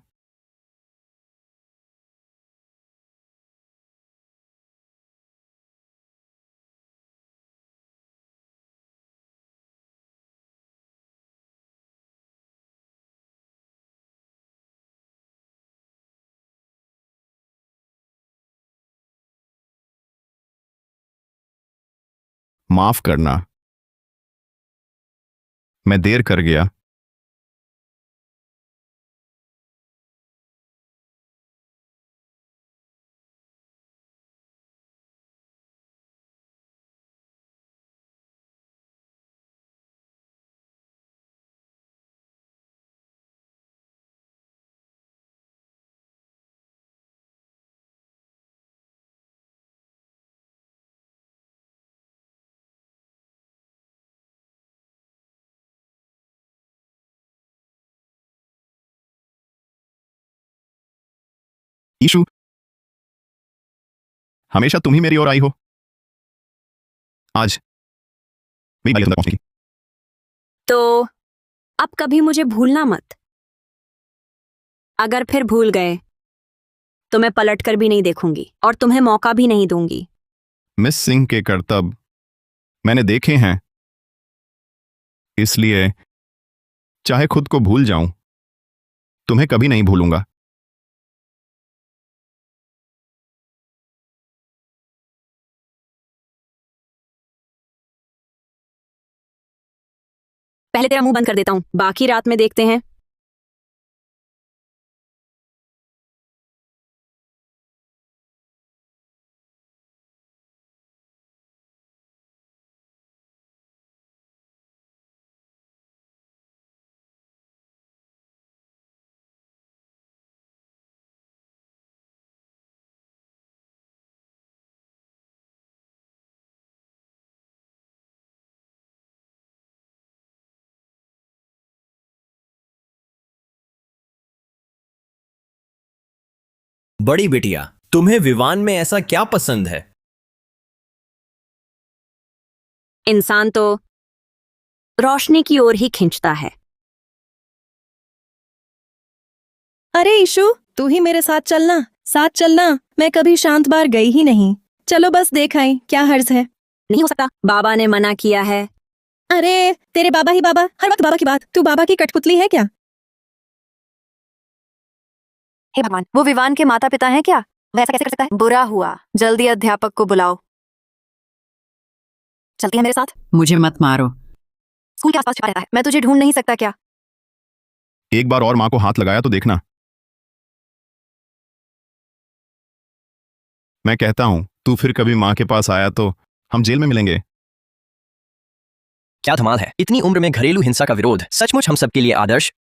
माफ करना, मैं देर कर गया। ईशु, हमेशा तुम ही मेरी ओर आई हो। आज मेरी बारी अंदर पहुंचने की। तो अब कभी मुझे भूलना मत। अगर फिर भूल गए तो मैं पलटकर भी नहीं देखूंगी और तुम्हें मौका भी नहीं दूंगी। मिस सिंह के करतब मैंने देखे हैं, इसलिए चाहे खुद को भूल जाऊं, तुम्हें कभी नहीं भूलूंगा। पहले तेरा मुंह बंद कर देता हूं, बाकी रात में देखते हैं। बड़ी बिटिया, तुम्हें विवान में ऐसा क्या पसंद है? इंसान तो रोशनी की ओर ही खींचता है। अरे ईशु, तू ही मेरे साथ चलना। मैं कभी शांत बार गई ही नहीं। चलो बस देख आई, क्या हर्ज है? नहीं हो सकता, बाबा ने मना किया है। अरे तेरे बाबा ही बाबा, हर वक्त बाबा की बात। तू बाबा की कठपुतली है क्या? हे भगवान, वो विवान के माता पिता हैं क्या? वह ऐसा कैसे कर सकता है? बुरा हुआ, जल्दी अध्यापक को बुलाओ। चलती है मेरे साथ? मुझे मत मारो। स्कूल के आसपास छिपा रहता है, मैं तुझे ढूंढ नहीं सकता क्या? एक बार और मां को हाथ लगाया तो देखना। मैं कहता हूं, तू फिर कभी मां के पास आया तो हम जेल में मिलेंगे। क्या धमाल है, इतनी उम्र में घरेलू हिंसा का विरोध, सचमुच हम सबके लिए आदर्श।